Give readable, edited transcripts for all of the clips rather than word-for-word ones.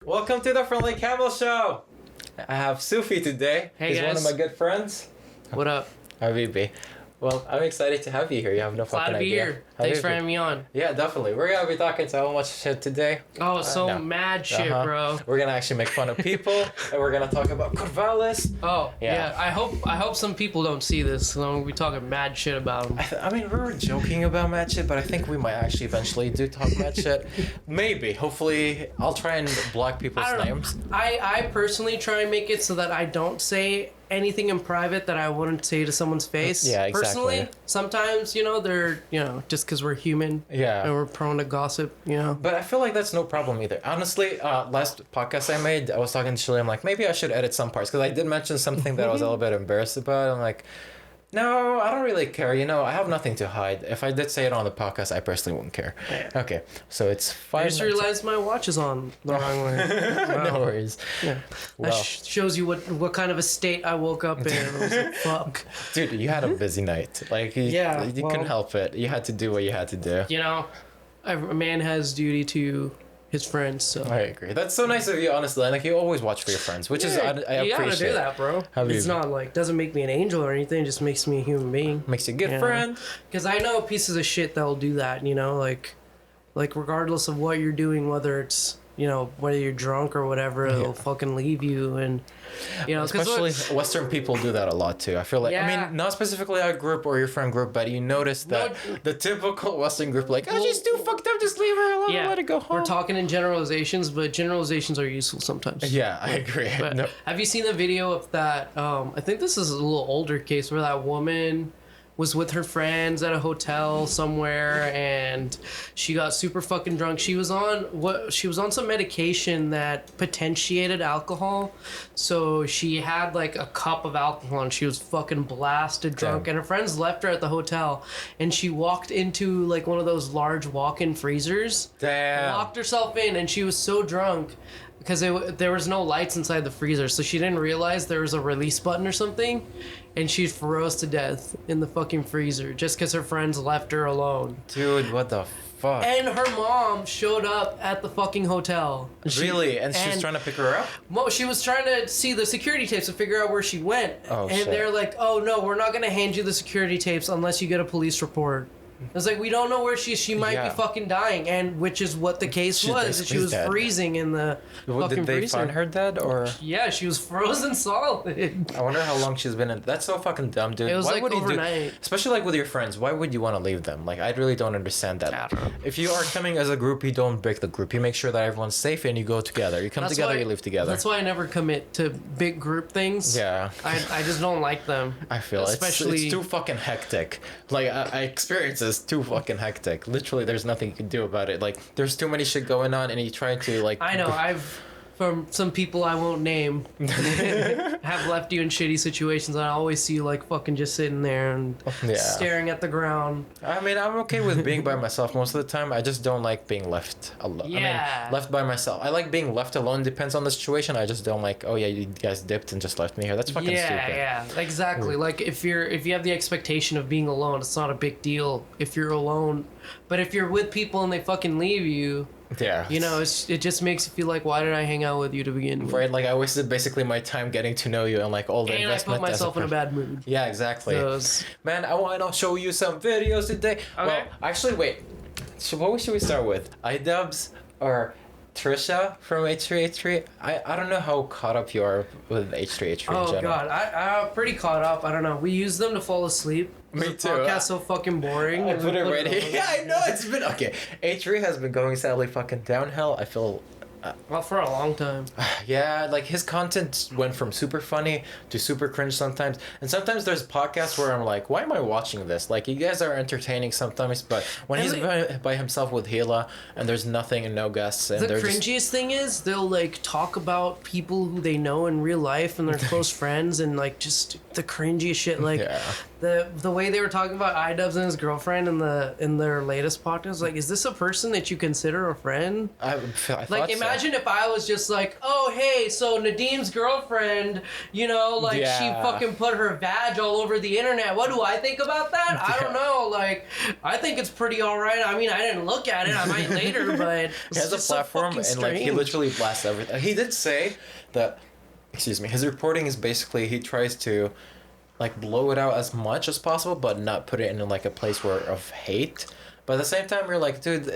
Welcome to the Friendly Camel Show. I have Sufi today. Hey, He's guys. one of my good friends. What up? Habibi. Well, I'm excited to have you here. You have no Glad fucking to be idea. here. Thanks for Habibi. having me on. Yeah, definitely. We're gonna be talking so much shit today. Oh, no. mad shit, bro. We're gonna actually make fun of people, and we're gonna talk about Corvallis. Oh, Yeah. yeah. I hope some people don't see this. So I'm gonna be talking mad shit about them. I mean, we were joking about mad shit, but I think we might actually eventually do talk mad shit. Maybe. Hopefully, I'll try and block people's I don't know. names. I personally try and make it so that I don't say anything in private that I wouldn't say to someone's face. Yeah, exactly. Personally, sometimes, they're, just because we're human. Yeah. And we're prone to gossip, But I feel like that's no problem either. Honestly, last podcast I made, I was talking to Shirley. I'm like, maybe I should edit some parts because I did mention something that I was a little bit embarrassed about. I'm like, no, I don't really care. I have nothing to hide. If I did say it on the podcast, I personally wouldn't care. Yeah. Okay, so it's 5 I just realized my watch is on the wrong way. No worries. Yeah. Well, That shows you what kind of a state I woke up in. I was like, fuck. dude, you had a busy night. Like, you couldn't help it. You had to do what you had to do. A man has duty to his friends, so. I agree. That's so nice of you, honestly. Like, you always watch for your friends, which is I appreciate. You gotta do that, bro. It's not like doesn't make me an angel or anything. It just makes me a human being. Makes you a good friend. Because I know pieces of shit that'll do that. Like regardless of what you're doing, whether it's whether you're drunk or whatever, they'll fucking leave you and especially Western people do that a lot too. I feel like I mean not specifically our group or your friend group, but you notice that the typical Western group like she's too fucked up, just leave her alone, let it go home. We're talking in generalizations, but generalizations are useful sometimes. Yeah, I agree. But have you seen the video of that? I think this is a little older case where that woman was with her friends at a hotel somewhere and she got super fucking drunk. She was on some medication that potentiated alcohol. So she had like a cup of alcohol and she was fucking blasted drunk. Damn. And her friends left her at the hotel and she walked into like one of those large walk-in freezers. Damn. Locked herself in and she was so drunk because there was no lights inside the freezer, so she didn't realize there was a release button or something, and she froze to death in the fucking freezer just because her friends left her alone. Dude, what the fuck? And her mom showed up at the fucking hotel. Really? And she was trying to pick her up? Well, she was trying to see the security tapes to figure out where she went. Oh, and shit. They're like, oh no, we're not going to hand you the security tapes unless you get a police report. It's like, we don't know where she might be fucking dying, and which is what the case was. She was dead. Freezing in the fucking Did they freezer. find her dead, or? Yeah, she was frozen solid. I wonder how long she's been in. That's so fucking dumb, dude. It was why like would overnight. You do, especially like with your friends, why would you want to leave them? Like, I really don't understand that. I don't know. If you are coming as a group, you don't break the group. You make sure that everyone's safe and you go together. You come together, you live together. That's why I never commit to big group things. Yeah. I just don't like them. I feel especially it's too fucking hectic. Like, I experience this too fucking hectic. Literally, there's nothing you can do about it. Like, there's too many shit going on, and you try to like. I know. From some people I won't name, have left you in shitty situations. I always see you like fucking just sitting there and staring at the ground. I mean, I'm okay with being by myself most of the time. I just don't like being left alone. Yeah. I mean, left by myself. I like being left alone. Depends on the situation. I just don't like, oh yeah, you guys dipped and just left me here. That's fucking stupid. Yeah, exactly. Like if you have the expectation of being alone, it's not a big deal if you're alone. But if you're with people and they fucking leave you, it just makes you feel like, why did I hang out with you to begin with? Right, like I wasted basically my time getting to know you and like all the investment. And I put myself in a bad mood. Yeah, exactly. Man, I want to show you some videos today. Okay. Well, actually, wait. So what should we start with? idubzz or Trisha from H3H3? I don't know how caught up you are with H3H3 in general. Oh god, I'm pretty caught up. I don't know. We use them to fall asleep. Me too. The podcast's so fucking boring. I put it right here. Yeah, I know. It's been okay. H3 has been going sadly fucking downhill. I feel. Well, for a long time. Yeah, like his content went from super funny to super cringe sometimes. And sometimes there's podcasts where I'm like, why am I watching this? Like, you guys are entertaining sometimes, but when he's by himself with Hila and there's nothing and no guests. And the cringiest thing is they'll like talk about people who they know in real life and they're close friends and like just the cringiest shit. Like the way they were talking about idubzz and his girlfriend in their latest podcast. Like, is this a person that you consider a friend? I thought like, so. imagine if I was just like, oh, hey, so Nadim's girlfriend, you know, like she fucking put her vag all over the internet. What do I think about that? I don't know. Like, I think it's pretty all right. I mean, I didn't look at it. I might later, but he has a platform and like he literally blasts everything. He did say that, excuse me, his reporting is basically he tries to like blow it out as much as possible, but not put it in like a place where of hate. But at the same time, you're like, dude,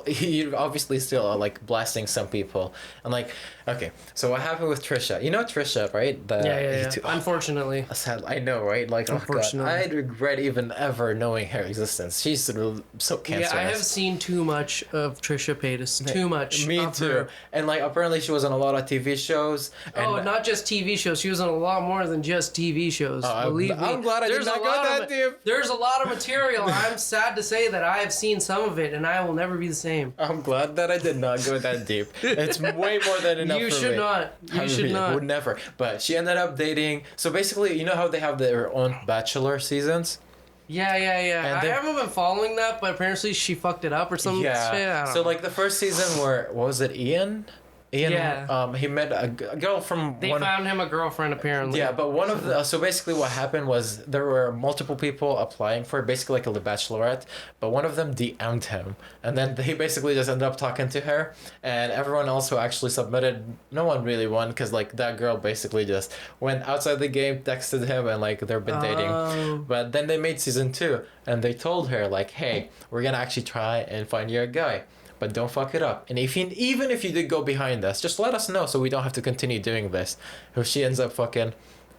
you obviously still are like blasting some people. And like, okay, so what happened with Trisha? You know Trisha, right? Yeah. Unfortunately. Sad, I know, right? Like, unfortunately. I regret even ever knowing her existence. She's so cancerous. Yeah, I have seen too much of Trisha Paytas. Too much. Me too. Her. And like, apparently she was on a lot of TV shows. And not just TV shows. She was on a lot more than just TV shows. Believe me. I'm glad I did not go that deep. There's a lot of material. I'm sad to say that I have seen some of it, and I will never be the same. I'm glad that I did not go that deep. It's way more than enough. You should not. You should not. Would never. But she ended up dating. So basically, you know how they have their own Bachelor seasons? Yeah. I haven't been following that, but apparently she fucked it up or something. Yeah. So like the first season where, what was it, Ian, he met a girl from. They found him a girlfriend apparently. Yeah, but one of the so basically what happened was there were multiple people applying for it, basically like a Bachelorette, but one of them DM'd him, and then he basically just ended up talking to her, and everyone else who actually submitted, no one really won because like that girl basically just went outside the game, texted him, and like they've been dating. But then they made season 2, and they told her like, hey, we're gonna actually try and find you a guy. But don't fuck it up. And even if you did go behind us, just let us know so we don't have to continue doing this. If she ends up fucking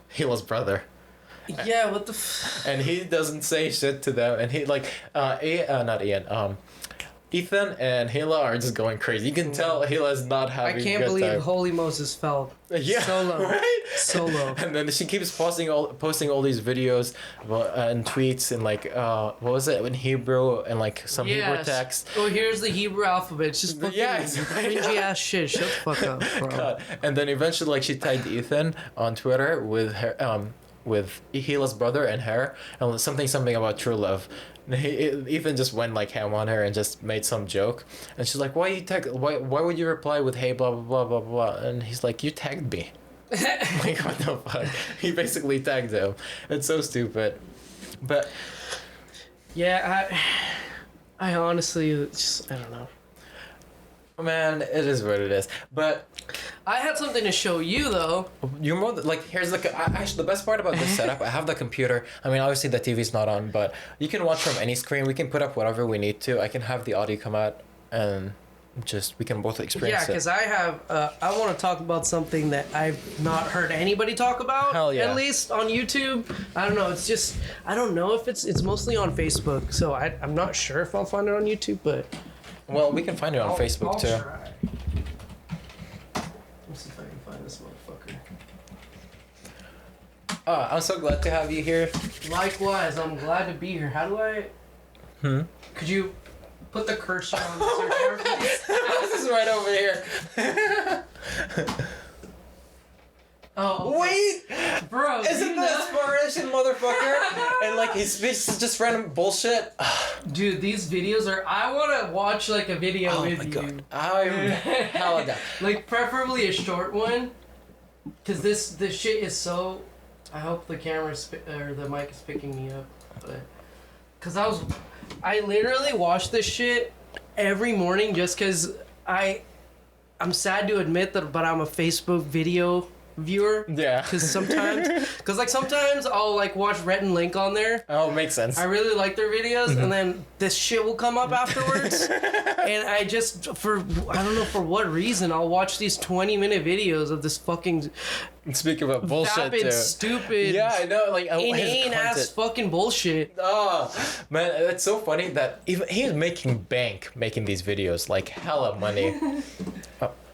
Hila's brother. Yeah, what the and he doesn't say shit to them. And he like, not Ian, Ethan and Hila are just going crazy. You can tell Hila's not having a good time. I can't believe Holy Moses fell so low. Right? So low. And then she keeps posting all these videos and tweets and like, what was it, in Hebrew and like some Hebrew text. Oh, here's the Hebrew alphabet. It's just fucking cringy ass shit. Shut the fuck up, bro. God. And then eventually like she tagged Ethan on Twitter with her, with Hila's brother and her, and something about true love. Ethan just went like ham on her and just made some joke, and she's like, why would you reply with hey blah blah blah blah blah, and he's like, you tagged me. Like, what the fuck? He basically tagged him. It's so stupid. But yeah, I honestly just, I don't know. Man, it is what it is. But I had something to show you though. You're more like, here's actually the best part about this setup. I have the computer. I mean, obviously the TV's not on, but you can watch from any screen. We can put up whatever we need to. I can have the audio come out and just we can both experience it. Yeah, because I have I want to talk about something that I've not heard anybody talk about. Hell yeah. At least on YouTube. I don't know. It's just I don't know if it's mostly on Facebook. So I'm not sure if I'll find it on YouTube, but. Well, we can find it on Facebook too. Try. Let's see if I can find this motherfucker. I'm so glad to have you here. Likewise, I'm glad to be here. How do I? Could you put the cursor on the search bar, please? This is right over here. Oh, wait, bro! Isn't that inspiration, motherfucker? And like he speaks just random bullshit. Dude, these videos are. I want to watch like a video with you. God. I'm hella down. Like preferably a short one, cause this shit is so. I hope the camera or the mic is picking me up, but cause I literally watch this shit every morning just cause I'm sad to admit that, but I'm a Facebook video viewer. Yeah. Because sometimes I'll like watch Rhett and Link on there. Oh, makes sense. I really like their videos, and then this shit will come up afterwards, and I just I don't know for what reason I'll watch these 20-minute videos of this fucking. Speaking about bullshit, vapid, stupid. Yeah, I know, like inane ass fucking bullshit. Oh man, it's so funny that even he's making bank making these videos, like hella money.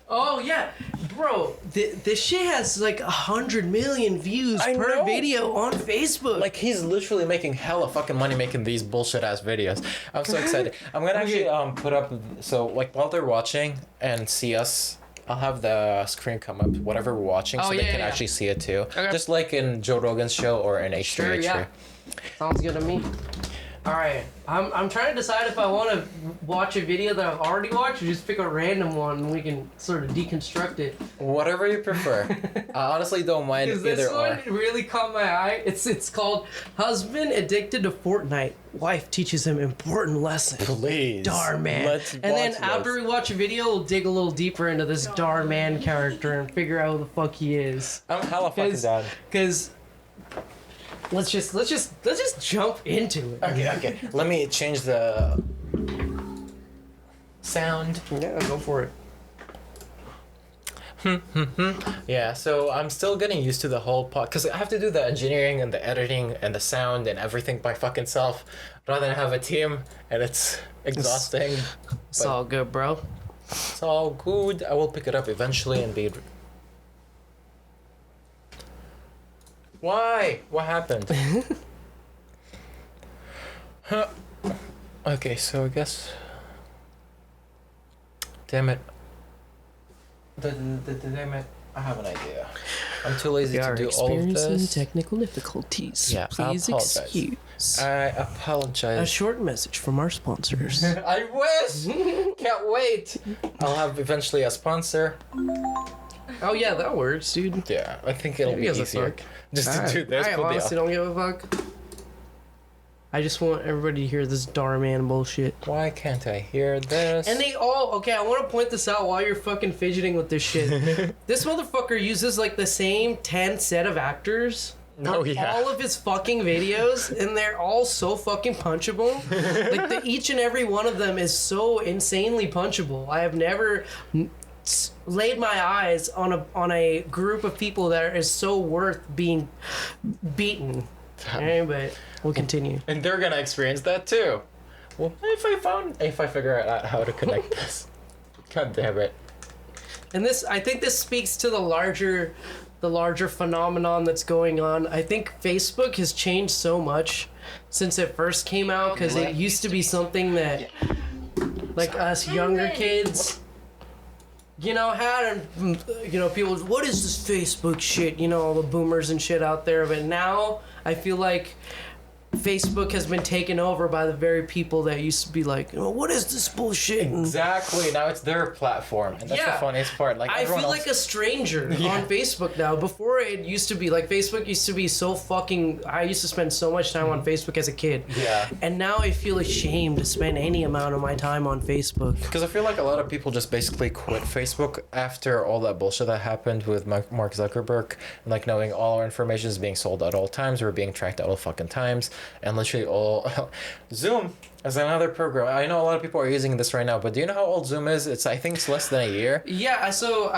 Oh yeah, bro, this shit has like 100 million views per video on Facebook. Like he's literally making hella fucking money making these bullshit ass videos. I'm so excited. I'm gonna actually put up, so like while they're watching and see us, I'll have the screen come up whatever we're watching so they can actually see it too. Okay. Just like in Joe Rogan's show or in H3H3. Sure, yeah. Sounds good to me. All right, I'm trying to decide if I want to watch a video that I've already watched or just pick a random one and we can sort of deconstruct it. Whatever you prefer. I honestly don't mind either This or. one really caught my eye. It's called "Husband Addicted to Fortnite. Wife Teaches Him Important Lesson." Please. Darn man. Let's And then watch after this. we watch a video, we'll dig a little deeper into this darn man character and figure out who the fuck he is. I'm hella fucking down. Cause let's just jump into it. Okay. Let me change the sound. Yeah, go for it. Yeah, so I'm still getting used to the whole because I have to do the engineering and the editing and the sound and everything by fucking self rather than have a team, and it's exhausting. It's all good, bro. It's all good. I will pick it up eventually and be. Why? What happened? Huh. Okay, so I guess. Damn it. Damn it. I have an idea. I'm too lazy to do all of this. Technical difficulties. Yeah, Please I apologize. excuse. I A apologize. short message from our sponsors. I wish! Can't wait! I'll have eventually a sponsor. Oh yeah, that works, dude. Yeah, I think it'll Who be gives a easier. fuck? Just to do this. I put the- honestly don't give a fuck. I just want everybody to hear this Darman bullshit. Why can't I hear this? And they all, okay, I want to point this out while you're fucking fidgeting with this shit. This motherfucker uses like the same 10 set of actors. Oh, for yeah. all of his fucking videos, and they're all so fucking punchable. Like each and every one of them is so insanely punchable. I have never laid my eyes on a group of people that is so worth being beaten. Anyway, we'll continue. And they're gonna experience that too. Well, if I figure out how to connect this. God damn it. And this, I think this speaks to the larger phenomenon that's going on. I think Facebook has changed so much since it first came out, because it used to be something that like us younger kids, you know, had, and you know, people, what is this Facebook shit, you know, all the boomers and shit out there. But now I feel like Facebook has been taken over by the very people that used to be like, oh, what is this bullshit? And Exactly. Now it's their platform, and that's Yeah. the funniest part. Like I everyone feel else- like a stranger on Facebook now. Before it used to be like Facebook used to be so fucking. I used to spend so much time on Facebook as a kid. Yeah. And now I feel ashamed to spend any amount of my time on Facebook. Because I feel like a lot of people just basically quit Facebook after all that bullshit that happened with Mark Zuckerberg, and like knowing all our information is being sold at all times, we're being tracked at all fucking times, and literally all Zoom is another program. I know a lot of people are using this right now, but do you know how old Zoom is? I think it's less than a year. Yeah. So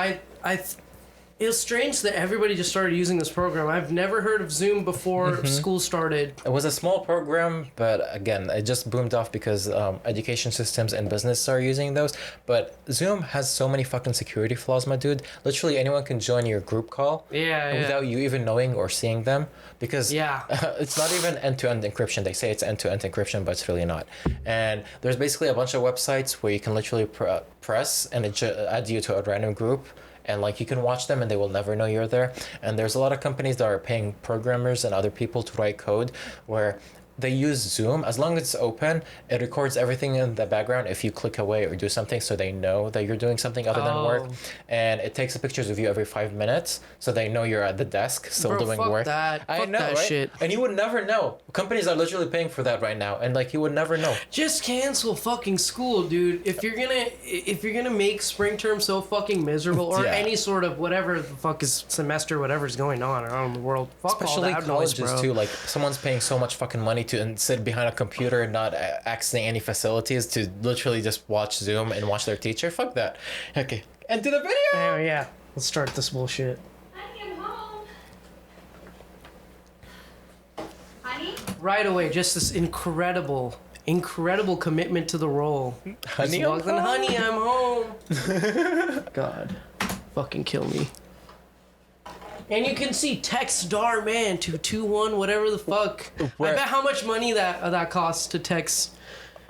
it was strange that everybody just started using this program. I've never heard of Zoom before school started. It was a small program, but again, it just boomed off because education systems and business are using those. But Zoom has so many fucking security flaws, my dude. Literally anyone can join your group call without you even knowing or seeing them, because it's not even end-to-end encryption. They say it's end-to-end encryption, but it's really not. And there's basically a bunch of websites where you can literally press and it adds you to a random group. And like you can watch them and they will never know you're there. And there's a lot of companies that are paying programmers and other people to write code where they use Zoom. As long as it's open, it records everything in the background if you click away or do something, so they know that you're doing something other than work. And it takes pictures of you every 5 minutes, so they know you're at the desk still doing fuck work. that. I Fuck know, that right? shit. And you would never know. Companies are literally paying for that right now, and like you would never know. Just cancel fucking school, dude. If you're gonna make spring term so fucking miserable, or Yeah. any sort of whatever the fuck is semester, whatever's going on around the world, fuck Especially all that noise, colleges bro. too. Like someone's paying so much fucking money to and sit behind a computer and not accessing any facilities to literally just watch Zoom and watch their teacher. Fuck that. Okay, and to the video. Oh yeah, let's start this bullshit. Honey, I'm home. Honey? Right away, just this incredible commitment to the role. Honey, Just I'm walks in, home. honey, I'm home. God, fucking kill me. And you can see text Dar Man 221 whatever the fuck. Where- I bet how much money that costs to text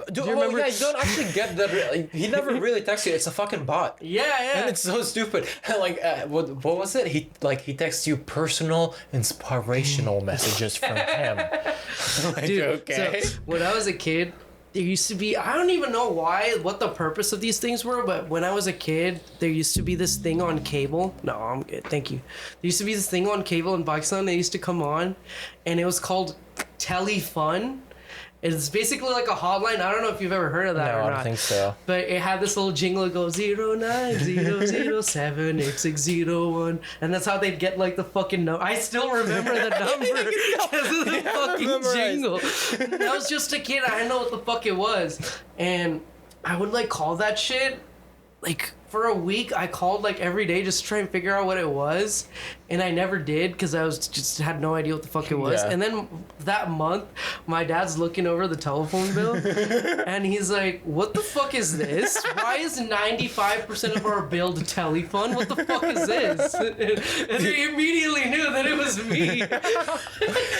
Dude, Do you remember? yeah, you don't actually get that. He never really texts you. It's a fucking bot. Yeah. And it's so stupid. Like, what was it? He texts you personal, inspirational messages from him. Like, Dude, okay. so when I was a kid, there used to be, I don't even know what the purpose of these things were, but when I was a kid, there used to be this thing on cable. No, I'm good. Thank you. There used to be this thing on cable in Pakistan that used to come on, and it was called Telefun. It's basically like a hotline. I don't know if you've ever heard of that or not. I don't think so. But it had this little jingle that goes 090078601, and that's how they'd get like the fucking number. I still remember the number because of the fucking jingle. And I was just a kid. I didn't know what the fuck it was, and I would like call that shit like. For a week, I called like every day just to try and figure out what it was, and I never did because I was just had no idea what the fuck it was. Yeah. And then that month, my dad's looking over the telephone bill, and he's like, "What the fuck is this? Why is 95% of our bill to Telefun? What the fuck is this?" And they immediately knew that it was me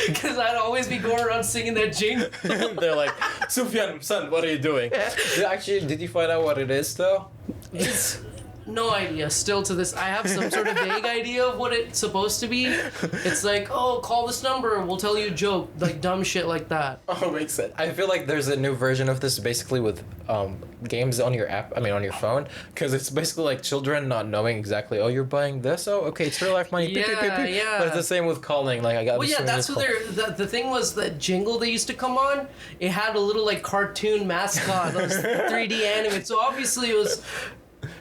because I'd always be going around singing that jingle. They're like, Sufyan, son, what are you doing? Actually, did you find out what it is though? It's no idea. Still to this, I have some sort of vague idea of what it's supposed to be. It's like, oh, call this number and we'll tell you a joke, like dumb shit like that. Oh, makes sense. I feel like there's a new version of this basically with games on your app. I mean, on your phone, because it's basically like children not knowing exactly. Oh, you're buying this. Oh, okay, it's real life money. Beep, beep, beep, beep. Yeah. But it's the same with calling. Like I got. Well, yeah, that's what the thing was. The jingle they used to come on, it had a little like cartoon mascot, those 3D animated. So obviously it was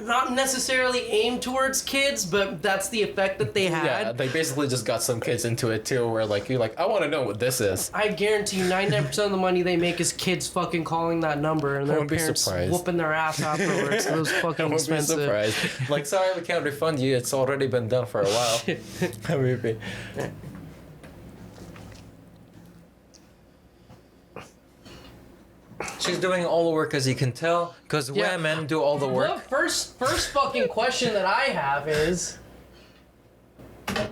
not necessarily aimed towards kids, but that's the effect that they had. Yeah, they basically just got some kids into it too, where like you're like, I want to know what this is. I guarantee you 99% of the money they make is kids fucking calling that number and their parents whooping their ass afterwards. Those fucking expensive. I won't be surprised. Like, sorry, we can't refund you. It's already been done for a while. Maybe. She's doing all the work, as you can tell, because women do all the work. The first fucking question that I have is,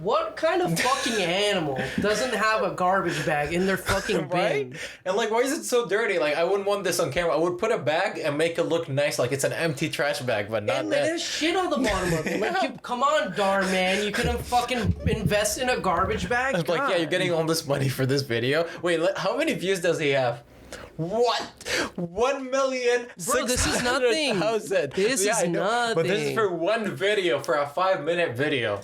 what kind of fucking animal doesn't have a garbage bag in their fucking bin? Right? And like, why is it so dirty? Like, I wouldn't want this on camera. I would put a bag and make it look nice, like it's an empty trash bag, but not and that. there's shit on the bottom of it. Like, you, come on, darn man, you couldn't fucking invest in a garbage bag? I'm like, yeah, you're getting all this money for this video. Wait, how many views does he have? What? 1,600,000. Bro, this is nothing. This is nothing. But this is for one video, for a 5-minute video.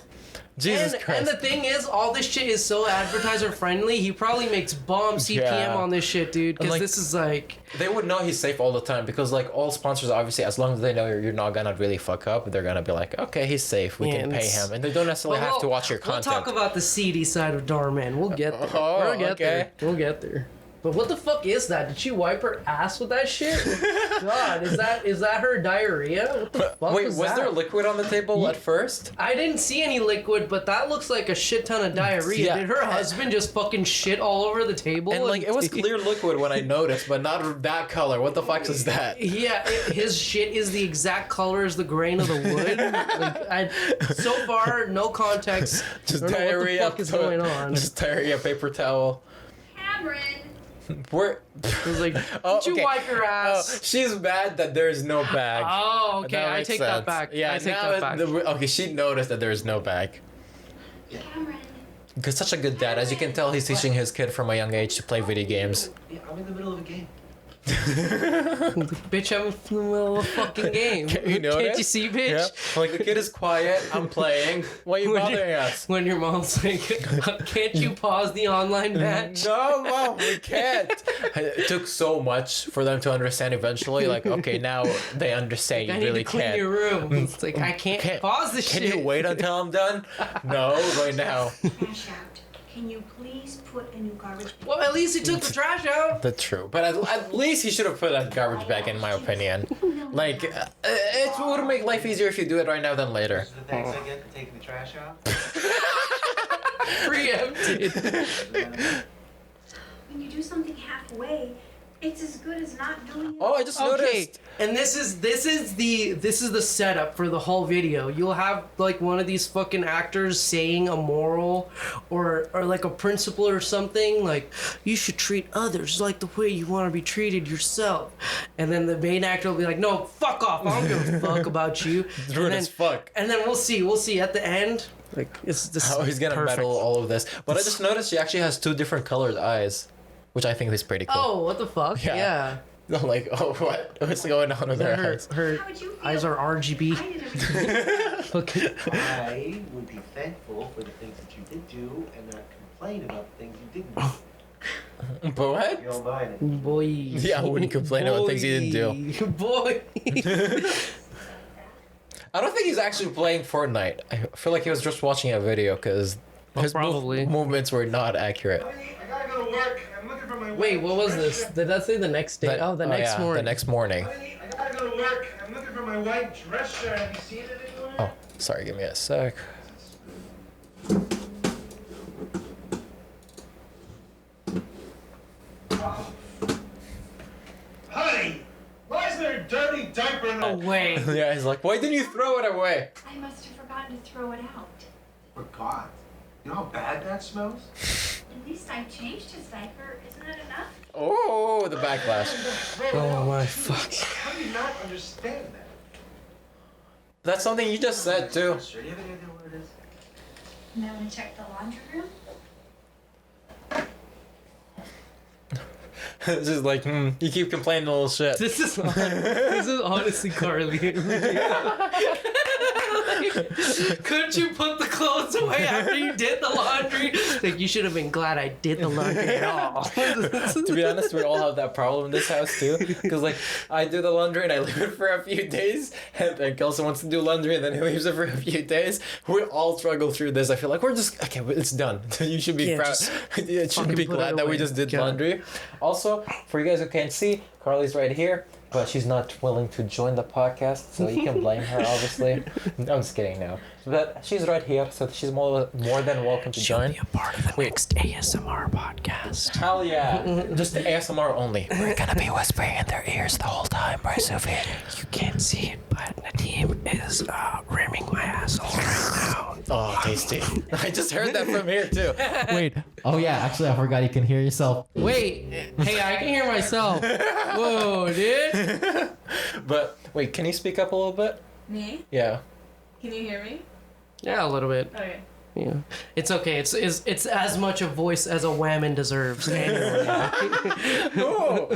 Jesus Christ. And the thing is, all this shit is so advertiser friendly. He probably makes bomb CPM on this shit, dude. Because this is like... They would know he's safe all the time because like all sponsors, obviously, as long as they know you're not gonna really fuck up, they're gonna be like, okay, he's safe. We can pay him. And they don't necessarily have to watch your content. We'll talk about the seedy side of Darman. We'll get there. We'll get there. We'll get there. But what the fuck is that? Did she wipe her ass with that shit? God, is that her diarrhea? What the fuck was there liquid on the table at first? I didn't see any liquid, but that looks like a shit ton of diarrhea. Yeah. Did her husband just fucking shit all over the table? And like, it was clear liquid when I noticed, but not that color. What the fuck is that? Yeah, his shit is the exact color as the grain of the wood. Like, so far, no context. Just What diarrhea. the fuck is going on? Just diarrhea, paper towel. Cameron. Where? I was like, did you wipe your ass? She's mad that there's no bag. Oh, okay, I take that back. Yeah, I take that back. Okay, she noticed that there's no bag. Cameron. Because such a good dad. As you can tell, he's teaching his kid from a young age to play video games. Yeah, I'm in the middle of a game. Bitch, I'm in the middle of a fucking game. Can't you see, bitch? Yeah. Like, the kid is quiet, I'm playing. Why are you bothering us? When your mom's like, can't you pause the online match? No, Mom, we can't. It took so much for them to understand eventually. Like, okay, now they understand you I need really to clean can't. your room. It's like, I can't pause this Can shit. you wait until I'm done? No, right now. Trash out. Can you please put a new garbage bag? Well, at least he took the trash out. That's true. But at least he should have put that garbage bag, in my opinion. Like, it would make life easier if you do it right now than later. Those are the thanks I get for taking the trash out. Preempted. When you do something halfway, It's as good as not doing it. Oh, I just Okay, noticed. and this is the setup for the whole video. You'll have like one of these fucking actors saying a moral or like a principle or something, like you should treat others like the way you want to be treated yourself. And then the main actor will be like, "No, fuck off. I don't give a fuck about you." It's rude as fuck. And then we'll see at the end. Like it's this. How he's gonna perfect. medal all of this. But I just noticed she actually has 2 different colored eyes, which I think is pretty cool. Oh, what the fuck? Yeah. I'm like, oh, what's going on with her eyes? Her How would you feel? eyes are RGB. I did everything. Okay. I would be thankful for the things that you did do and not complain about the things you didn't do. But what? You don't mind it. Boy. Yeah, I wouldn't complain about things he didn't do. Boy. I don't think he's actually playing Fortnite. I feel like he was just watching a video because his probably. movements were not accurate. I gotta go to work. I'm looking for my Wait, what was this? Did that say the next day? The next morning. The next morning. Honey, I gotta go to work. I'm looking for my white dress shirt. Have you seen it anywhere? Oh, sorry, give me a sec. Honey, why is there a dirty diaper in No the... way. Yeah, he's like, why didn't you throw it away? I must have forgotten to throw it out. Forgot. You know how bad that smells? At least I changed his diaper. Isn't that enough? Oh, the backlash. Oh my fuck. How do you not understand that? That's something you just said too. Sure, you have any idea what it is? And then we check the laundry room. It's just like, you keep complaining a little shit. This is honestly Carly. Couldn't you put the clothes away after you did the laundry? Like you should have been glad I did the laundry at all. To be honest, we all have that problem in this house too. Because like, I do the laundry and I leave it for a few days, and then Kelson wants to do laundry and then he leaves it for a few days. We all struggle through this. I feel like we're just okay. It's done. You should be proud. You should be fucking put glad it that we away. just did God. laundry. Also, for you guys who can't see, Carly's right here, but she's not willing to join the podcast, so you can blame her, obviously. I'm just kidding now. But she's right here, so she's more than welcome to join. a part of the next ASMR podcast. Hell yeah. Just the ASMR only. We're gonna be whispering in their ears the whole time, right, Sophie? You can't see it, but Nadim is rimming my asshole right now. Oh, tasty. I just heard that from here, too. Wait, Oh, yeah, actually, I forgot you can hear yourself. wait. Hey, I can hear myself. Whoa, dude. But, wait, can you speak up a little bit? Me? Yeah. Can you hear me? Yeah, a little bit. Okay. Yeah, it's okay. It's as much a voice as a whammon deserves. Anyway. Oh.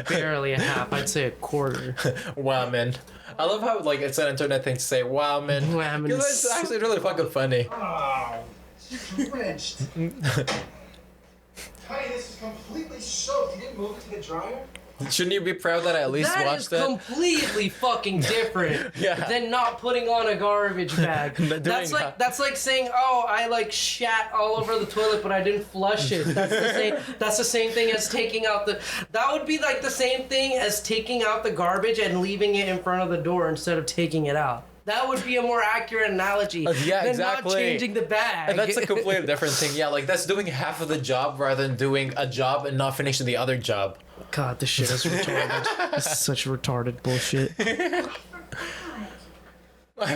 Barely a half. I'd say a quarter. Wow, man. I love how, like, it's an internet thing to say, wow, man. Wow, man. Because it's actually really fucking funny. Oh, it's drenched. Honey, this is completely soaked. You didn't move it to the dryer? Shouldn't you be proud that I at least That is watched that? completely fucking different Yeah. than not putting on a garbage bag. Doing That's like that. that's like saying, oh, I like shat all over the toilet, but I didn't flush it. That's the same. That's the same thing as taking out the. That would be like the same thing as taking out the garbage and leaving it in front of the door instead of taking it out. That would be a more accurate analogy Yeah, than exactly. not changing the bag. And that's a completely different thing. Yeah, like, that's doing half of the job rather than doing a job and not finishing the other job. God, this shit is retarded. This is such retarded bullshit. I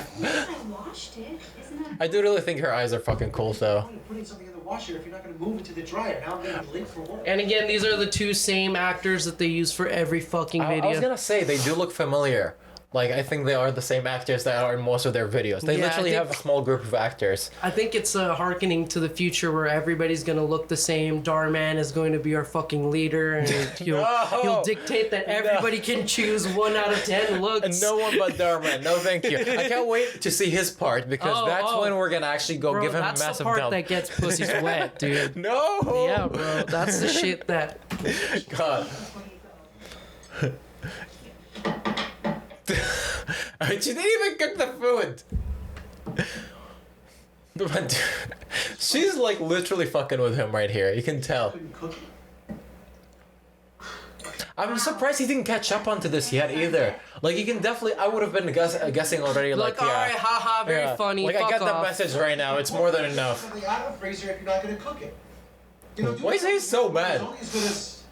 forgot. I washed it. Isn't that? I do really think her eyes are fucking cool, though. Why are you putting something in the washer if you're not going to move it to the dryer? Now I'm getting late for work. And again, these are the two same actors that they use for every fucking I video. was gonna say, they do look familiar. Like, I think they are the same actors that are in most of their videos. They Yeah, I literally think- have a small group of actors. I think it's hearkening to the future where everybody's gonna look the same. Darman is going to be our fucking leader, and he'll, No! he'll dictate that everybody can choose 1 out of 10 looks. And no one but Darman. No, thank you. I can't wait to see his part because that's when we're gonna actually go Bro, give him a that's massive the part dump. that gets pussies wet, dude. No! Yeah, bro. That's the shit that. God. She didn't even cook the food. But dude, she's like literally fucking with him right here. You can tell. Couldn't cook it. I'm surprised he didn't catch up onto this yet either. Like, you can definitely. I would have been guessing already. Like, Like, alright, haha, very yeah. funny. Like, fuck I get off. the message right now. It's more than enough. Something out of the freezer if you're not going to cook it. Why is he so mad? Only as good as.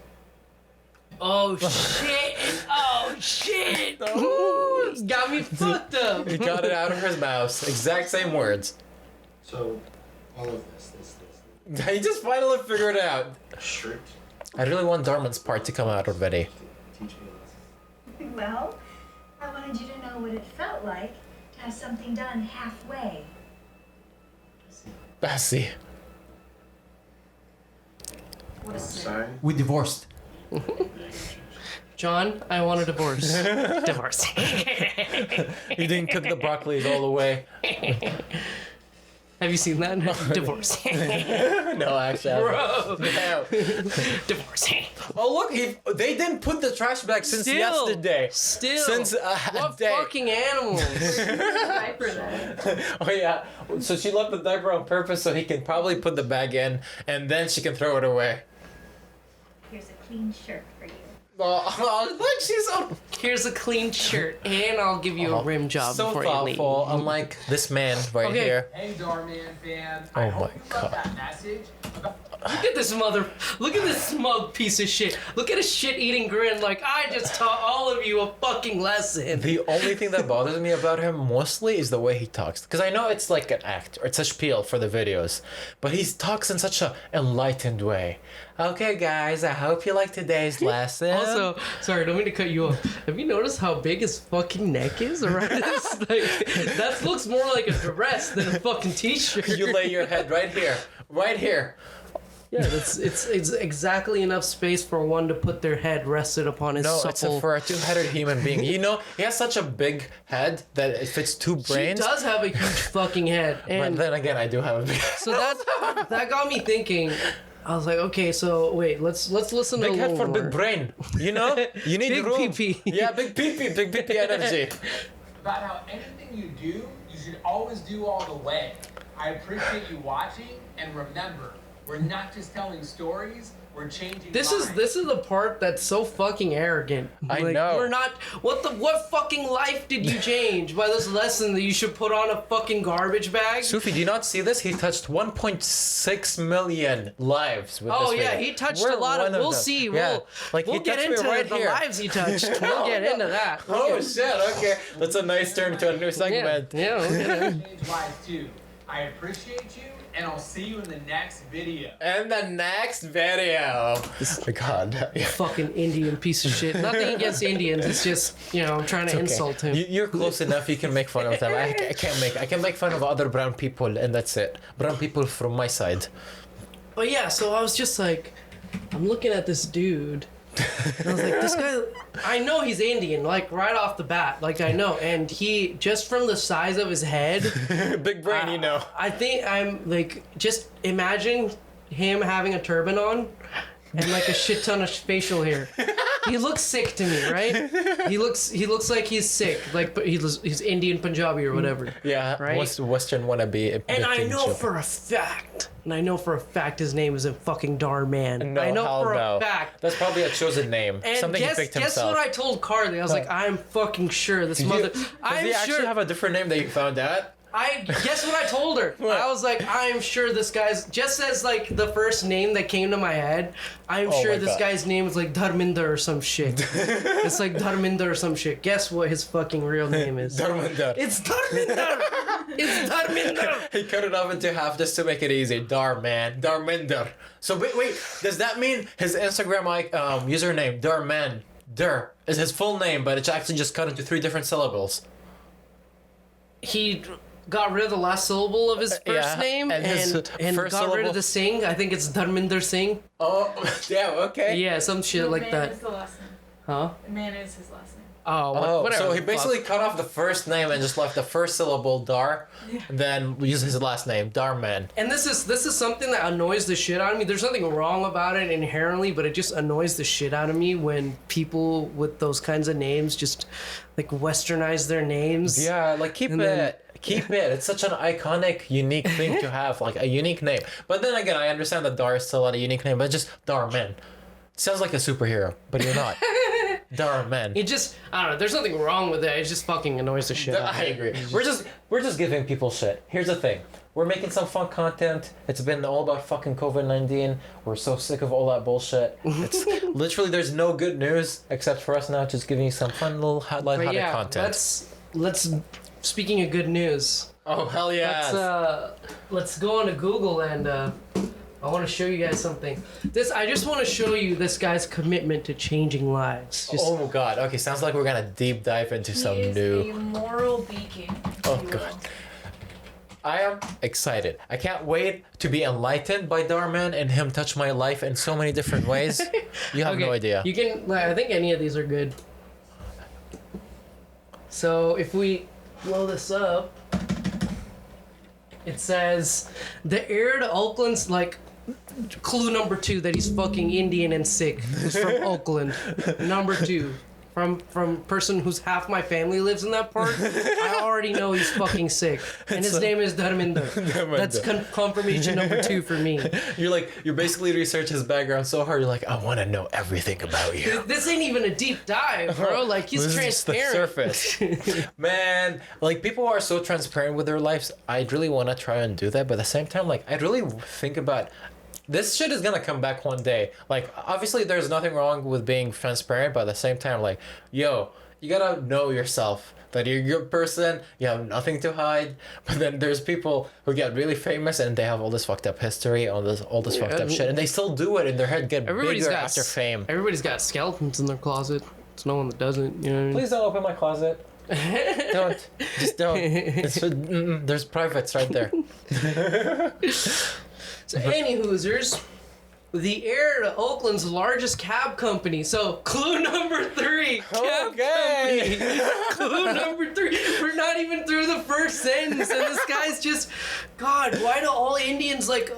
Oh shit! Oh shit! Oh. Got me fucked up. He got it out of his mouth. Exact same words. So, all of this. He just finally figured it out. Shirt. I really want Darman's part to come out already. Teach me a lesson. Well, I wanted you to know what it felt like to have something done halfway. Bessie. What a sin. Sorry. We divorced. John, I want a divorce. Divorce. You didn't cook the broccolis all the way. Have you seen that? Divorce. No, actually. I haven't. Bro. No. Divorce. Oh look, they didn't put the trash back since yesterday. Still. Since what day. fucking animals? Diaper then. Oh yeah. So she left the diaper on purpose so he can probably put the bag in and then she can throw it away. Here's a clean shirt for you. Oh, look, she's so Here's a clean shirt, and I'll give you a rim job so before thoughtful. you leave. Unlike this man right Okay. here. Hey, Darman fan. Oh I hope my you God. got that message. Look at this look at this smug piece of shit. Look at his shit-eating grin like, I just taught all of you a fucking lesson. The only thing that bothers me about him mostly is the way he talks. Because I know it's like an act or it's a spiel for the videos, but he talks in such a enlightened way. Okay, guys, I hope you like today's lesson. Also, sorry, don't mean to cut you off. Have you noticed how big his fucking neck is around this? Like, that looks more like a dress than a fucking t-shirt. You lay your head right here. Right here. Yeah, it's exactly enough space for one to put their head rested upon his No, supple. it's for a two-headed human being. You know, he has such a big head that it fits two brains. He does have a huge fucking head, But and then again, I do have a big head. so that got me thinking. I was like, okay, so wait, let's listen to Big a head little for more. big brain. You know? You need Big room. pee-pee. Yeah, big pee-pee. Big pee-pee energy. About how anything you do, you should always do all the way. I appreciate you watching, and remember, we're not just telling stories, we're changing This minds. is the part that's so fucking arrogant. I Like, know. We're not. What fucking life did you change by this lesson that you should put on a fucking garbage bag? Sufi, do you not see this? He touched 1.6 million lives with Oh this yeah, video. he touched We're a lot one of. We'll them. see. Yeah. We'll he get touched me into right the here. lives he touched. We'll get into that. Oh shit, okay. That's a nice turn to a new segment. Yeah. We'll get in. Change lives too. I appreciate you, and I'll see you in the next video. And the next video. Oh god. Fucking Indian piece of shit. Nothing against Indians. It's just I'm trying to Okay. insult him. You're close enough. You can make fun of them. I can make fun of other brown people, and that's it. Brown people from my side. But yeah, so I was just like, I'm looking at this dude. And I was like, this guy, I know he's Indian, like right off the bat, like I know. And he, just from the size of his head, Big brain, you know. I think I'm like, just imagine him having a turban on and like a shit ton of facial hair. He looks sick to me, right? He looks like he's sick, like but he's Indian Punjabi or whatever. Yeah, Right? Western wannabe. And I big know chip. for a fact his name isn't fucking Darman. No, I know hell for no. a fact. That's probably a chosen name. And Something guess he picked guess himself. what I told Carly? I was like, I'm fucking sure this mother. Does I'm he actually sure. have a different name that you found out? I guess what I told her. What? I was like, I'm sure this guy's just as like the first name that came to my head. I'm Oh sure my this God. guy's name is like Dharminder or some shit. It's like Dharminder or some shit. Guess what his fucking real name is? Darminder. It's Dharminder. It's Dharminder. He cut it off into half just to make it easy. Darminder. So wait, does that mean his Instagram username Darman is his full name, but it's actually just cut into 3 different syllables? He got rid of the last syllable of his first Yeah, name and his and first got rid syllable- of the Singh. I think it's Dharminder Singh. Oh, yeah, okay. Yeah, some shit like Man that. is the last name. Huh? Man is his last name. Oh, Oh, whatever. so he the fuck. basically cut off the first name and just left the first syllable Dar, and then used his last name Darman. And this is something that annoys the shit out of me. There's nothing wrong about it inherently, but it just annoys the shit out of me when people with those kinds of names just like westernize their names. Yeah, like keep And it. then- Keep it. It's such an iconic, unique thing to have, like a unique name. But then again, I understand that Dar is still not a unique name, but just Darman. Sounds like a superhero, but you're not. Darman. It just, I don't know. The's nothing wrong with it. It just fucking annoys the shit out of I me. agree. We're just giving people shit. Here's the thing. We're making some fun content. It's been all about fucking COVID-19. We're so sick of all that bullshit. It's literally there's no good news except for us now just giving you some fun little But lighthearted yeah, content. let's. Speaking of good news, Oh hell yeah! let's go on to Google and I want to show you guys something. I just want to show you this guy's commitment to changing lives. Just, Oh god. Okay, sounds like we're gonna deep dive into some He is new. a moral beacon. if Oh you will. god. I am excited. I can't wait to be enlightened by Darman and him touch my life in so many different ways. You have no idea. You can. I think any of these are good. So if we blow this up, it says the heir to Oakland's like clue number 2 that he's fucking Indian and sick. He's from Oakland. Number 2. From person whose half my family lives in that part, I already know he's fucking sick, and his name is Dharminder. That's confirmation number 2 for me. You're basically research his background so hard. You're like, I want to know everything about you. This ain't even a deep dive, bro. Like he's This is just the transparent. surface. Man, like people are so transparent with their lives. I really want to try and do that, but at the same time, like I really think about. This shit is gonna come back one day. Like, obviously, there's nothing wrong with being transparent, but at the same time, like, yo, you gotta know yourself that you're a good person, you have nothing to hide. But then there's people who get really famous and they have all this fucked up history, all this fucked up shit, and they still do it in their head, get bigger after fame. Everybody's got skeletons in their closet. It's no one that doesn't. You know what I mean? Please don't open my closet. Don't. Just don't. There's privates right there. So, any Hoosers, the heir to Oakland's largest cab company. So, clue number 3, cab Okay. company. Clue number 3. We're not even through the first sentence, and this guy's just, God, why do all Indians like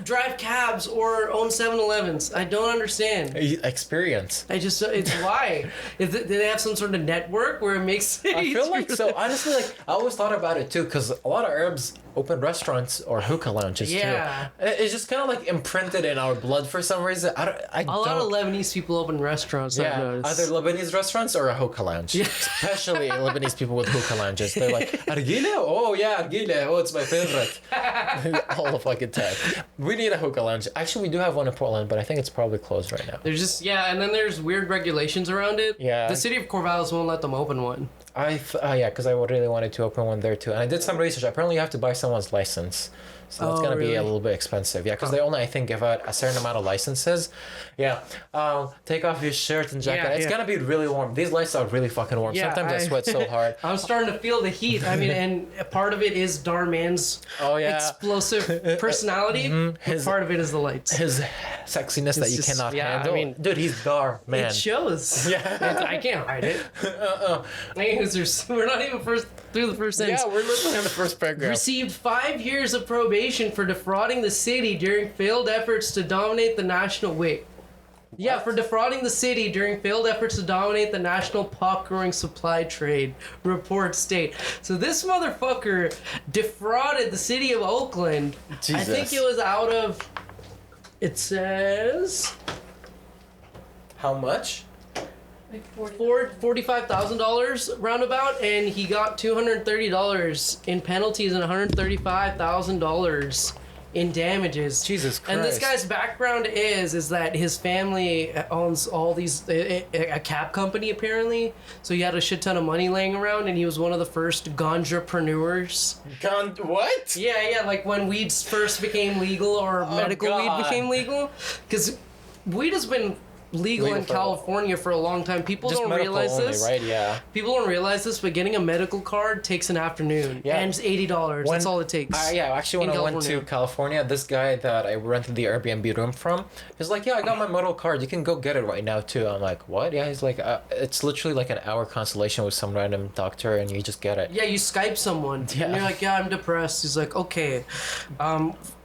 drive cabs or own 7-Elevens? I don't understand. Experience. It's why. Do they have some sort of network where it makes it I feel like easier? so. Honestly, like I always thought about it too, because a lot of Arabs open restaurants or hookah lounges Yeah. too. It's just kind of like imprinted in our blood for some reason. A lot of Lebanese people open restaurants, I've yeah, noticed. either Lebanese restaurants or a hookah lounge. Yeah. Especially Lebanese people with hookah lounges. They're like, Argile? Oh yeah, Argile. Oh, it's my favorite. All the fucking time. We need a hookah lounge. Actually, we do have one in Portland, but I think it's probably closed right now. There's just, and then there's weird regulations around it. Yeah. The city of Corvallis won't let them open one. Yeah, because I really wanted to open one there too, and I did some research. Apparently, you have to buy someone's license, so that's gonna be really? a little bit expensive. Yeah, because they only I think give out a certain amount of licenses. Yeah, take off your shirt and jacket. Yeah, It's yeah. gonna be really warm. These lights are really fucking warm. Yeah, Sometimes I sweat so hard. I'm starting to feel the heat. I mean, and a part of it is Darman's Oh yeah, explosive personality. His- Part of it is the lights. his sexiness that you just- cannot yeah, handle. I mean, dude, he's Dar man. It shows. Yeah. I can't hide it. We're not even through the first sentence. Yeah, we're listening to the first paragraph. Received 5 years of probation for defrauding the city during failed efforts to dominate the national. For defrauding the city during failed efforts to dominate the national pot growing supply trade, reports state. So this motherfucker defrauded the city of Oakland. Jesus. I think it was out of. It says How much? Like 40. $45,000 roundabout, and he got $230 in penalties and $135,000 in damages. Jesus Christ. And this guy's background is that his family owns all these a cab company apparently, so he had a shit ton of money laying around, and he was one of the first ganjapreneurs. What? Yeah, like when weed first became legal or medical God. weed became legal, because weed has been legal in for- California for a long time. People Just don't medical realize only, this. right? Yeah. People don't realize this, but getting a medical card takes an afternoon. Yeah. And it's $80. That's all it takes. Actually, when in I went to California. California, this guy that I rented the Airbnb room from, he's like, yeah, I got my medical card. You can go get it right now, too. I'm like, what? Yeah, he's like, it's literally like an hour consultation with some random doctor, and you just get it. Yeah, you Skype someone. Yeah. And you're like, yeah, I'm depressed. He's like, okay.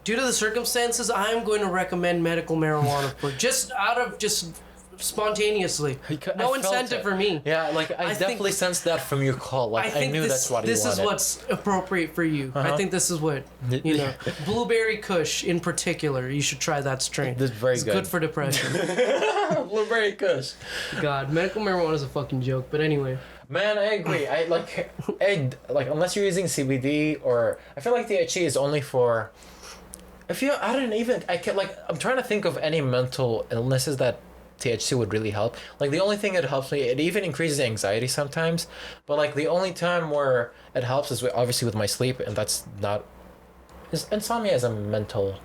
Due to the circumstances, I'm going to recommend medical marijuana for just out of just spontaneously. I No felt incentive it. for me. Yeah, like I think- definitely sensed that from your call. Like I knew that's what you this wanted. is what's appropriate for you. I Uh-huh. think this is what you know. Blueberry Kush in particular. You should try that strain. This is very It's good. good for depression. Blueberry Kush. God, medical marijuana is a fucking joke. But anyway, Man, I agree. I like unless you're using CBD or I feel like THC is only for. I'm trying to think of any mental illnesses that THC would really help. Like the only thing it helps me, it even increases anxiety sometimes. But like the only time where it helps is obviously with my sleep, and that's not. Insomnia is a mental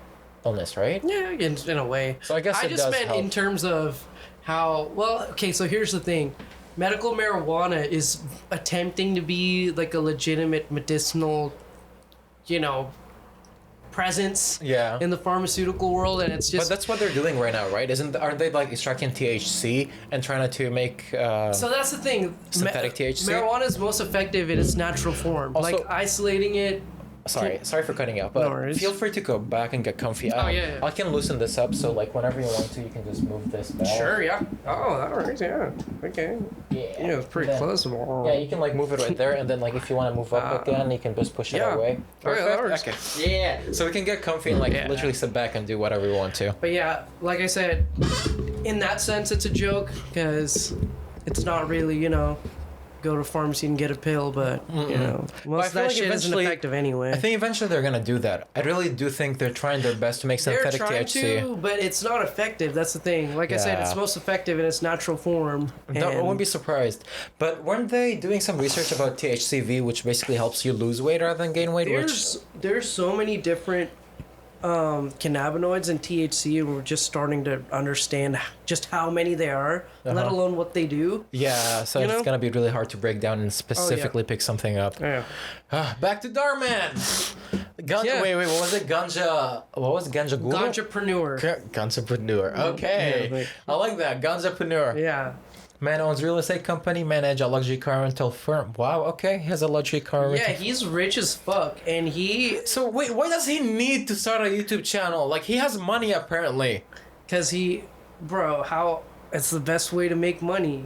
illness, right? yeah, in a way. So I guess I it just does meant help. in terms of how. Well, okay. So here's the thing. Medical marijuana is attempting to be like a legitimate medicinal, presence Yeah. in the pharmaceutical world, and it's But just that's what they're doing right now, right? Aren't they like extracting THC and trying to make? so that's the thing. Synthetic THC? Marijuana is most effective in its natural form. Also- Like isolating it. Sorry for cutting out, but No worries. feel free to go back and get comfy. Yeah. I can loosen this up, so like whenever you want to, you can just move this back. Sure. Yeah. Oh, that works. Yeah. Okay. Yeah. Yeah, it's pretty Then- close. Yeah, you can like move it right there, and then like if you want to move up again, you can just push it yeah. away. Okay, that works. Okay. Yeah. So we can get comfy and like Yeah. literally sit back and do whatever we want to. But yeah, like I said, in that sense, it's a joke because it's not really, go to a pharmacy and get a pill, but most of feel that like shit isn't eventually- effective anyway. I think eventually they're gonna do that. I really do think they're trying their best to make They're synthetic trying THC. to, but it's not effective. That's the thing. Like I said, it's Yeah. most effective in its natural form. I wouldn't be surprised. But weren't they doing some research about THCV, which basically helps you lose weight rather than gain weight? There's so many different cannabinoids and THC, and we're just starting to understand just how many they are, let Uh-huh. alone what they do. Yeah, so You it's know? gonna be really hard to break down and specifically pick something up. Yeah. Back to Darman. Ganja. Yeah. Wait. What was it? Ganja. What was it? Ganja Guru? Ganjapreneur. Ganjapreneur. Okay. Yeah, like- I like that. Ganjapreneur. Yeah. Man owns real estate company, manage a luxury car rental firm. Wow. Okay. He has a luxury car rental. Yeah, he's rich as fuck, and So wait, why does he need to start a YouTube channel? Like he has money apparently. how it's the best way to make money.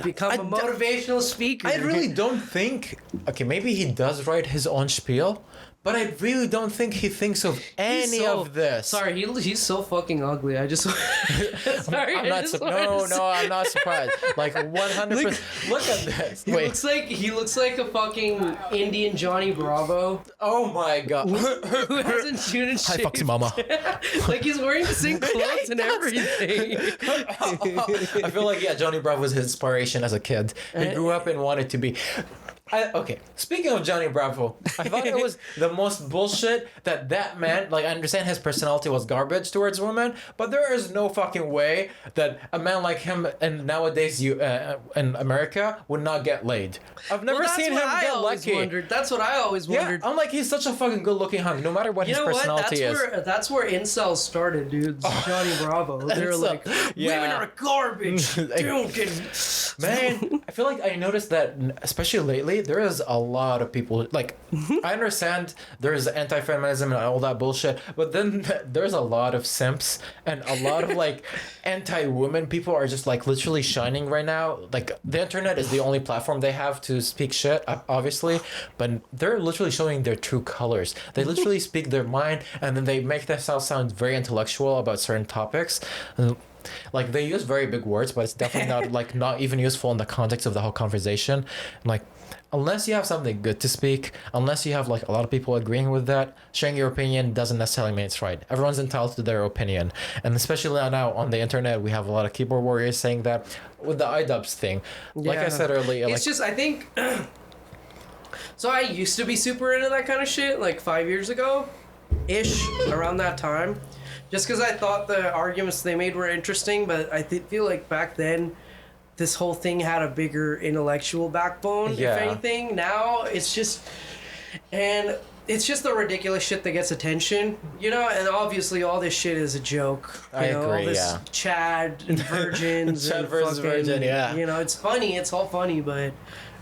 Become a motivational speaker. I really don't think. Okay, maybe he does write his own spiel, but I really don't think he thinks of any of this. Sorry, he's so fucking ugly. I just. Sorry, I'm I not. just wanted to No, say- I'm not surprised. Like 100%. Look at this. He Wait. looks like a fucking Indian Johnny Bravo Oh my god. who hasn't tuned in Hi, shape. Foxy Mama. Like he's wearing the same clothes and everything. I feel like Johnny Bravo was his inspiration as a kid. He grew up and wanted to be. Okay, speaking of Johnny Bravo, I thought it was the most bullshit that man, like I understand his personality was garbage towards women, but there is no fucking way that a man like him and nowadays in America would not get laid. I've never Well, that's seen him what I get always lucky. wondered. That's what I always Yeah, wondered. I'm like, he's such a fucking good looking hunk, no matter what You his know what? personality That's where incels started, dude. Johnny Bravo. They're Incel. like, Yeah. women are garbage. Like- Don't get. Man, I feel like I noticed that, especially lately, there is a lot of people. Like, I understand there's anti-feminism and all that bullshit, but then there's a lot of simps and a lot of like anti-women people are just like literally shining right now. Like, the internet is the only platform they have to speak shit, obviously, but they're literally showing their true colors. They literally speak their mind, and then they make themselves sound very intellectual about certain topics. Like they use very big words, but it's definitely not even useful in the context of the whole conversation. Like, unless you have something good to speak, unless you have like a lot of people agreeing with that, sharing your opinion doesn't necessarily mean it's right. Everyone's entitled to their opinion, and especially now on the internet, we have a lot of keyboard warriors saying that with the idubzz thing. Like I Yeah. said earlier, It's just, I think. So I used to be super into that kind of shit, like 5 years ago, ish, around that time. Just because I thought the arguments they made were interesting, but I feel like back then, this whole thing had a bigger intellectual backbone, Yeah. if anything. Now, it's just the ridiculous shit that gets attention, and obviously all this shit is a joke. I agree, all this yeah. Chad and virgins Chad and versus fucking, virgin, yeah. It's funny, it's all funny, but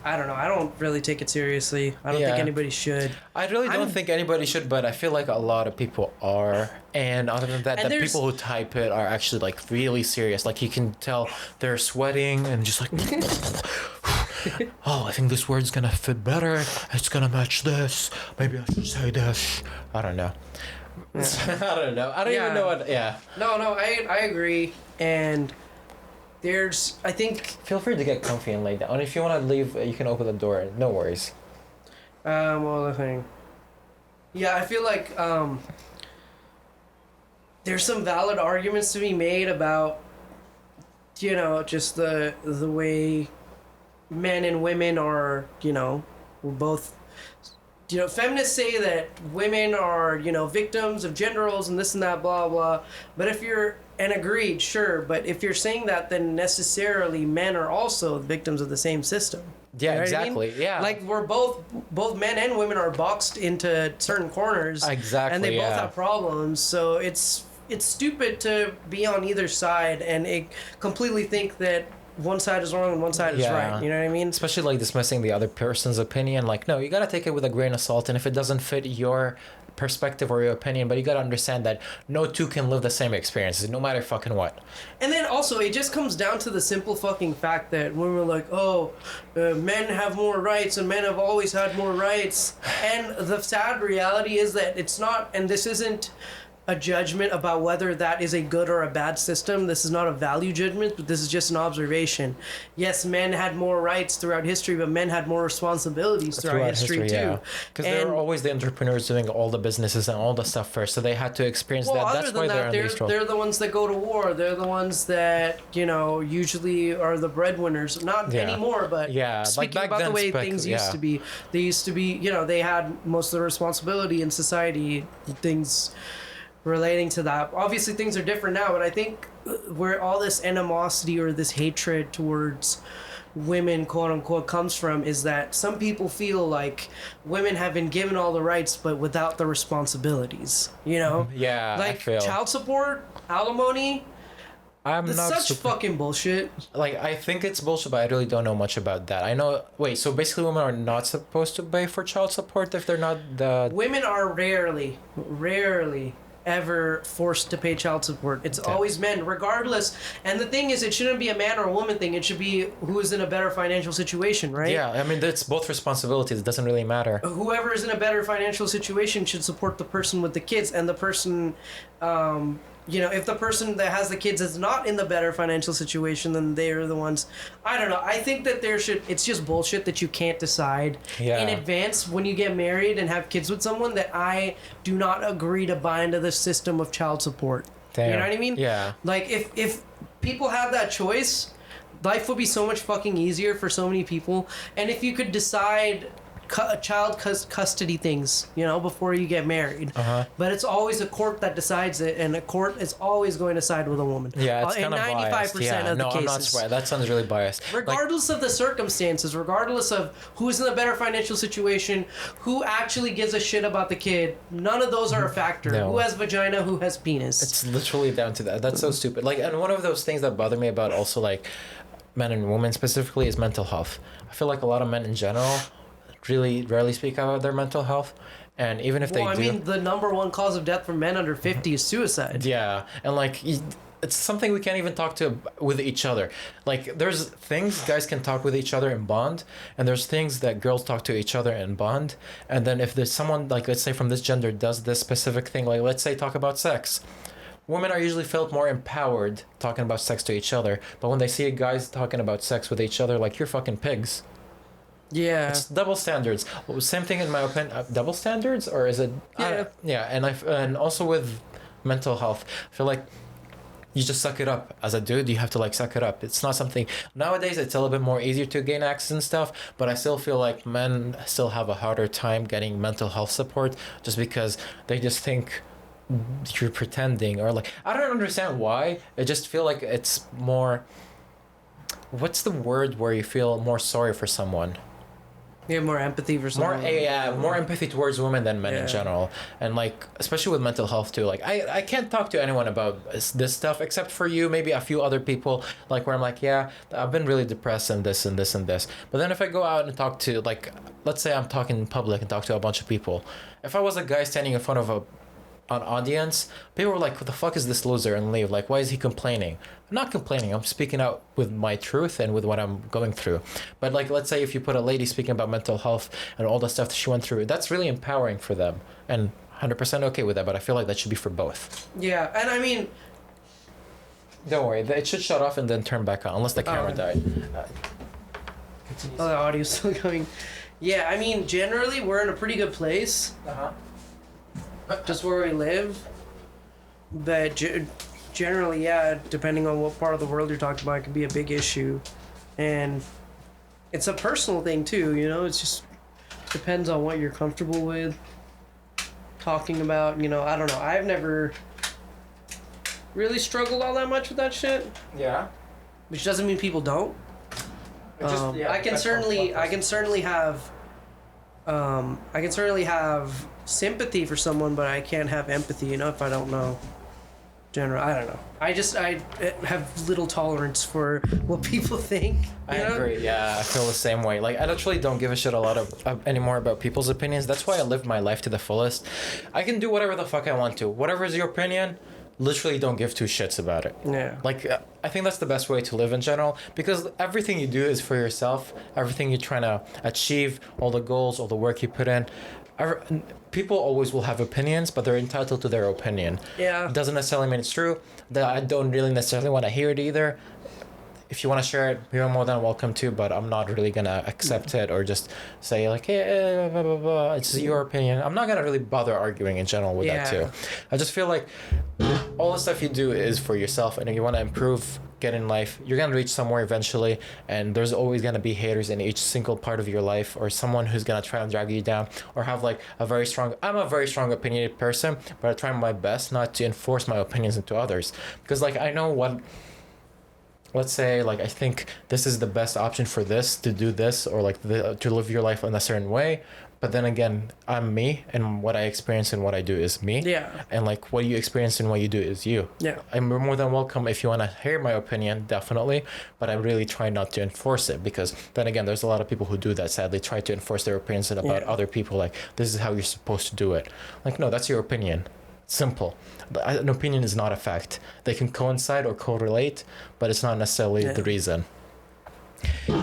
I don't know. I don't really take it seriously. I don't think anybody should. I really don't think anybody should, but I feel like a lot of people are. And other than that, the people who type it are actually like really serious. Like you can tell they're sweating and just like, oh, I think this word's gonna fit better. It's gonna match this. Maybe I should say this. I don't know. Yeah. I don't know. I don't even know what. Yeah. No, I agree. And I think. Feel free to get comfy and lay down. And if you want to leave, you can open the door. No worries. Well, the thing. Yeah, I feel like there's some valid arguments to be made about, just the way men and women are, we're both. Feminists say that women are, victims of gender roles and this and that, blah, blah. But and agreed, sure. But if you're saying that, then necessarily men are also victims of the same system. Yeah, you know exactly. what I mean? Yeah. Like we're both men and women are boxed into certain corners. Exactly. And they both have problems. So it's stupid to be on either side and completely think that one side is wrong and one side is right. You know what I mean? Especially like dismissing the other person's opinion. Like, no, you gotta take it with a grain of salt. And if it doesn't fit your perspective or your opinion, but you gotta understand that no two can live the same experiences, no matter fucking what. And then also, it just comes down to the simple fucking fact that when we're like, men have more rights and men have always had more rights. And the sad reality is that it's not, and this isn't a judgment about whether that is a good or a bad system. This is not a value judgment, but this is just an observation. Yes, men had more rights throughout history, but men had more responsibilities throughout history too. Yeah. Because they were always the entrepreneurs doing all the businesses and all the stuff first, so they had to experience that. That's why they're the ones that go to war. They're the ones that usually are the breadwinners. Not anymore, but speaking like about the way things used to be, they used to be. They had most of the responsibility in society. Things relating to that. Obviously things are different now, but I think where all this animosity or this hatred towards women, quote unquote, comes from is that some people feel like women have been given all the rights but without the responsibilities. Yeah, like child support, alimony. That's such fucking bullshit. Like, I think it's bullshit, but I really don't know much about that. I know. Wait, so basically, women are not supposed to pay for child support if they're not the. Women are rarely ever forced to pay child support. It's always men, regardless. And the thing is, it shouldn't be a man or a woman thing. It should be who is in a better financial situation, right? Yeah, I mean, it's both responsibilities. It doesn't really matter. Whoever is in a better financial situation should support the person with the kids, and the person, if the person that has the kids is not in the better financial situation, then they're the ones. I don't know. I think that it's just bullshit that you can't decide in advance when you get married and have kids with someone that I do not agree to buy into the system of child support. Damn. You know what I mean? Yeah. Like, if people have that choice, life would be so much fucking easier for so many people. And if you could decide child custody things, before you get married. But it's always a court that decides it, and a court is always going to side with a woman. Yeah, it's kind of 95% of the cases. I'm not surprised. That sounds really biased. Regardless of the circumstances, regardless of who's in a better financial situation, who actually gives a shit about the kid, none of those are a factor. No. Who has vagina, who has penis. It's literally down to that. That's so stupid. And one of those things that bother me about also, men and women specifically is mental health. I feel like a lot of men in general really rarely speak about their mental health, and even if they do, I mean, the number one cause of death for men under 50 is suicide. Yeah, and it's something we can't even talk with each other. There's things guys can talk with each other and bond, and there's things that girls talk to each other and bond. And then if there's someone let's say from this gender does this specific thing, let's say talk about sex, women are usually felt more empowered talking about sex to each other, but when they see guys talking about sex with each other, you're fucking pigs. Yeah, it's double standards. Same thing in my opinion. Double standards, or is it? Yeah. And also with mental health, I feel like you just suck it up. As a dude, you have to suck it up. It's not something nowadays. It's a little bit more easier to gain access and stuff, but I still feel like men still have a harder time getting mental health support, just because they just think you're pretending, or I don't understand why. I just feel like it's more. What's the word where you feel more sorry for someone? You have more empathy for someone. More empathy towards women than men in general, and like especially with mental health too. Like I can't talk to anyone about this stuff except for you, maybe a few other people. Like where I'm like, yeah, I've been really depressed and this and this and this. But then if I go out and talk to, like, let's say I'm talking in public and talk to a bunch of people, if I was a guy standing in front of an audience, people were like, what the fuck is this loser, and leave. Like, why is he complaining? I'm not complaining, I'm speaking out with my truth and with what I'm going through. But like, let's say if you put a lady speaking about mental health and all the stuff that she went through, that's really empowering for them, and 100% okay with that. But I feel like that should be for both. Yeah, and I mean, don't worry, it should shut off and then turn back on unless the camera died. The audio's still going. Yeah, I mean, generally we're in a pretty good place. Just where we live, but generally, yeah, depending on what part of the world you're talking about, it can be a big issue, and it's a personal thing too. You know, it's just depends on what you're comfortable with talking about. You know, I don't know. I've never really struggled all that much with that shit. Yeah. Which doesn't mean people don't. I can certainly have sympathy for someone, but I can't have empathy, you know, if I don't know. I don't know. I have little tolerance for what people think. I agree. Yeah, I feel the same way. Like, I literally don't give a shit a lot anymore about people's opinions. That's why I live my life to the fullest. I can do whatever the fuck I want to. Whatever is your opinion, literally don't give two shits about it. Yeah. Like, I think that's the best way to live in general, because everything you do is for yourself. Everything you're trying to achieve, all the goals, all the work you put in. People always will have opinions, but they're entitled to their opinion. Yeah. It doesn't necessarily mean it's true. That I don't really necessarily want to hear it either. If you want to share it, you're more than welcome to, but I'm not really going to accept it or just say like, hey, blah, blah, blah. It's your opinion. I'm not going to really bother arguing in general with that too. I just feel like all the stuff you do is for yourself, and if you want to improve, get in life, you're going to reach somewhere eventually, and there's always going to be haters in each single part of your life, or someone who's going to try and drag you down, or have like I'm a very strong opinionated person, but I try my best not to enforce my opinions into others, because like I know what, let's say like I think this is the best option for this, to do this, or like to live your life in a certain way. But then again, I'm me, and what I experience and what I do is me. Yeah. And like what you experience and what you do is you. Yeah. I'm more than welcome if you want to hear my opinion, definitely. But I really try not to enforce it, because then again, there's a lot of people who do that, sadly, try to enforce their opinions about other people. Like, this is how you're supposed to do it. Like, no, that's your opinion. Simple. An opinion is not a fact. They can coincide or correlate, but it's not necessarily the reason.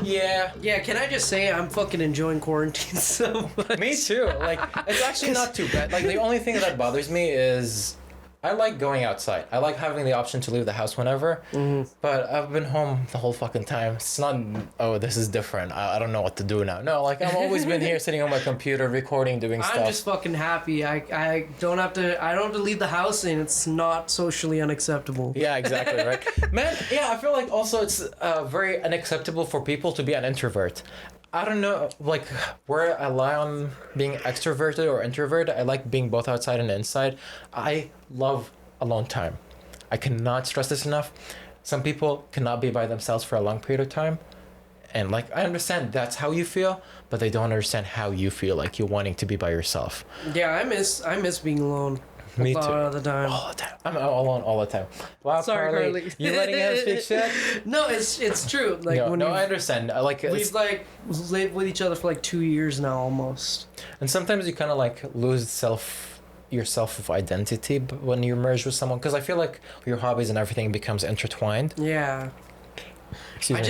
Yeah. Yeah, can I just say I'm fucking enjoying quarantine so much. Me too. Like, it's actually not too bad. Like, the only thing that bothers me is I like going outside. I like having the option to leave the house whenever. Mm-hmm. But I've been home the whole fucking time. It's not, oh, this is different. I don't know what to do now. No, like, I've always been here sitting on my computer, recording, doing stuff. I'm just fucking happy. I don't have to leave the house, and it's not socially unacceptable. Yeah, exactly, right? Man, yeah, I feel like also it's very unacceptable for people to be an introvert. I don't know, like, where I lie on being extroverted or introverted. I like being both outside and inside. I love alone time. I cannot stress this enough. Some people cannot be by themselves for a long period of time. And, like, I understand that's how you feel, but they don't understand how you feel, like you're wanting to be by yourself. Yeah, I miss being alone. Me too. All the time. All the time. I'm alone all the time. Wow, Sorry, Carly. You letting him speak shit? No, it's true. Like no, I understand. Like, we've like lived with each other for like 2 years now, almost. And sometimes you kind of like lose your self of identity when you merge with someone, because I feel like your hobbies and everything becomes intertwined. Yeah. Excuse me.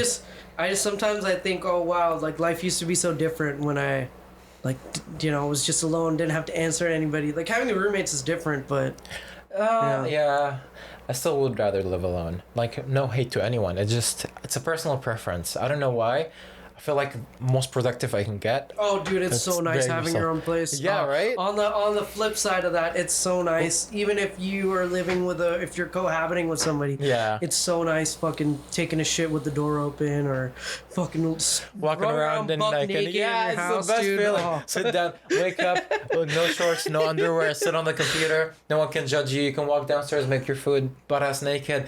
I just sometimes I think, oh wow, like life used to be so different when I, like, you know, was just alone, didn't have to answer to anybody. Like, having roommates is different, but yeah, I still would rather live alone. Like, no hate to anyone. It's a personal preference. I don't know why. I feel like most productive I can get. Oh, dude, it's so nice having your own place. Yeah, right? On the flip side of that, it's so nice. Even if you are living if you're cohabiting with somebody. Yeah. It's so nice fucking taking a shit with the door open, or fucking walking around and like, yeah, it's house, the best dude. feeling. Oh. Sit down, wake up, no shorts, no underwear, sit on the computer. No one can judge you. You can walk downstairs, make your food, butt ass naked,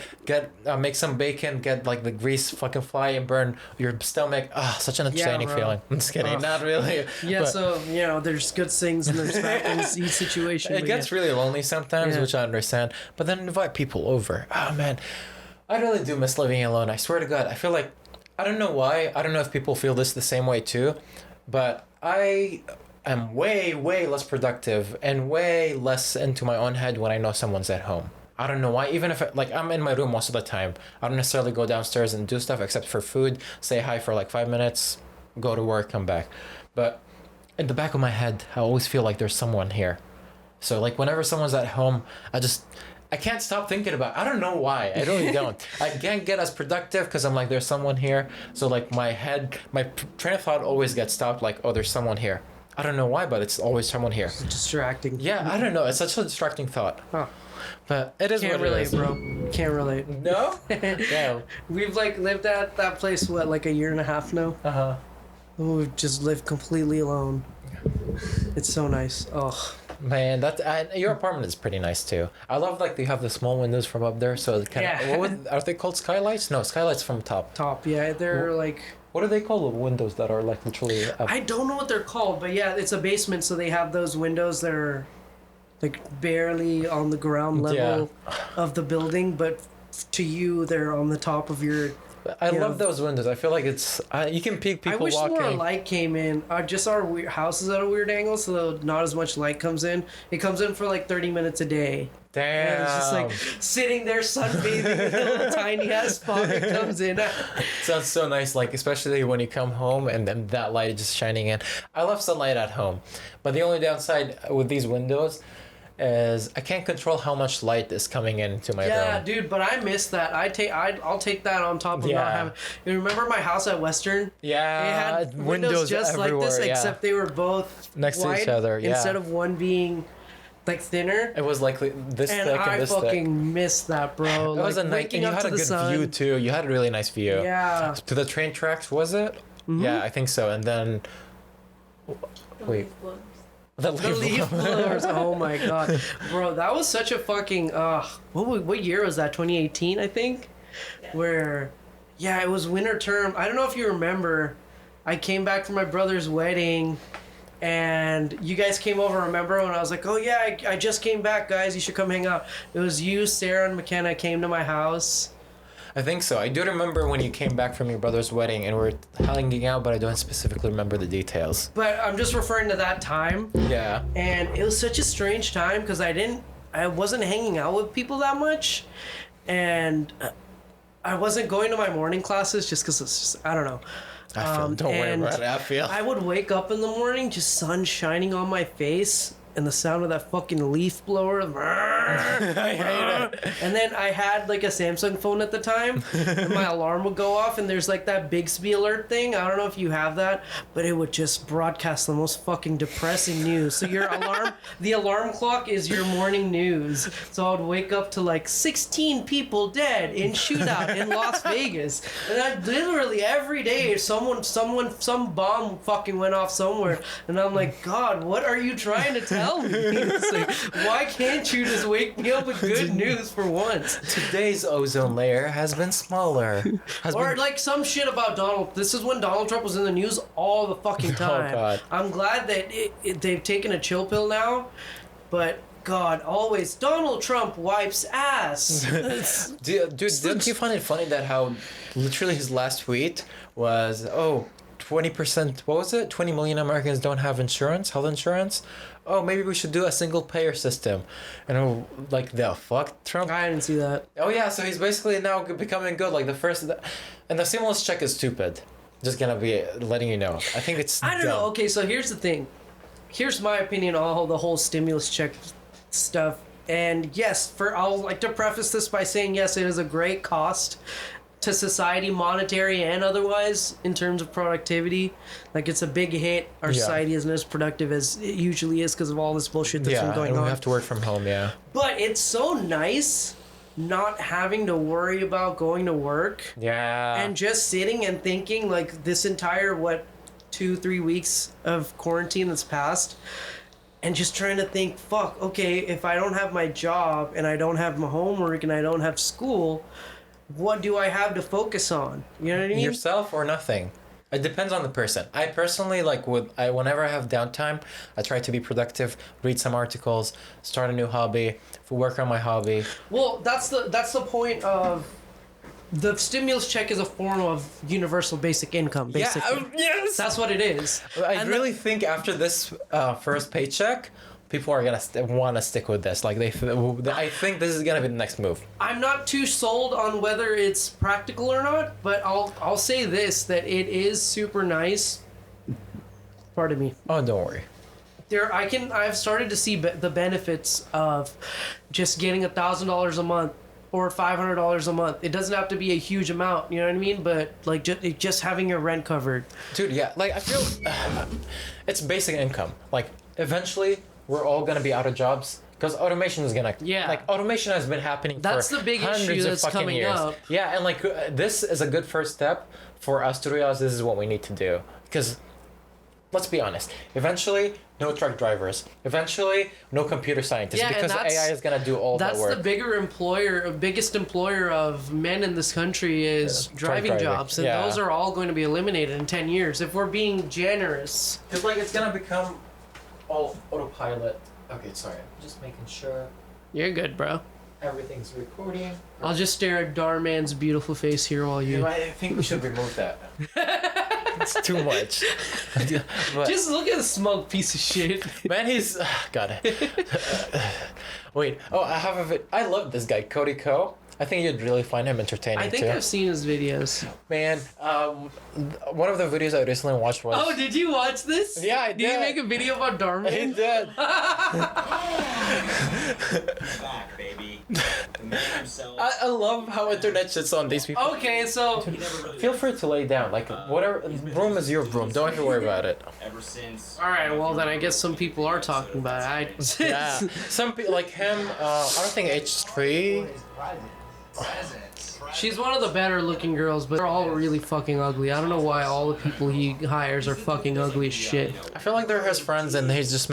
make some bacon, get like the grease fucking fly and burn your stomach. Ah, such an entertaining bro. feeling. I'm just kidding. Not really. Yeah, but so, there's good things and there's bad things in each situation. it but gets really lonely sometimes, which I understand. But then invite people over. Oh, man. I really do miss living alone. I swear to God. I feel like, I don't know why. I don't know if people feel this the same way too. But I am way, way less productive and way less into my own head when I know someone's at home. I don't know why. Even if I'm in my room most of the time, I don't necessarily go downstairs and do stuff except for food, say hi for like 5 minutes, go to work, come back. But in the back of my head, I always feel like there's someone here. So like whenever someone's at home, I can't stop thinking about it. I don't know why. I really don't. I can't get as productive because I'm like, there's someone here. So like my train of thought always gets stopped like, oh, there's someone here. I don't know why, but it's always someone here. It's distracting. Yeah, I don't know. It's such a distracting thought. Huh. But it is Can't what relate, it is. bro. Can't relate. No? Yeah. We've like lived at that place, like a year and a half now? Uh-huh. We've just lived completely alone. It's so nice. Oh. Man, your apartment is pretty nice too. I love like you have the small windows from up there, so it kind of are they called skylights? No, skylights from top. Top, yeah, they're like. What are they called? The windows that are like literally up? I don't know what they're called, but yeah, it's a basement, so they have those windows that are like barely on the ground level of the building, but to you, they're on the top of your. I love those windows. I feel like it's you can peek people I wish walking. more light came in. Just our house is at a weird angle, so not as much light comes in. It comes in for like 30 minutes a day. Damn. And it's just like sitting there sunbathing in a little tiny ass spot that comes in. Sounds so nice, like especially when you come home and then that light is just shining in. I love sunlight at home, but the only downside with these windows is I can't control how much light is coming into my room. Yeah, dude, but I miss that. I'll take that on top of not having. You remember my house at Western? Yeah, it had windows just everywhere, like this, except they were both next to wide each other. Yeah, instead of one being like thinner. It was like this and thick I and this fucking thick. missed that, bro. It was a night, and you had a good view too. You had a really nice view. Yeah. To the train tracks, was it? Mm-hmm. Yeah, I think so. And then, wait. The leaf blowers. Oh my god, bro, that was such a fucking. What year was that? 2018, I think. Yeah. Where, it was winter term. I don't know if you remember. I came back from my brother's wedding, and you guys came over. Remember when I was like, "Oh yeah, I just came back, guys. You should come hang out." It was you, Sarah, and McKenna came to my house. I think so. I do remember when you came back from your brother's wedding and we're hanging out, but I don't specifically remember the details. But I'm just referring to that time. Yeah. And it was such a strange time because I wasn't hanging out with people that much, and I wasn't going to my morning classes just because it's just, I don't know. Don't worry about it. I feel. I would wake up in the morning, just sun shining on my face, and the sound of that fucking leaf blower. I hate it. And then I had like a Samsung phone at the time, and my alarm would go off, and there's like that Bixby alert thing. I don't know if you have that, but it would just broadcast the most fucking depressing news. So your the alarm clock is your morning news. So I would wake up to like 16 people dead in shootout in Las Vegas, and I literally every day some bomb fucking went off somewhere, and I'm like, God, what are you trying to tell me? It's like, why can't you just wake me up with good news for once? Today's ozone layer has been smaller. Like some shit about Donald. This is when Donald Trump was in the news all the fucking time. Oh, God. I'm glad that they've taken a chill pill now, but God, always Donald Trump wipes ass. Dude, didn't you find it funny that how literally his last tweet was, 20%, what was it? 20 million Americans don't have health insurance. Oh, maybe we should do a single payer system. And I'm like, the fuck, Trump? I didn't see that. Oh yeah, so he's basically now becoming good. Like and the stimulus check is stupid. Just gonna be letting you know. I think it's I don't know. Okay, so here's the thing. Here's my opinion on the whole stimulus check stuff. And yes, I'll like to preface this by saying yes, it is a great cost to society, monetary and otherwise, in terms of productivity. Like, it's a big hit. Our society isn't as productive as it usually is because of all this bullshit that's been going on. Yeah, we have to work from home, But it's so nice not having to worry about going to work. Yeah. And just sitting and thinking, like, this entire, 2-3 weeks of quarantine that's passed, and just trying to think, fuck, okay, if I don't have my job, and I don't have my homework, and I don't have school, what do I have to focus on? You know what I mean? Yourself or nothing. It depends on the person. I personally whenever I have downtime, I try to be productive, read some articles, start a new hobby, work on my hobby. Well, that's the point of the stimulus check is a form of universal basic income, basically. Yeah, yes. That's what it is. I really think after this first paycheck, people are gonna want to stick with this. Like I think this is gonna be the next move. I'm not too sold on whether it's practical or not, but I'll say this, that it is super nice. Pardon me. Oh, don't worry. I've started to see the benefits of just getting $1,000 a month or $500 a month. It doesn't have to be a huge amount, you know what I mean? But like just having your rent covered. Dude, yeah, like I feel it's basic income. Like eventually we're all gonna be out of jobs because automation is gonna. Yeah. Like automation has been happening That's for the big hundreds issue of that's fucking coming years. up. Yeah, and like this is a good first step for us to realize this is what we need to do. Because let's be honest, eventually no truck drivers, eventually no computer scientists, Yeah, and because AI is gonna do all that work. That's the biggest employer of men in this country is driving jobs, and those are all going to be eliminated in 10 years if we're being generous. Because like it's gonna become all autopilot. Okay, sorry, I'm just making sure You're good, bro. everything's recording. I'll just stare at Darman's beautiful face here while you... I think we should remove that. It's too much. But, Just look at the smug piece of shit. man, he's got it. Wait. Oh, I have a I love this guy, Cody Ko. I think you'd really find him entertaining I think too. I've seen his videos. Man, one of the videos I recently watched was. Oh, did you watch this? Yeah, I Did you did. make a video about Darman? He did. Back, baby. The man himself. I love how internet shits on these people. Okay, so... He never really Feel free to lay down. Like whatever. Room is your room. Don't even worry about it. ever since. Alright, well then I guess some people are talking about it. Yeah. Some people like him. I don't think H3. She's one of the better looking girls, but they're all really fucking ugly. I don't know why all the people he hires are fucking ugly as shit. I feel like they're his friends and he's just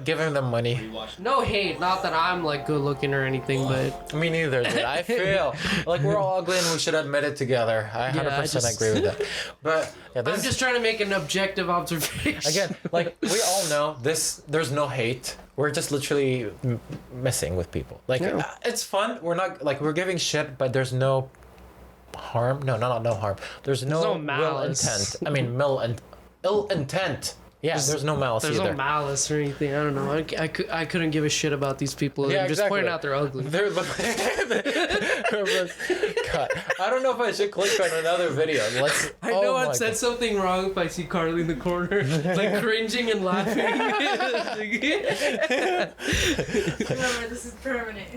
giving them money. No hate, not that I'm like good looking or anything, but Me neither, dude. I feel like we're all ugly and we should admit it together. I 100% agree with that. But yeah, this I'm just trying to make an objective observation. again, like we all know this. There's no hate. We're just literally messing with people. Like it's fun. We're not like we're giving shit, but there's no harm. No harm. There's no ill malice. intent. I mean, ill intent. Yeah, there's no malice There's either. no malice or anything. I don't know. I couldn't give a shit about these people. Yeah, I'm just exactly. pointing out they're ugly. God, I don't know if I should click on another video. I know my I've said God. something wrong if I see Carly in the corner, like cringing and laughing. Remember, this is permanent.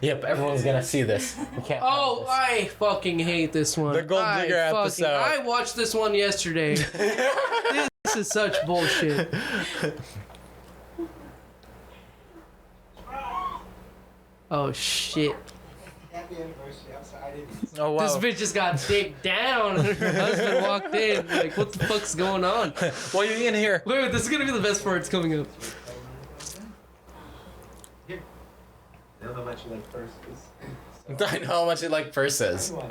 Yep, everyone's gonna see this. You can't. Oh, hide I fucking hate this one. The Gold Digger episode. I watched this one yesterday. This is such bullshit. Oh shit. Happy anniversary. I'm sorry, I didn't. this. Oh wow. This bitch just got dick down and her husband walked in. Like, what the fuck's going on? What are you in here? Wait, this is gonna be the best part. It's coming up. I don't know how much you like purses. I know how much you like purses. Oh.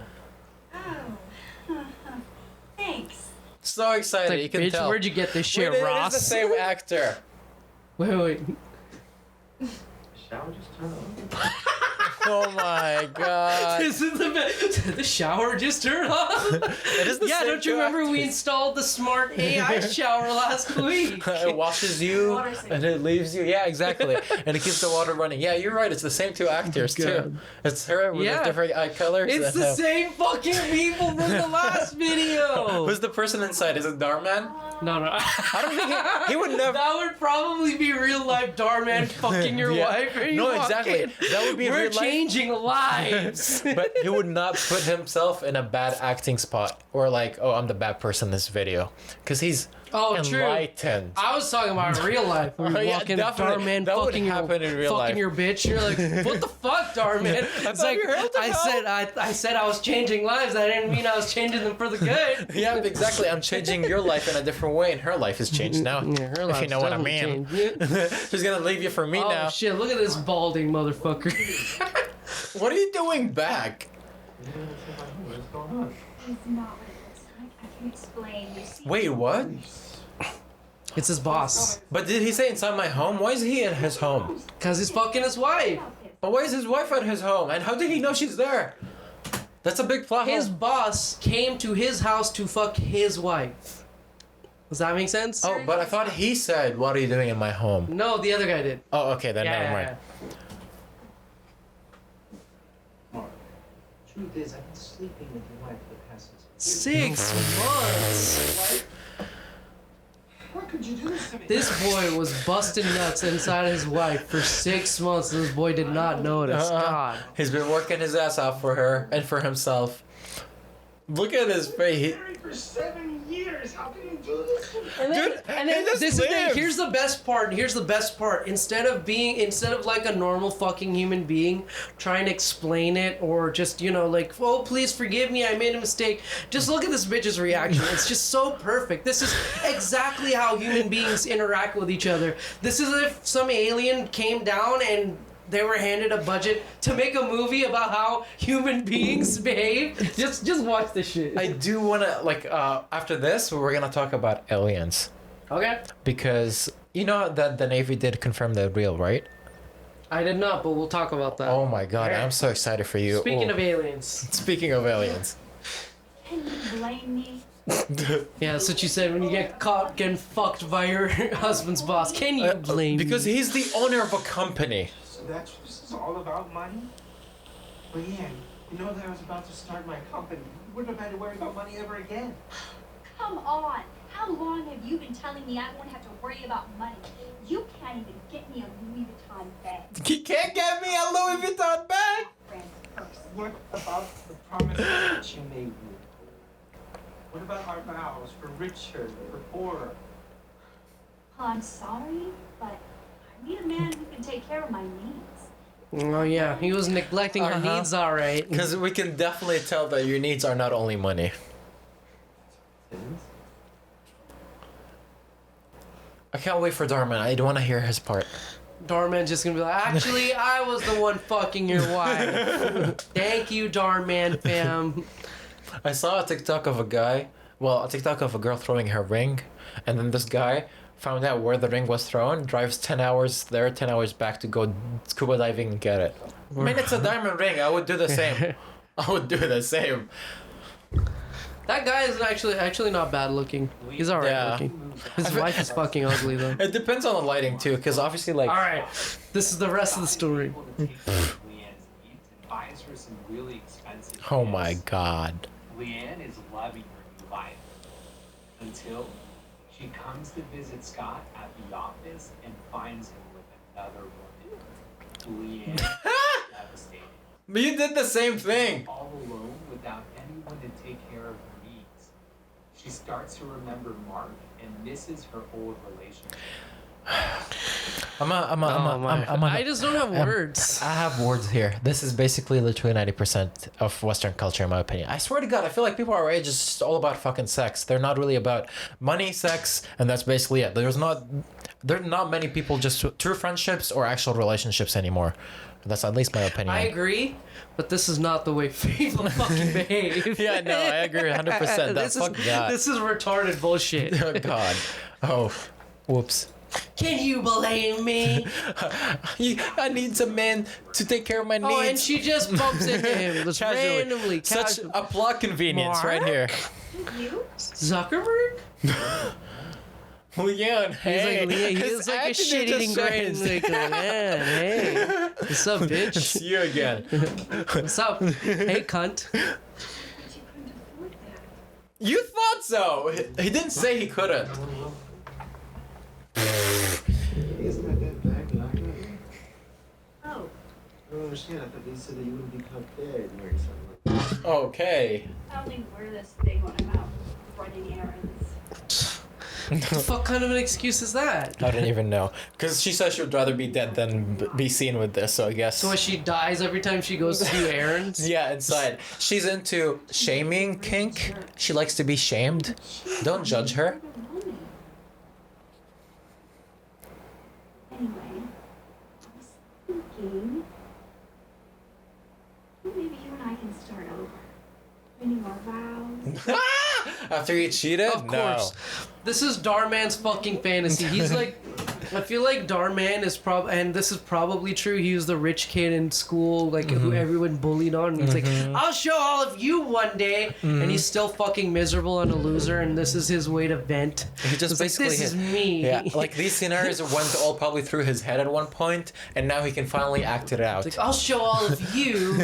Thanks. So excited, Like, you can bitch, tell. where'd you get this shit, Wait, Ross? It is the same actor. Wait. Shower just turned on. Oh my god. This is the best. The shower just turned off. It is the Yeah, same don't you two remember we actors. installed the smart AI shower last week? It washes you Water saving. and it leaves you. Yeah, exactly. And it keeps the water running. Yeah, you're right. It's the same two actors too. God. It's her with Yeah. the different eye colors. It's and the him. same fucking people from the last video. Who's the person inside? Is it Darman? No. I don't think he would never. That would probably be real life Darman fucking your Yeah. wife. and you No, walk exactly. in. That would be We're real life. changing lives. But he would not put himself in a bad acting spot or like, oh, I'm the bad person in this video, because he's True. enlightened. I was talking about real life. We Oh, yeah, walk in, definitely. Darman That would fucking happen in real fucking life. your bitch. You're like, what the fuck, Darman? It's thought like you heard about- I said I was changing lives. I didn't mean I was changing them for the good. Yeah, exactly. I'm changing your life in a different way, and her life has changed now. Yeah, her if you life's know what I definitely mean. changed. She's gonna leave you for me Oh now. shit! Look at this balding motherfucker. What are you doing back? What's going on? It's not what it looks like. I explain. You see, Wait, what? It's his boss. But did he say inside my home? Why is he in his home? Cause he's fucking his wife. But why is his wife at his home? And how did he know she's there? That's a big plot His hole. boss came to his house to fuck his wife. Does that make sense? Oh, but I thought he said, "What are you doing in my home?" No, the other guy did. Oh, okay, then never mind. Mark, truth is, I've been sleeping with your wife for the past 6 months. Why could you do this to me? This boy was busting nuts inside his wife for 6 months, and this boy did not notice. God. He's been working his ass off for her and for himself. Look at his face. He- Married for 7 years. How can you do this to me? And then, Dude, and then he just this is the, lives. here's the best part. Here's the best part. Instead of like a normal fucking human being trying to explain it or just, you know, like, oh, please forgive me, I made a mistake. Just look at this bitch's reaction. It's just so perfect. This is exactly how human beings interact with each other. This is if some alien came down and they were handed a budget to make a movie about how human beings behave. Just watch this shit. I do want to, like, after this, we're going to talk about aliens. Okay. Because, you know that the Navy did confirm they're real, right? I did not, but we'll talk about that. Oh my god, I'm so excited for you. Speaking Oh. of aliens. Speaking of aliens. Can you blame me? Yeah, that's what you said when you get caught getting fucked by your husband's boss. Can you blame Because me? he's the owner of a company. So that's what this is all about, money? Leanne, you know that I was about to start my company. You wouldn't have had to worry about money ever again. Come on. How long have you been telling me I won't have to worry about money? You can't even get me a Louis Vuitton bag. He can't get me a Louis Vuitton bag! Friends first. What about the promises that you made me? What about our vows for richer, for poorer? I'm sorry, but I need a man who can take care of my needs. Oh yeah, he was neglecting her Uh-huh. needs, all right. Because we can definitely tell that your needs are not only money. I can't wait for Darman. I don't want to hear his part. Darman just gonna be like, actually, I was the one fucking your wife. Thank you, Darman fam. I saw a TikTok of a guy, a TikTok of a girl throwing her ring, and then this guy found out where the ring was thrown, drives 10 hours there, 10 hours back to go scuba diving and get it. I mean, it's a diamond ring. I would do the same. I would do the same. That guy is actually not bad looking. He's alright Yeah. looking. His wife is fucking ugly though. It depends on the lighting too, because obviously, like, Alright, this is the rest of the story. Able to take care of Leanne's needs and buys her some really expensive oh my gifts. god. Leanne is loving her new life until she comes to visit Scott at the office and finds him with another woman. Leanne is devastated. But you did the same thing. All alone without anyone to take care of her needs. She starts to remember Mark and misses her old relationship. I just don't have words. I have words here. This is basically literally 90% of Western culture, in my opinion. I swear to God, I feel like people our age is just all about fucking sex. They're not really about money, sex, and that's basically it. There are not many people just true friendships or actual relationships anymore. That's at least my opinion. I agree, but this is not the way people fucking behave. Yeah, no, I agree 100%. This is retarded bullshit. Oh God. Oh, whoops. Can you blame me? I need some man to take care of my needs. Oh, and she just bumps into him just Casually. randomly. Such a plot convenience right here. You? Zuckerberg? Leanne, hey. He's like, he's like a shit-eating grain. Like, man, hey. What's up, bitch? It's you again. What's up? Hey, cunt. But you couldn't afford that. You thought so. He didn't say he couldn't. Isn't that that bag that I got you? Oh, I don't understand. I thought they said that you wouldn't be caught dead wearing something like that. Okay. I only wear this thing when I'm out running errands. What the fuck kind of an excuse is that? I don't even know. Because she says she would rather be dead than be seen with this, so I guess. So she dies every time she goes to do errands? Yeah, inside. She's into shaming kink. She likes to be shamed. Don't judge her. Anyway, I was thinking maybe you and I can start over. Renewing our vows. After he cheated? Of course. This is Darman's fucking fantasy. He's like, I feel like Darman is and this is probably true. He was the rich kid in school, like who everyone bullied on. And he's like, I'll show all of you one day. And he's still fucking miserable and a loser. And this is his way to vent. He just It's basically like, this is me. Yeah, like these scenarios went all probably through his head at one point, and now he can finally act it out. Like, I'll show all of you.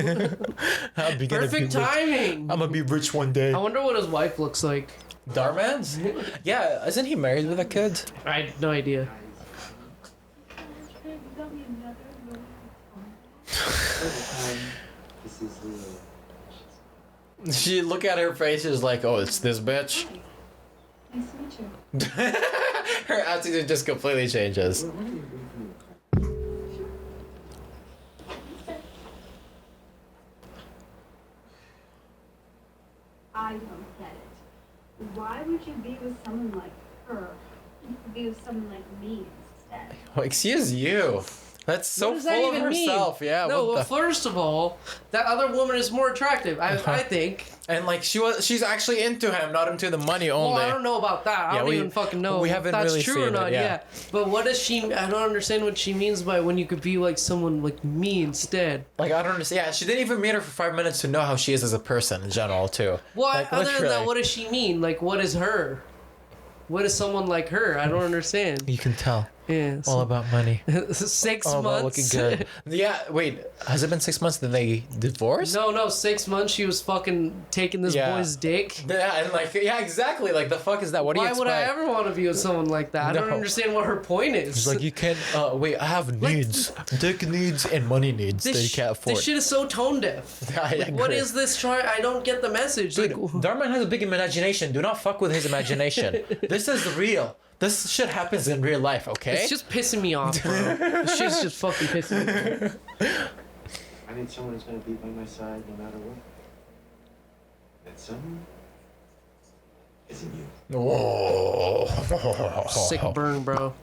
Perfect timing. I'm gonna be rich one day. I wonder what his wife looks like. Darman's? Yeah, isn't he married with a kid? I have no idea. This is real. She look at her face, she's like, oh, it's this bitch. Nice to meet you. Her attitude just completely changes. I don't get it. Why would you be with someone like her? You could be with someone like me instead. Oh, excuse you. That's so What does that full of even mean? herself. Yeah. No, what well, the... first of all, that other woman is more attractive. I think. And like she's actually into him, not into the money only. Well, I don't know about that. I don't even fucking know we if haven't that's really true seen or it, not. yeah. Yeah. But what does she? I don't understand what she means by when you could be like someone like me instead. Like I don't understand. Yeah, she didn't even meet her for 5 minutes to know how she is as a person in general too. Well, Like, other than literally. that, what does she mean? Like, what is her? What is someone like her? I don't understand. You can tell. Yeah. All about money. 6 All about looking months. good. Yeah. Wait. Has it been 6 months? Then they divorced? No, 6 months. She was fucking taking this Yeah. boy's dick. Yeah, and like yeah, exactly. Like the fuck is that? What do you Why expect? would I ever want to be with someone like that? I don't No. understand what her point is. It's like you can't. Wait, I have needs, dick needs, and money needs that you can't afford. This shit is so tone deaf. I Like, what agree. is this try? I don't get the message. Dude, Like, Darman has a big imagination. Do not fuck with his imagination. This is real. This shit happens in real life, okay? it's just pissing me off, bro. This shit's just fucking pissing me off. I need someone who's gonna be by my side no matter what. That someone isn't you. Whoa. Sick burn, bro.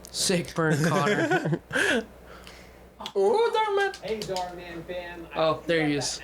Sick burn, Connor. Ooh, Darman. Hey, Darman fan. Oh, there he is.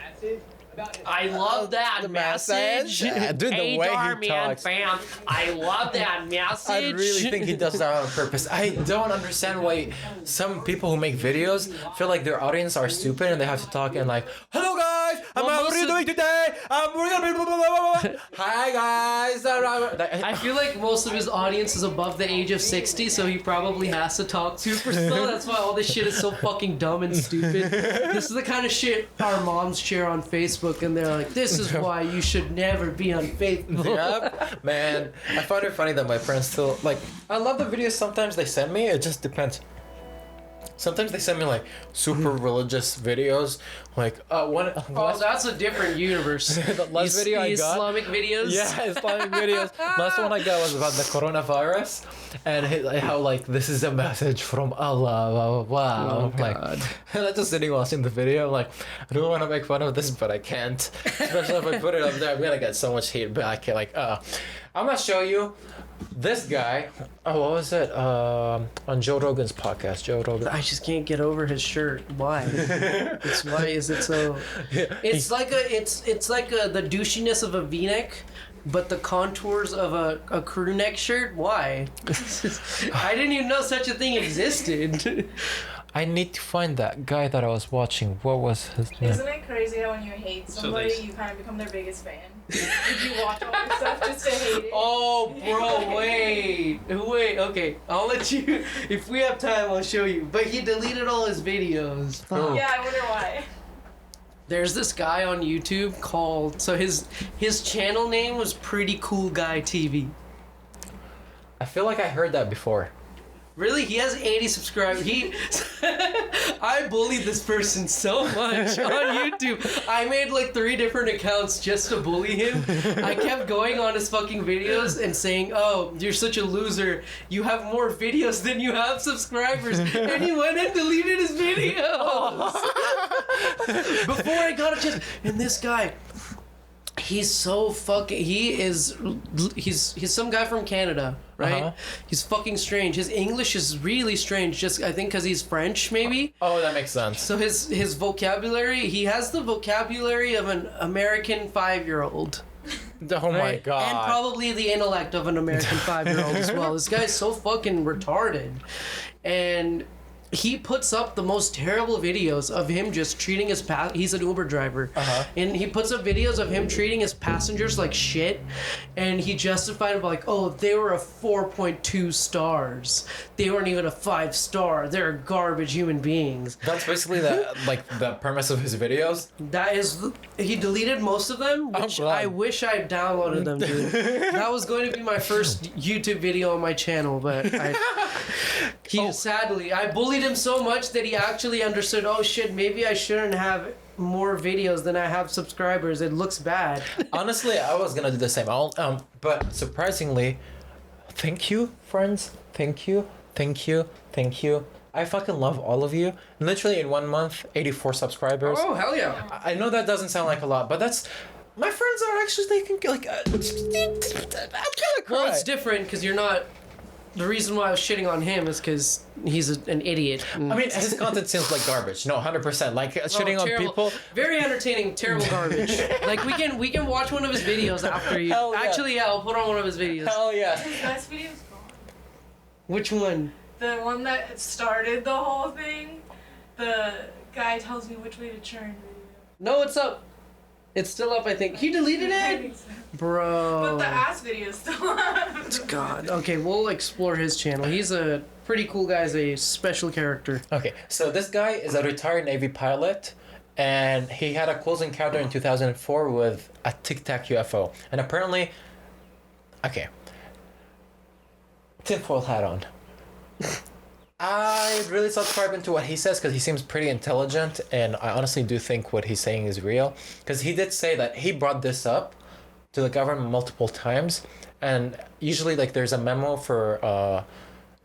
I love that The message. Yeah, dude, the Hey, way he Darman talks. fam, I love that message. I really think he does that on purpose. I don't understand why some people who make videos feel like their audience are stupid and they have to talk in like, hello guys, Well, what most are you of- doing today? We're gonna be blah, blah, blah, blah. Hi guys. I feel like most of his audience is above the age of 60, so he probably has to talk super slow. That's why all this shit is so fucking dumb and stupid. This is the kind of shit our moms share on Facebook, and they're like, this is why you should never be unfaithful. Yep, man. I find it funny that my friends still like. I love the videos sometimes they send me. It just depends. Sometimes they send me like super religious videos, like one. Oh, that's a different universe. The last video I got. Islamic videos? Yeah, Islamic videos. Last one I got was about the coronavirus, and how like this is a message from Allah. Wow. Oh, I'm like, God. and I'm just sitting watching the video. I'm like, I don't want to make fun of this, but I can't. Especially if I put it up there, I'm gonna get so much hate back. Like, I'm gonna show you this guy. Oh, what was it? On Joe Rogan's podcast. Joe Rogan. I just can't get over his shirt. Why? Why is it so? It's like the douchiness of a V-neck, but the contours of a crew neck shirt. Why? I didn't even know such a thing existed. I need to find that guy that I was watching. What was his name? Isn't it crazy how when you hate somebody, you kind of become their biggest fan? Did you watch all your stuff just to hate it? Oh, bro, wait, okay, I'll let you, if we have time, I'll show you, but he deleted all his videos. Fuck. Yeah, I wonder why. There's this guy on YouTube called, so his channel name was Pretty Cool Guy TV. I feel like I heard that before. Really? He has 80 subscribers. I bullied this person so much on YouTube. I made like 3 different accounts just to bully him. I kept going on his fucking videos and saying, oh, you're such a loser. You have more videos than you have subscribers. And he went and deleted his videos. Before I got a chance. And this guy, he's so fucking, he's some guy from Canada, right? Uh-huh. He's fucking strange. His English is really strange, just I think because he's French, maybe. Oh, that makes sense. So his vocabulary, he has the vocabulary of an American 5-year-old. Oh my right? god. And probably the intellect of an American 5-year-old as well. This guy's so fucking retarded. And he puts up the most terrible videos of him just treating his he's an Uber driver, and he puts up videos of him treating his passengers like shit, and he justified it by like, oh, they were a 4.2 stars, they weren't even a 5-star, they're garbage human beings. That's basically the premise of his videos. That is, he deleted most of them, which I wish I downloaded them, dude. That was going to be my first YouTube video on my channel, but sadly, I bullied him so much that he actually understood, oh shit, maybe I shouldn't have more videos than I have subscribers. It looks bad. Honestly, I was gonna do the same. But surprisingly, thank you, friends. Thank you. I fucking love all of you. Literally in 1 month, 84 subscribers. Oh, hell yeah. I know that doesn't sound like a lot, but that's... My friends are actually thinking, like... I'm gonna cry. Well, it's different because you're not... The reason why I was shitting on him is because he's an idiot. I mean, his content seems like garbage. No, 100%. Like, shitting on terrible. people... Very entertaining, terrible garbage. Like, we can watch one of his videos after you... Hell yeah. Actually, yeah, I'll put on one of his videos. Hell yeah. His best video's gone. Which one? The one that started the whole thing. The guy tells me which way to turn video. No, it's up. It's still up, I think. He deleted I it? think so. Bro. But the ass video is still up. God. Okay, we'll explore his channel. He's a pretty cool guy. He's a special character. Okay, so this guy is a retired Navy pilot, and he had a close encounter in 2004 with a Tic Tac UFO. And apparently... Okay. Tinfoil hat on. I really subscribe into what he says because he seems pretty intelligent, and I honestly do think what he's saying is real. Because he did say that he brought this up to the government multiple times, and usually like there's a memo for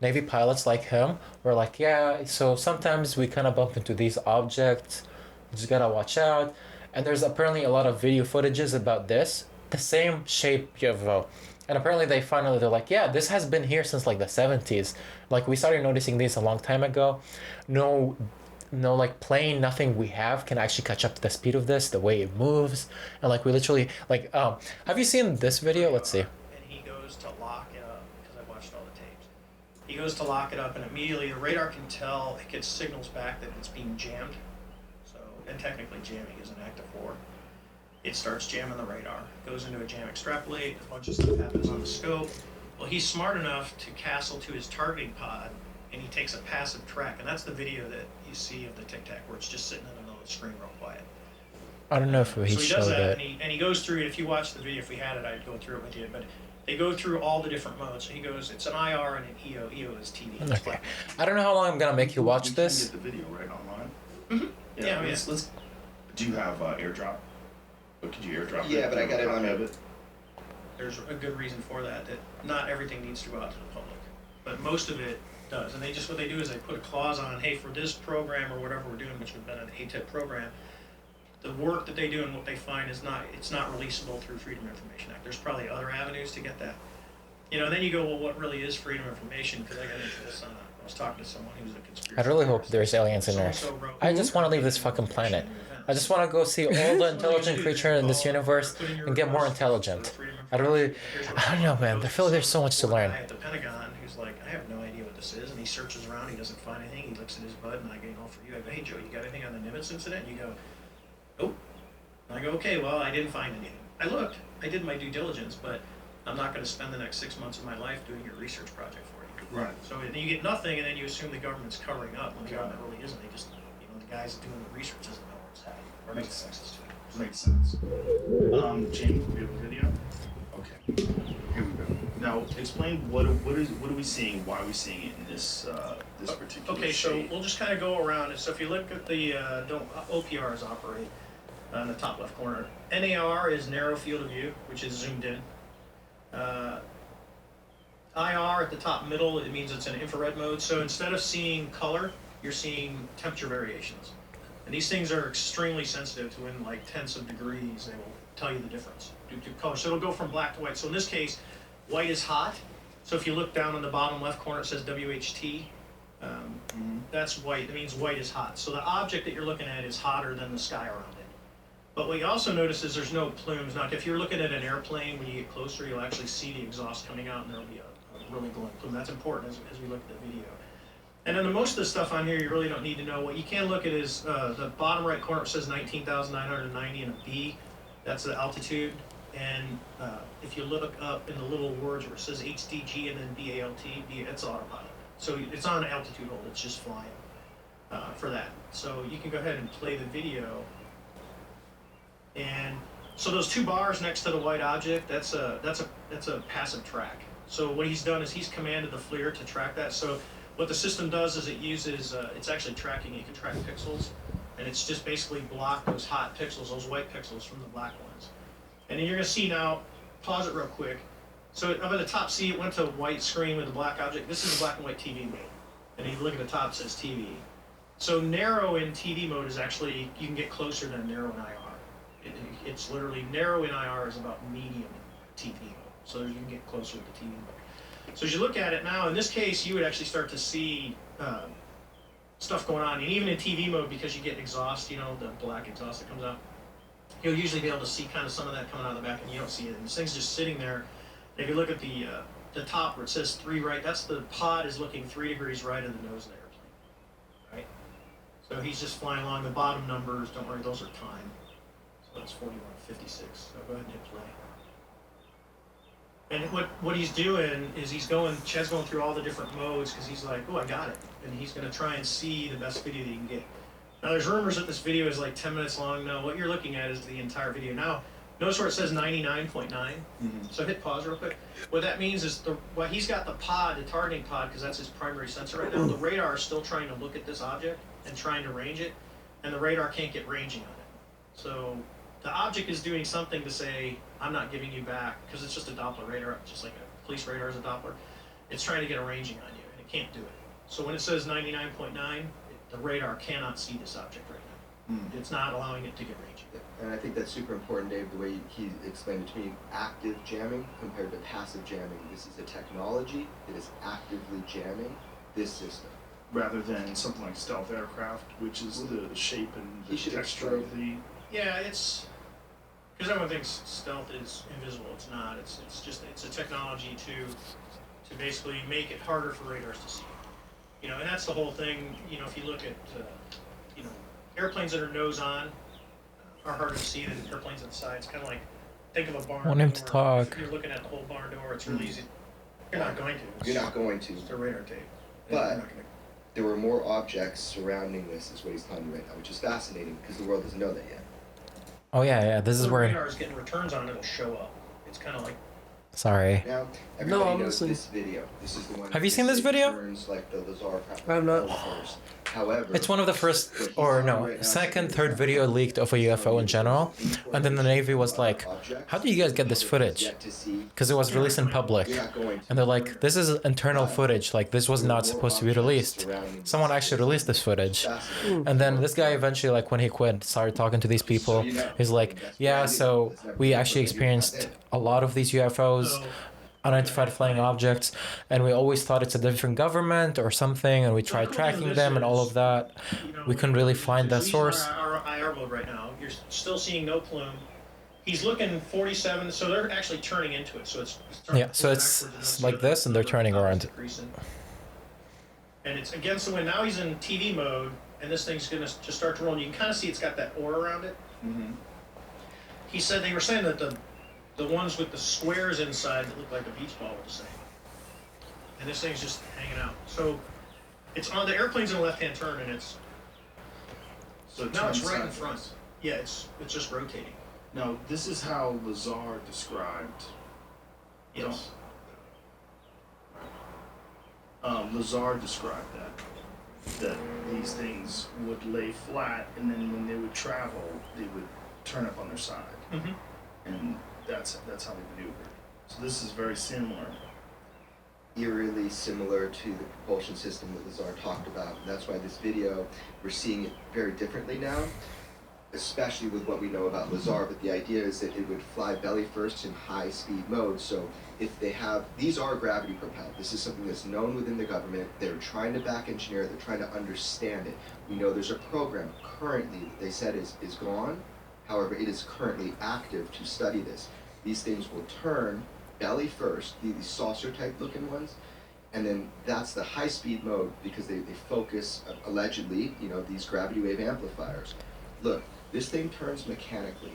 Navy pilots like him where like, yeah, so sometimes we kind of bump into these objects, you just gotta watch out. And there's apparently a lot of video footages about this, the same shape UFO. And apparently they're like, yeah, this has been here since like the 70s. Like we started noticing these a long time ago. No like plane, nothing we have can actually catch up to the speed of this, the way it moves. And like we literally, like, have you seen this video? Let's see. And he goes to lock it up, because I watched all the tapes. He goes to lock it up, and immediately the radar can tell, it gets signals back that it's being jammed. So, and technically jamming is an act of war. It starts jamming the radar, goes into a jam extrapolate, a bunch of stuff happens on the scope. Well, he's smart enough to castle to his targeting pod, and he takes a passive track, and that's the video that you see of the Tic Tac, where it's just sitting in the middle of the screen real quiet. I don't know if he so he showed does that, it. and he goes through it. If you watch the video, if we had it, I'd go through it with you, but they go through all the different modes. So he goes, it's an IR and an EO. EO is TV. Okay. I don't know how long I'm gonna make you watch this. You can get the video right online. Mm-hmm. Yeah, let's. Do you have AirDrop? But could you AirDrop? Yeah, but I got it on it. There's a good reason for that. That not everything needs to go out to the public, but most of it does. And what they do is they put a clause on, hey, for this program or whatever we're doing, which would have been an ATIP program, the work that they do and what they find is not releasable through Freedom of Information Act. There's probably other avenues to get that. Then you go, well, what really is freedom of information? Because I got into this. I was talking to someone who was a conspiracy. I really hope there's aliens in Earth. I just want to leave this fucking planet. I just want to go see all the intelligent creature in this universe and get more intelligent. I don't know, man. I feel like there's so much to learn. At the Pentagon, who's like, I have no idea what this is, and he searches around, he doesn't find anything, he looks at his bud, and I go, for you, I go, hey Joe, you got anything on the Nimitz incident? And you go, nope. And I go, okay, well, I didn't find anything. I looked, I did my due diligence, but I'm not going to spend the next 6 months of my life doing your research project for you. Right. So then you get nothing, and then you assume the government's covering up when the government really isn't. They just, the guys doing the research doesn't know where it's at. Or makes sense. Makes sense. James, do you have a video? Okay. Here we go. Now, explain what are we seeing? Why are we seeing it in this particular? Okay, so shade? we'll just kind of go around. So if you look at the OPRs operate in the top left corner. NAR is narrow field of view, which is zoomed in. IR at the top middle, it means it's in infrared mode. So instead of seeing color, you're seeing temperature variations. And these things are extremely sensitive to in like tenths of degrees. They will tell you the difference due to color. So it'll go from black to white. So in this case, white is hot. So if you look down in the bottom left corner, it says WHT. That's white. That means white is hot. So the object that you're looking at is hotter than the sky around it. But what you also notice is there's no plumes. Now, if you're looking at an airplane, when you get closer, you'll actually see the exhaust coming out, and there'll be a really glowing plume. That's important as we look at the video. And then most of the stuff on here you really don't need to know. What you can look at is the bottom right corner. It says 19,990 and a B. That's the altitude. And if you look up in the little words where it says HDG and then BALT, it's autopilot. So it's on altitude hold. It's just flying for that. So you can go ahead and play the video. And so those two bars next to the white object, that's a passive track. So what he's done is he's commanded the FLIR to track that. So what the system does is it uses, it's actually tracking, it can track pixels, and it's just basically block those hot pixels, those white pixels from the black ones. And then you're gonna see now, pause it real quick. So up at the top, see it went to white screen with the black object. This is a black and white TV mode. And if you look at the top, it says TV. So narrow in TV mode is actually, you can get closer than narrow in IR. It's literally narrow in IR is about medium TV mode. So you can get closer to the TV mode. So as you look at it now, in this case, you would actually start to see stuff going on. And even in TV mode, because you get exhaust, the black exhaust that comes out, you'll usually be able to see kind of some of that coming out of the back, and you don't see it. And this thing's just sitting there. And if you look at the top where it says 3 right, that's the pod is looking 3 degrees right of the nose of the airplane, right? So he's just flying along. The bottom numbers, don't worry, those are time. So that's 41.56. So go ahead and hit play. And what he's doing is Chad's going through all the different modes because he's like, oh, I got it. And he's going to try and see the best video that he can get. Now, there's rumors that this video is like 10 minutes long. No, what you're looking at is the entire video. Now, notice where it says 99.9. So hit pause real quick. What that means is he's got the pod, the targeting pod, because that's his primary sensor right now. The radar is still trying to look at this object and trying to range it, and the radar can't get ranging on it. So the object is doing something to say, I'm not giving you back, because it's just a Doppler radar, just like a police radar is a Doppler. It's trying to get a ranging on you, and it can't do it. So when it says 99.9, the radar cannot see this object right now. It's not allowing it to get ranging. And I think that's super important, Dave, the way he explained it to me. Active jamming compared to passive jamming. This is a technology that is actively jamming this system. Rather than something like stealth aircraft, which is the shape and the texture of the... Yeah, it's... Because everyone thinks stealth is invisible. It's not. It's a technology to basically make it harder for radars to see. And that's the whole thing. If you look at, airplanes that are nose on are harder to see than airplanes on the side. It's kind of like, think of a barn door. Want him to talk. If you're looking at the whole barn door, it's really easy. You're not going to. You're not going to. It's a radar tape. But there were more objects surrounding this, is what he's telling me right now, which is fascinating because the world doesn't know that yet. Oh yeah, this is where... The radar is getting returns on, it'll show up. It's kind of like... Sorry. Now, everybody knows this video. This is the one. Have you seen this video? Like the Lazar I'm not. However, it's one of the first, or no, second, third video leaked of a UFO in general, and then the Navy was like, "How do you guys get this footage?" Because it was released in public, and they're like, "This is internal footage. Like this was not supposed to be released. Someone actually released this footage." And then this guy eventually, like when he quit, started talking to these people. He's like, "Yeah, so we actually experienced a lot of these UFOs." Unidentified flying objects, and we always thought it's a different government or something, and we tried tracking them and all of that. We couldn't really find that source. Our IR mode right now, you're still seeing no plume. He's looking 47, so they're actually turning into it. So it's so it's like this, and they're turning around. And it's against the wind. Now he's in TV mode, and this thing's gonna just start to roll. And you can kind of see it's got that aura around it. They were saying that the ones with the squares inside that look like a beach ball were the same. And this thing's just hanging out. So it's on the airplane's in a left-hand turn, and it's now it's right in front. Yeah, it's just rotating. Now this is how Lazar described. Yes. Lazar described that these things would lay flat, and then when they would travel, they would turn up on their side. And that's how they maneuvered. So this is very similar. Eerily similar to the propulsion system that Lazar talked about. And that's why this video, we're seeing it very differently now, especially with what we know about Lazar. But the idea is that it would fly belly first in high speed mode. So if they have, these are gravity propelled. This is something that's known within the government. They're trying to back engineer, they're trying to understand it. We know there's a program currently that they said is gone. However, it is currently active to study this. These things will turn belly first, these saucer type looking ones, and then that's the high speed mode because they focus, allegedly, these gravity wave amplifiers. Look, this thing turns mechanically.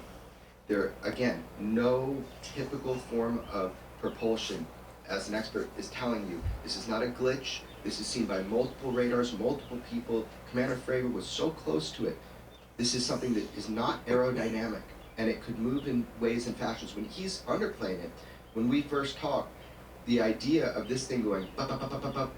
There, again, no typical form of propulsion, as an expert is telling you. This is not a glitch. This is seen by multiple radars, multiple people. Commander Fravor was so close to it. This is something that is not aerodynamic, and it could move in ways and fashions. When he's underplaying it, when we first talked, the idea of this thing going up, up, up, up, up, up,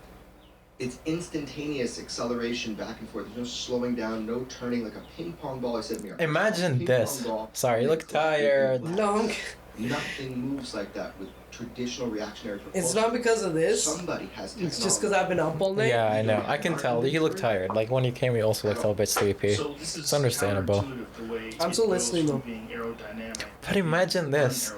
it's instantaneous acceleration back and forth. There's no slowing down, no turning, like a ping pong ball. I said, imagine this. Sorry, you look tired. No, nothing moves like that with traditional reactionary propulsion. it's not because of this. Somebody has technology. It's just because I've been up all night. Yeah, I know. I can tell. You look tired. Like when you came, you also looked a little bit sleepy. So this is It's understandable. counterintuitive the way I'm it still goes listening, from though. being aerodynamic But imagine this.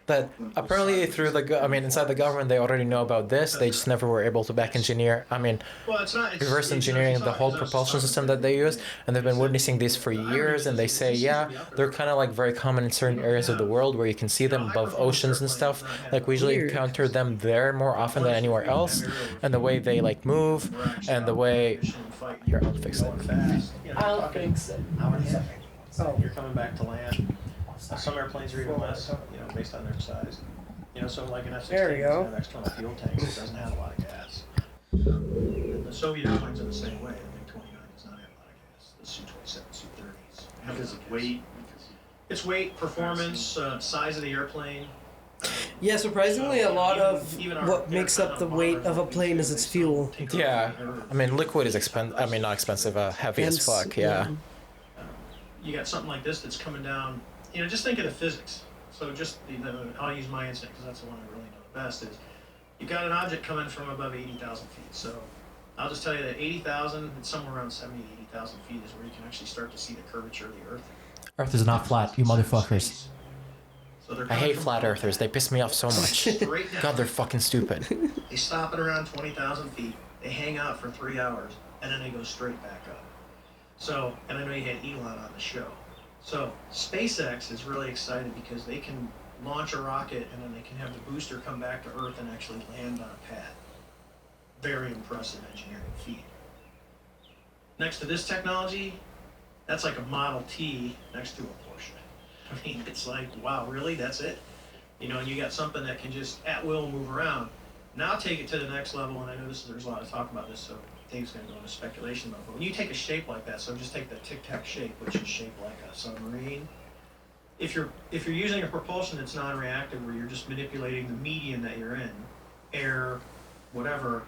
That apparently through inside the government they already know about this. They just never were able to back engineer. Well, it's not. Reverse engineering the whole propulsion system that they use, and they've been witnessing these for years. And they say, yeah, they're kind of like very common in certain areas of the world where you can see them above oceans and stuff. Like we usually encounter them there more often than anywhere else, and the way they like move, and the way. Here, I'll fix it. I'll fix it. Hour and a half. So you're coming back to land. Some airplanes are even less, based on their size. So like an F-16 There we go. has external fuel tanks. It doesn't have a lot of gas. And the Soviet airplanes are the same way. The MiG-29 does not have a lot of gas. The Su-27, Su-30s. because of weight. It's weight, performance, size of the airplane. Yeah, surprisingly, a lot of what makes up the weight of a plane is its fuel. Yeah, I mean liquid is expensive. I mean not expensive, heavy as fuck. Yeah. You got something like this that's coming down. Just think of the physics. So just, I'll use my instinct because that's the one I really know the best is, you got an object coming from above 80,000 feet. So I'll just tell you that 80,000, it's somewhere around 70, 80,000 feet is where you can actually start to see the curvature of the Earth. Earth is not flat, you motherfuckers. So I hate flat earthers. They piss me off so much. God, they're fucking stupid. They stop at around 20,000 feet. They hang out for 3 hours, and then they go straight back up. So, and I know you had Elon on the show. So SpaceX is really excited because they can launch a rocket and then they can have the booster come back to Earth and actually land on a pad. Very impressive engineering feat. Next to this technology, that's like a Model T next to a Porsche. I mean, it's like, wow, really? That's it? And you got something that can just at will move around. Now take it to the next level, and I know there's a lot of talk about this, so Dave's going to go into speculation mode. But when you take a shape like that, so just take the tic-tac shape, which is shaped like a submarine. If you're using a propulsion that's non-reactive, where you're just manipulating the medium that you're in, air, whatever,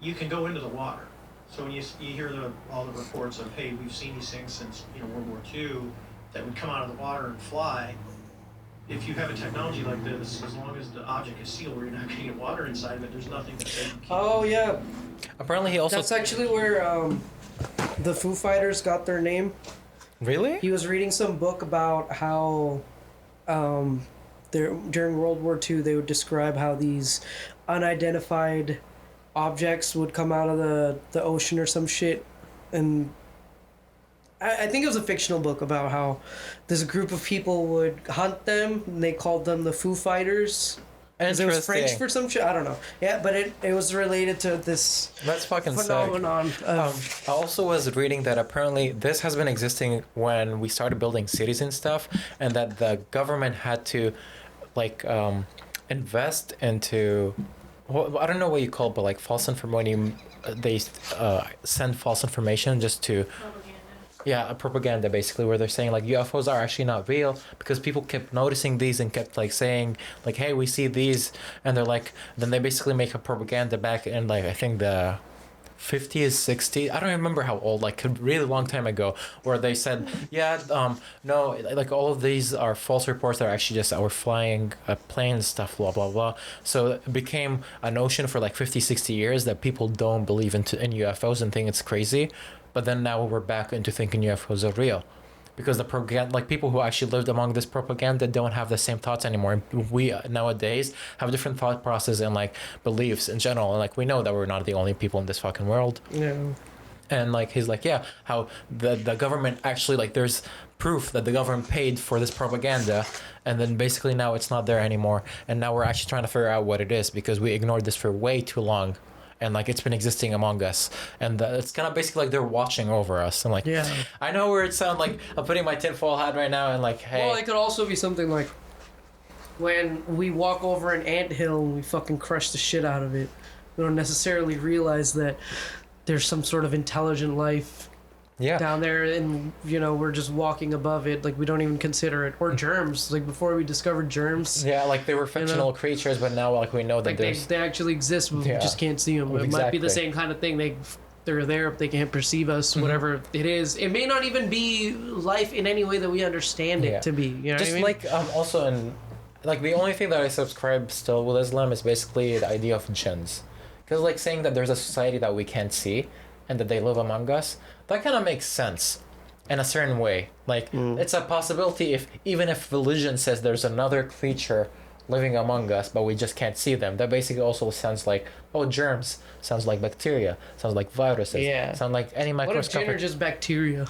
you can go into the water. So when you hear all the reports of, hey, we've seen these things since World War II that would come out of the water and fly. If you have a technology like this, as long as the object is sealed where you're not going to get water inside of it, there's nothing that says you can't. Oh, yeah. Apparently he also... That's actually where the Foo Fighters got their name. Really? He was reading some book about how during World War II they would describe how these unidentified objects would come out of the ocean or some shit. And I think it was a fictional book about how this group of people would hunt them, and they called them the Foo Fighters. It was French for some shit. I don't know. Yeah, but it was related to this. That's fucking phenomenon. Sick. I also was reading that apparently this has been existing when we started building cities and stuff, and that the government had to, invest into. Well, I don't know what you call it, but false information. They send false information just to. Yeah, propaganda basically, where they're saying UFOs are actually not real because people kept noticing these and kept saying hey, we see these, and they're then they basically make a propaganda back in I think the 50s, 60s. I don't remember how old, a really long time ago, where they said, no, all of these are false reports that are actually just our flying planes stuff, blah, blah, blah. So it became a notion for 50, 60 years that people don't believe in UFOs and think it's crazy. But then now we're back into thinking UFOs are real. Because the propaganda, people who actually lived among this propaganda don't have the same thoughts anymore. We nowadays have different thought process and beliefs in general. And we know that we're not the only people in this fucking world. Yeah. And like he's like, yeah, how the government actually, like, there's proof that the government paid for this propaganda, and then basically now it's not there anymore, and now we're actually trying to figure out what it is because we ignored this for way too long, and like it's been existing among us, and it's kind of basically like they're watching over us. I'm like, Yeah. I know where it sounds like I'm putting my tinfoil hat right now, and like, hey, Well, it could also be something like when we walk over an anthill and we fucking crush the shit out of it. We don't necessarily realize that there's some sort of intelligent life yeah, down there, and you know we're just walking above it. Like we don't even consider it, or germs. Like before we discovered germs, yeah, like they were fictional creatures, but now like we know that like they there's actually exist. We Yeah. just can't see them. It might be the Exactly. same kind of thing. They're there, but they can't perceive us. Whatever it is, it may not even be life in any way that we understand it Yeah. to be. You know just what I mean? like also in like the only thing that I subscribe still with Islam is basically the idea of jinns, because like saying that there's a society that we can't see and that they live among us, that kind of makes sense in a certain way. Like it's a possibility if even if religion says there's another creature living among us but we just can't see them, that basically also sounds like, oh, germs sounds like bacteria, sounds like viruses, Yeah. sound like any What if jinn are microscopic just bacteria?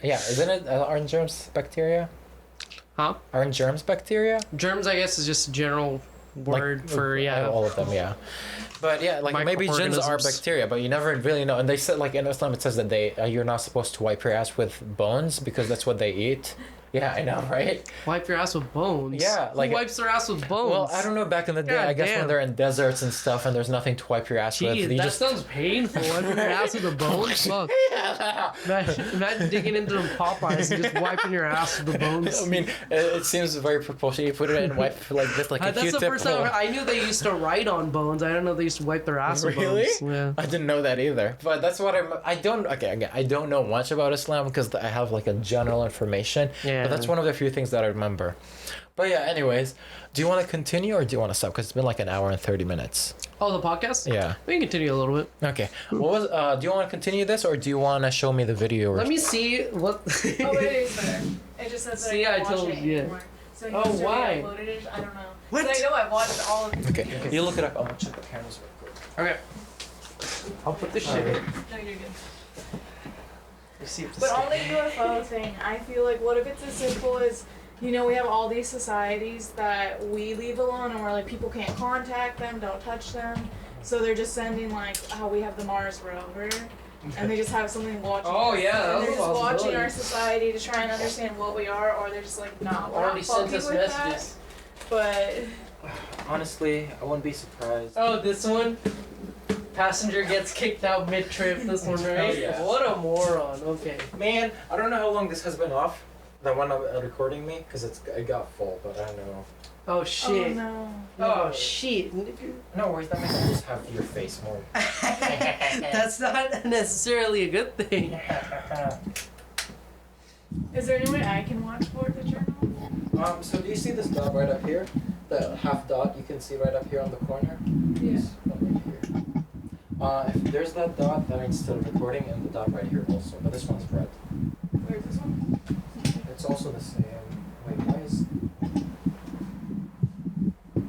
yeah, isn't it, aren't germs bacteria? Huh? Aren't germs bacteria? Germs, I guess, is just a general word Like, for all of them, yeah. But yeah, like maybe jinns are Microorganisms. bacteria, but you never really know. And they said, like in Islam, it says that you're not supposed to wipe your ass with bones because that's what they eat. Yeah, I know, right? Wipe your ass with bones. Yeah, like who wipes their ass with bones? Well, I don't know. Back in the day, God I guess when damn. they're in deserts and stuff, and there's nothing to wipe your ass with, Jeez, you that just sounds painful. Wiping your ass with a bone. Fuck. Imagine digging into them Popeyes and just wiping your ass with the bones. I mean, it seems very proportionate. You put it in and wipe like this, like a That's the Q-tip. first time I knew they used to write on bones. I didn't know they used to wipe their ass with Really? bones. Yeah. I didn't know that either. But that's what I don't. Okay, again, I don't know much about Islam because I have like a general information. Yeah. But that's one of the few things that I remember. But yeah, anyways, do you want to continue or do you want to stop? Because it's been like an hour and 30 minutes. Oh, the podcast? Yeah. We can continue a little bit. Okay. What was? Do you want to continue this or do you want to show me the video? Or... Let me see what. Oh, it is there. It just says that See, I I can't watch told it you, yeah. anymore. So Oh, yesterday why? I uploaded it. I don't know. What? 'Cause I know I've watched all of it. Okay. You look it up. I'm gonna check the cameras real quick. Okay. I'll put this shit in. No, you're good. Let's see if But on the UFO thing, I feel like what if it's as simple as, you know, we have all these societies that we leave alone and we're like, people can't contact them, don't touch them. So they're just sending like how we have the Mars rover and they just have something watching Oh, us, yeah, and that's they're a just watching possibility. our society to try and understand what we are, or they're just like, nah, we're Already not sent fucking us with messages. that. But Honestly, I wouldn't be surprised. Oh, this one? Passenger gets kicked out mid-trip. This one, right? Oh, yeah. What a moron. Okay. Man, I don't know how long this has been off. The one recording me, because it got full, but I don't know. Oh, oh shit. no. Oh, shit. No worries, that makes me just have your face more. That's not necessarily a good thing. Is there any way I can watch for the journal? So do you see this dot right up here? The half dot you can see right up here on the corner? Yeah. This one right here. If there's that dot, that means still recording, and the dot right here also, but this one's red. Where's this one? It's also the same. Wait, why is... Okay,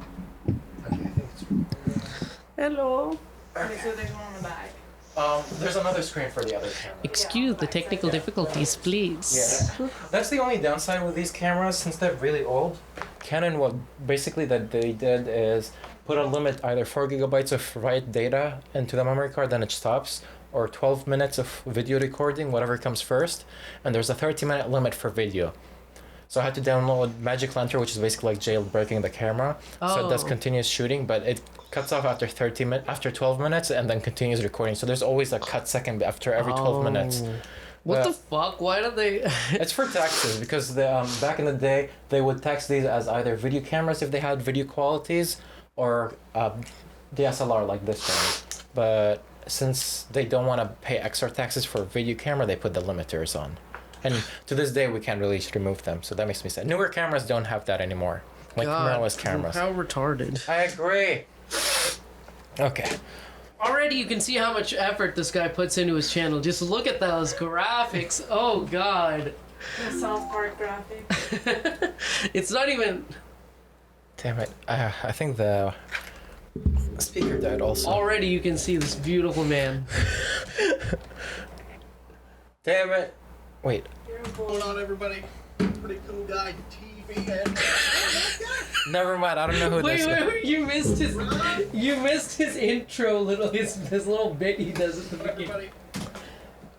I think it's recording. Hello. Okay, so there's one on the back. There's another screen for the other camera. Excuse the technical difficulties, please. Yeah. That's the only downside with these cameras, since they're really old. Canon, what basically that they did is put a limit, either 4 gigabytes of write data into the memory card, then it stops, or 12 minutes of video recording, whatever comes first, and there's a 30-minute limit for video. So I had to download Magic Lantern, which is basically like jailbreaking the camera. So it does Oh. continuous shooting, but it cuts off after 12 minutes, and then continues recording. So there's always a cut second after every 12 minutes. What But the fuck? Why do they... it's for taxes, because back in the day, they would tax these as either video cameras if they had video qualities, or DSLR like this one. But since they don't want to pay extra taxes for video camera, they put the limiters on. And to this day, we can't really remove them, so that makes me sad. Newer cameras don't have that anymore, like mirrorless cameras. How retarded. I agree. Okay. Already you can see how much effort this guy puts into his channel. Just look at those graphics. Oh, God. The South Park graphic. It's not even... Damn it. I think the... Speaker died also. Already you can see this beautiful man. Damn it. Wait. What's going on, everybody? Pretty cool guy, TV head. Never mind. I don't know who this is. Wait, you missed his intro, his little bit he does at the beginning. Everybody,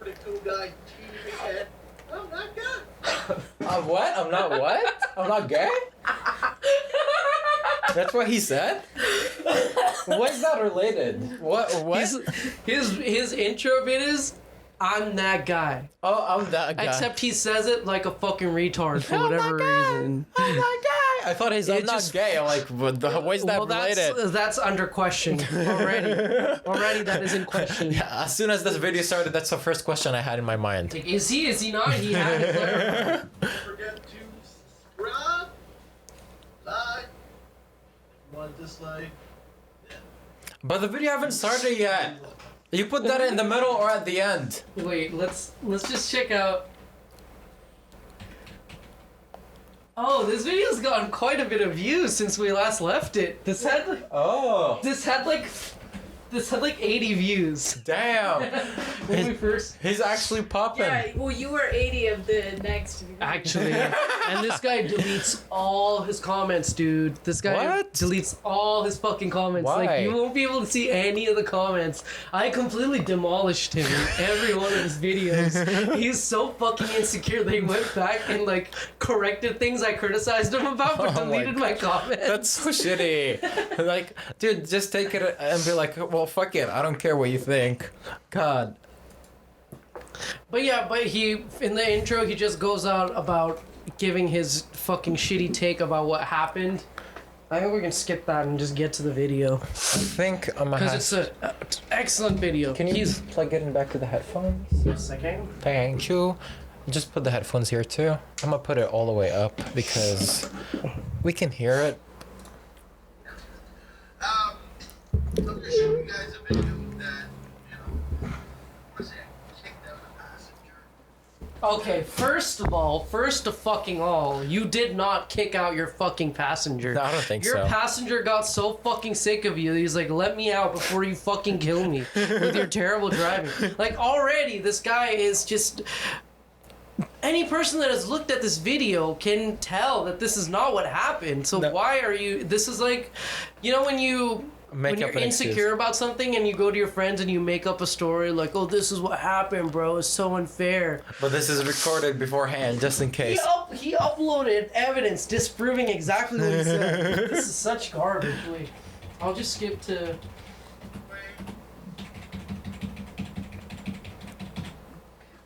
pretty cool guy, TV head. I'm not good. I'm what? I'm not what? I'm not gay? That's what he said? What's that related? What? His intro bit is, I'm that guy. Oh, I'm that guy. Except he says it like a fucking retard for whatever reason. I'm that guy. I thought I'm not gay. I'm like, why is that related? That's under question already. Already that is in question. Yeah, as soon as this video started, that's the first question I had in my mind. Like, is he? Is he not? He had it there. Don't forget to subscribe, like, want dislike. But the video haven't started yet. You put that in the middle or at the end? Wait, let's just check out. Oh, this video's gotten quite a bit of views since we last left it. This had like 80 views. Damn. When we first. He's actually popping. Yeah, well, you were 80 of the next. Actually, and this guy deletes all his comments, dude. This guy deletes all his fucking comments. Why? Like, you won't be able to see any of the comments. I completely demolished him in every one of his videos. He's so fucking insecure. They went back and like corrected things I criticized him about, but deleted my comments. That's so shitty. Like, dude, just take it and be like, well, fuck it. I don't care what you think. God. But yeah, he in the intro he just goes out about giving his fucking shitty take about what happened. I think we can skip that and just get to the video. I think I'm gonna. Because it's an excellent video. Can you plug it in back to the headphones? Yes, I can. Thank you. Just put the headphones here too. I'm gonna put it all the way up because we can hear it. I'm just showing you guys a video that, was it kicked out a passenger? Okay, first of fucking all, you did not kick out your fucking passenger. No, I don't think your so. Your passenger got so fucking sick of you, he's like, let me out before you fucking kill me with your terrible driving. Like, already, this guy is just... Any person that has looked at this video can tell that this is not what happened. So why are you... This is like... You know when you... When you're insecure about something and you go to your friends and you make up a story like, oh, this is what happened, bro. It's so unfair. But this is recorded beforehand, just in case. He uploaded evidence disproving exactly what he said. This is such garbage. Wait, I'll just skip to...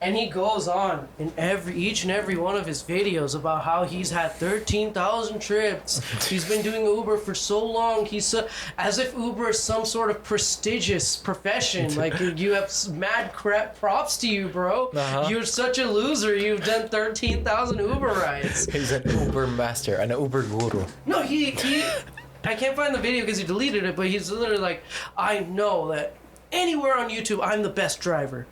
And he goes on in each and every one of his videos about how he's had 13,000 trips. He's been doing Uber for so long. He's as if Uber is some sort of prestigious profession. Like, you have mad crap props to you, bro. You're such a loser. You've done 13,000 Uber rides. He's an Uber master, an Uber guru. No, he I can't find the video because he deleted it, but he's literally like, I know that anywhere on YouTube, I'm the best driver.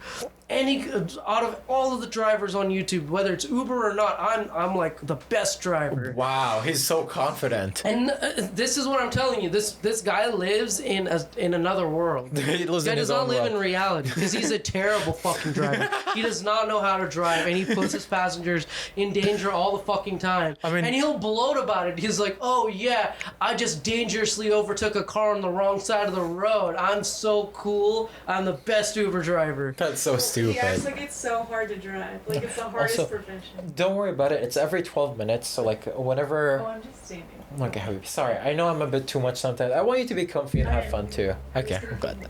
Out of all of the drivers on YouTube, whether it's Uber or not, I'm like the best driver. Wow, he's so confident. And this is what I'm telling you. This guy lives in another world. He lives in his does own not live world. in reality because he's a terrible fucking driver. He does not know how to drive, and he puts his passengers in danger all the fucking time. I mean, and he'll bloat about it. He's like, "Oh yeah, I just dangerously overtook a car on the wrong side of the road. I'm so cool. I'm the best Uber driver." That's so stupid. Yeah, it's like it's so hard to drive. Like it's the hardest Also, profession. Don't worry about it. It's every 12 minutes. So like whenever. Oh, I'm just standing. Okay, Habibi. Sorry, I know I'm a bit too much sometimes. I want you to be comfy and have fun too. Okay, I'm glad.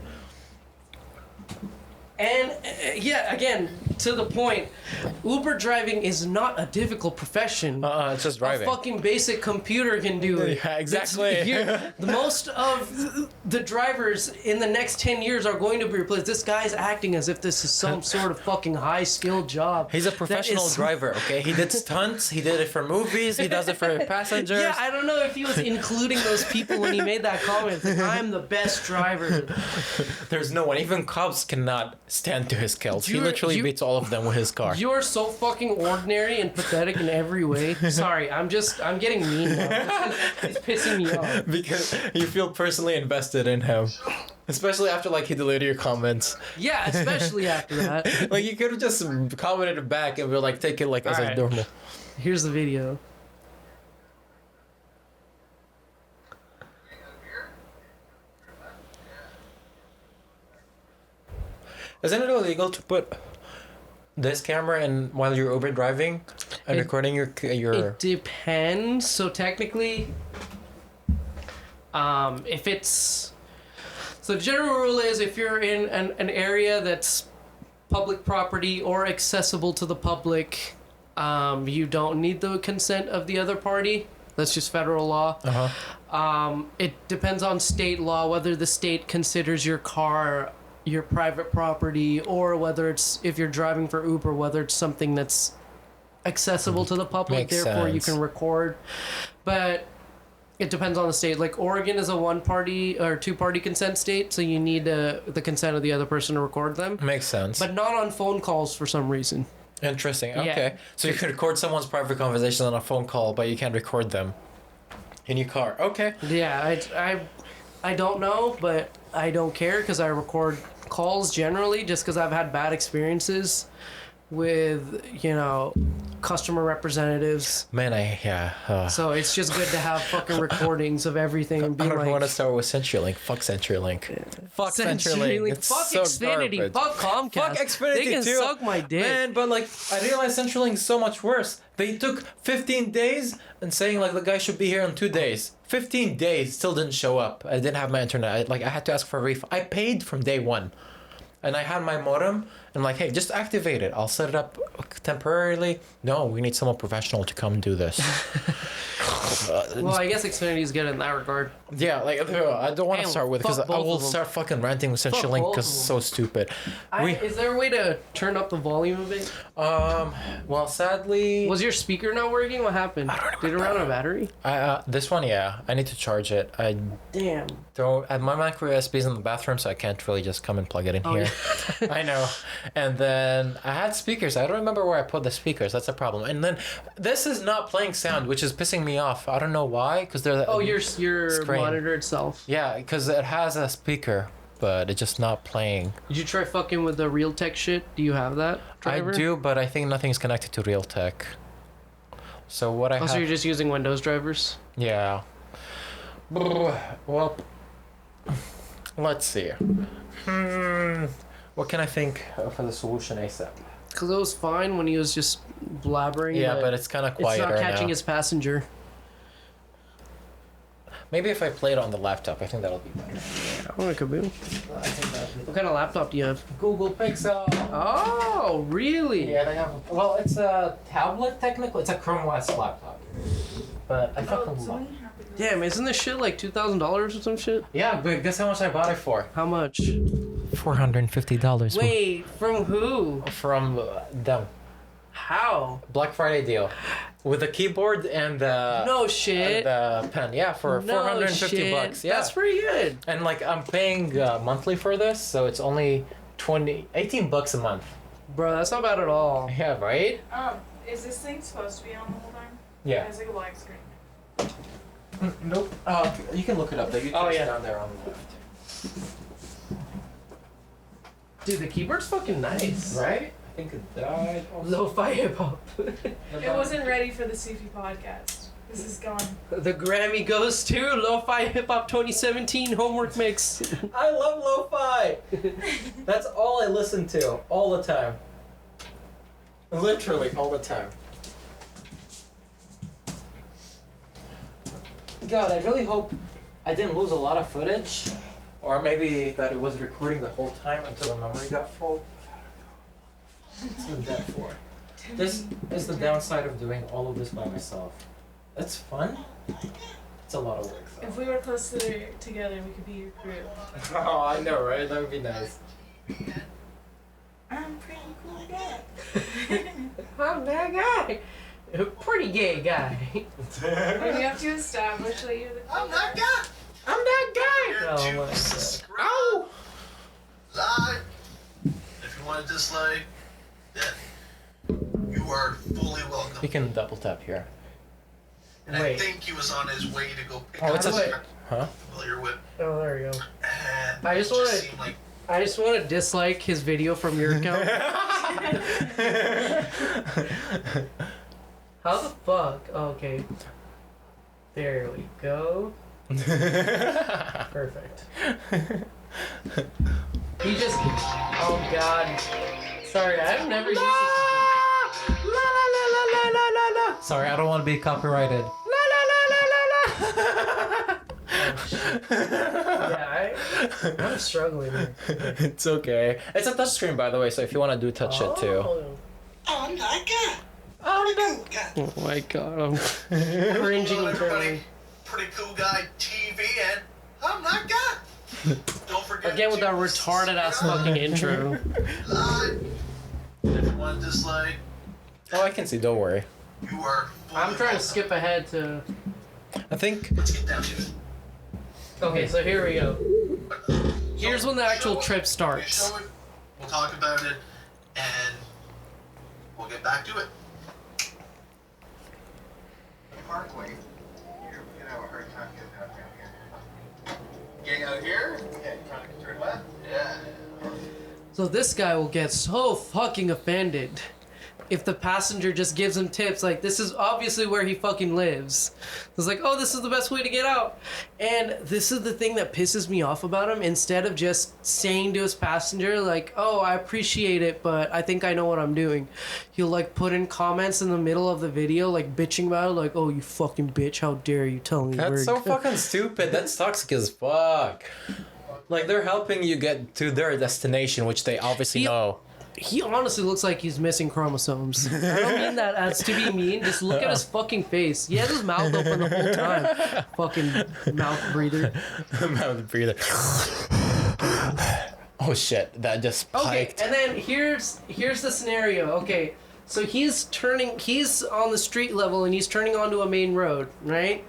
And yeah, again, to the point, Uber driving is not a difficult profession. It's just driving. A fucking basic computer can do it. Yeah, exactly. The most of the drivers in the next 10 years are going to be replaced. This guy's acting as if this is some sort of fucking high-skilled job. He's a professional driver, okay? He did stunts, he did it for movies, he does it for passengers. Yeah, I don't know if he was including those people when he made that comment. Like, I'm the best driver. There's no one. Even cops cannot stand to his skills. He literally beats all all of them with his car. You're so fucking ordinary and pathetic in every way. Sorry, I'm getting mean now. It's pissing me off. Because you feel personally invested in him. Especially after, like, he deleted your comments. Yeah, especially after that. Like, you could have just commented back and we're like, take it, like, as All a right. normal. Here's the video. Isn't it illegal to put this camera in while you're Uber driving and recording your? It depends. So technically, if it's so, the general rule is if you're in an area that's public property or accessible to the public, you don't need the consent of the other party. That's just federal law. It depends on state law whether the state considers your car your private property, or whether it's, if you're driving for Uber, whether it's something that's accessible to the public. Makes Therefore sense. you can record. But it depends on the state. Like Oregon is a 1-party or 2-party consent state, so you need the consent of the other person to record them. Makes sense. But not on phone calls for some reason. Interesting. Yeah. Okay. So you can record someone's private conversation on a phone call, but you can't record them in your car. Okay. Yeah, I don't know, but I don't care because I record calls generally just because I've had bad experiences with, customer representatives. Man, So it's just good to have fucking recordings of everything and be I don't like, want to start with CenturyLink. Fuck CenturyLink. Fuck CenturyLink. It's Fuck so Xfinity. garbage. Fuck Comcast. Fuck Xfinity They can too. suck my dick. Man, but like, I realized CenturyLink is so much worse. They took 15 days and saying like the guy should be here in 2 days. 15 days, still didn't show up. I didn't have my internet. I had to ask for a refund. I paid from day one. And I had my modem, and like, hey, just activate it. I'll set it up temporarily. No, we need someone professional to come do this. Well, I guess Xfinity is good in that regard. Yeah, like, I don't want to Damn, start with, because fuck I both will of them. start fucking ranting with CenturyLink both because of it's so stupid. Is there a way to turn up the volume a bit? Well, sadly... Was your speaker not working? What happened? Did it run out of battery? This one, yeah. I need to charge it. I Damn. my micro USB's in the bathroom, so I can't really just come and plug it in Oh, here. I know. And then I had speakers. I don't remember where I put the speakers. That's a problem. And then this is not playing sound, which is pissing me off. I don't know why, because they're... Oh, your screen. monitor itself. Yeah, because it has a speaker, but it's just not playing. Did you try fucking with the Realtek shit? Do you have that driver? I do, but I think nothing's connected to Realtek. So what I Oh, have... so you're just using Windows drivers? Yeah. Well, let's see. What can I think for the solution ASAP? Because it was fine when he was just blabbering. Yeah, but it's kind of quieter It's not catching now. his passenger. Maybe if I play it on the laptop, I think that'll be better. Oh, it could be. What kind of laptop do you have? Google Pixel. Oh, really? Yeah, they have. Well, it's a tablet technically. It's a Chrome OS laptop. But I fucking love it. Damn, isn't this shit like $2,000 or some shit? Yeah, but guess how much I bought it for? How much? $450. Wait, from who? From them. How? Black Friday deal. With the keyboard and the... No shit. And the pen. Yeah, for No 450 shit. bucks. Yeah. That's pretty good. And like, I'm paying monthly for this, so it's only 18 bucks a month. Bro, that's not bad at all. Yeah, right? Is this thing supposed to be on the whole time? Yeah. It's like a black screen. Nope. You can look it up. The YouTube's down there on the left. Dude, the keyboard's fucking nice. Right? I think it died. Lo-fi hip-hop. It wasn't ready for the Sufi podcast. This is gone. The Grammy goes to Lo-Fi Hip Hop 2017 homework mix. I love lo-fi. That's all I listen to all the time. Literally all the time. God, I really hope I didn't lose a lot of footage, or maybe that it was recording the whole time until the memory got full. What's the dead for? This is the downside of doing all of this by myself. It's fun. It's a lot of work though. If we were close together, we could be your crew. Oh, I know, right? That would be nice. I'm pretty cool guy. I'm that guy. A pretty gay guy. We have to establish that you're the cool guy. I'm that guy. Oh my god. If you want to dislike, You are fully welcome. You can double tap here. And I think he was on his way to go pick Oh, up it's a... something Huh? I'm familiar with. Oh, there you go. And I it just want seemed like to. I just want to dislike his video from your account. How the fuck? Oh, okay. There we go. Perfect. He just. Oh god. Sorry, I've never used this. Sorry, I don't want to be copyrighted. Yeah, I'm struggling here. It's okay. It's a touchscreen, by the way, so if you want to do touch it too. oh, I'm that guy. Oh my god, I'm cringing internally. Pretty cool guy, TV, and I'm that guy. Don't forget. Again with that retarded ass fucking intro. Everyone just like. Oh, I can see. Don't worry. You are. I'm trying to skip ahead to. I think. Let's get down to it. Okay, so here we go. Here's when the actual trip starts. We'll talk about it, and we'll get back to it. Parkway. You're gonna have a hard time getting out down here. Getting out here? Yeah, you trying to turn left? Yeah. So this guy will get so fucking offended if the passenger just gives him tips. Like, this is obviously where he fucking lives. It's like, oh, this is the best way to get out. And this is the thing that pisses me off about him. Instead of just saying to his passenger, like, oh, I appreciate it, but I think I know what I'm doing, he'll, like, put in comments in the middle of the video, like, bitching about it, like, oh, you fucking bitch, how dare you tell me That's where so to go." fucking stupid. That's toxic as fuck. Like, they're helping you get to their destination, which they obviously know. He honestly looks like he's missing chromosomes. I don't mean that as to be mean. Just look at his fucking face. He has his mouth open the whole time. Fucking mouth breather. Mouth breather. Oh shit, that just spiked. Okay, and then here's the scenario. Okay, so he's on the street level and he's turning onto a main road, right?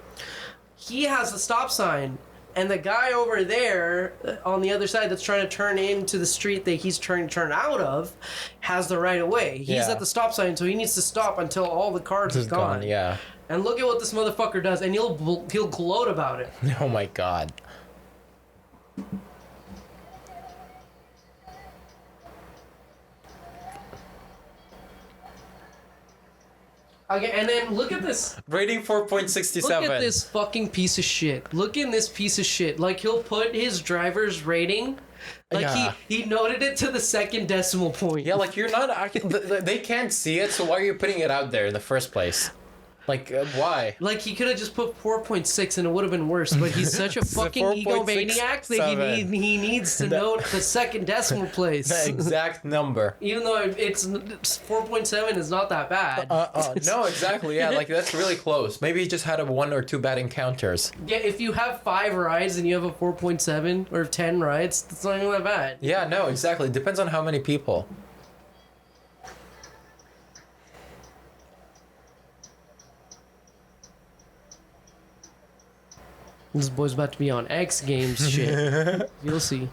He has the stop sign. And the guy over there on the other side that's trying to turn into the street that he's trying to turn out of has the right of way. He's at the stop sign, so he needs to stop until all the cars are gone. Yeah. And look at what this motherfucker does, and he'll gloat about it. Oh my god. Okay, and then look at this. Rating 4.67. Look at this fucking piece of shit. Look in this piece of shit. Like, he'll put his driver's rating. Like, he noted it to the second decimal point. Yeah, like, you're not... They can't see it, so why are you putting it out there in the first place? Like, why? Like, he could have just put 4.6 and it would have been worse, but he's such a fucking egomaniac that he needs to note the second decimal place. The exact number. Even though it's 4.7 is not that bad. No, exactly, yeah, like, that's really close. Maybe he just had 1 or 2 bad encounters. Yeah, if you have 5 rides and you have a 4.7 or 10 rides, that's not even that bad. Yeah, no, exactly. It depends on how many people. This boy's about to be on X Games shit. You'll see.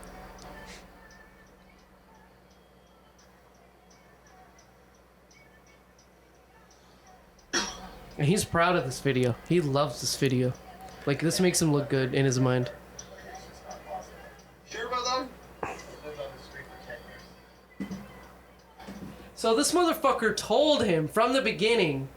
And he's proud of this video. He loves this video. Like, this makes him look good in his mind. Sure about that? So this motherfucker told him from the beginning,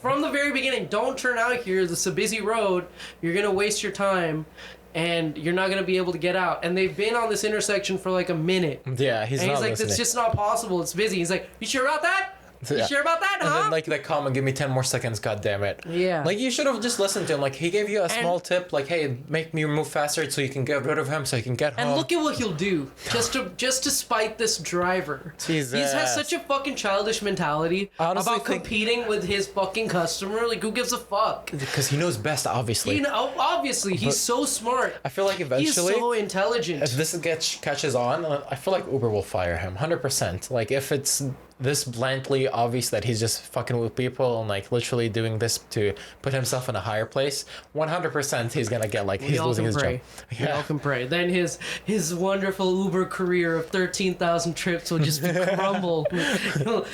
from the very beginning, don't turn out here. This is a busy road. You're going to waste your time and you're not going to be able to get out. And they've been on this intersection for like a minute. Yeah, he's like, listening. it's just not possible. It's busy. He's like, you sure about that? You sure about that, huh? And then, like, that comment, give me 10 more seconds, god damn it. Yeah. Like, you should have just listened to him. Like, he gave you a small tip, like, hey, make me move faster so you can get rid of him, so you can get home. And look at what he'll do, just to spite this driver. Jesus. He has such a fucking childish mentality Honestly, about competing with his fucking customer. Like, who gives a fuck? Because he knows best, obviously. Obviously, he's so smart. I feel like eventually... He's so intelligent. If this catches on, I feel like Uber will fire him, 100%. Like, if it's this bluntly obvious that he's just fucking with people and like literally doing this to put himself in a higher place, 100% he's gonna get like he's losing his job. We all can pray. Then his wonderful Uber career of 13,000 trips will just be crumble. Oh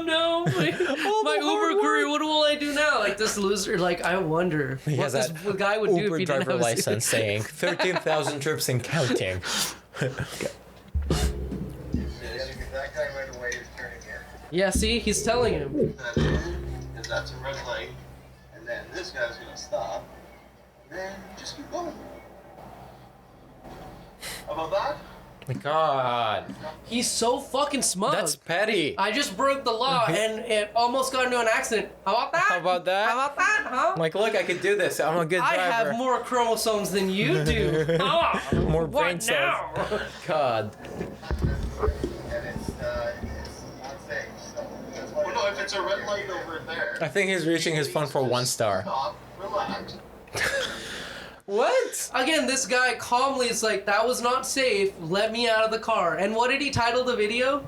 no, my Uber career. What will I do now? Like this loser. Like I wonder what this guy would do Uber if he didn't driver have license saying 13,000 trips and counting. That guy right away is turning in. Yeah, see, he's telling him. Because that's a red light, and then this guy's gonna stop, and then just keep going. How about that? My God. He's so fucking smug. That's petty. I just broke the law and it almost got into an accident. How about that? How about that? How about that, huh? Like, look, I could do this. I'm a good driver. I have more chromosomes than you do. More brain what cells. now? God. And it's not safe. So that's why. Well, no, if it's a red light over there. I think he's reaching his phone for 1 star. Stop, relax. What? Again, this guy calmly is like, that was not safe. Let me out of the car. And what did he title the video?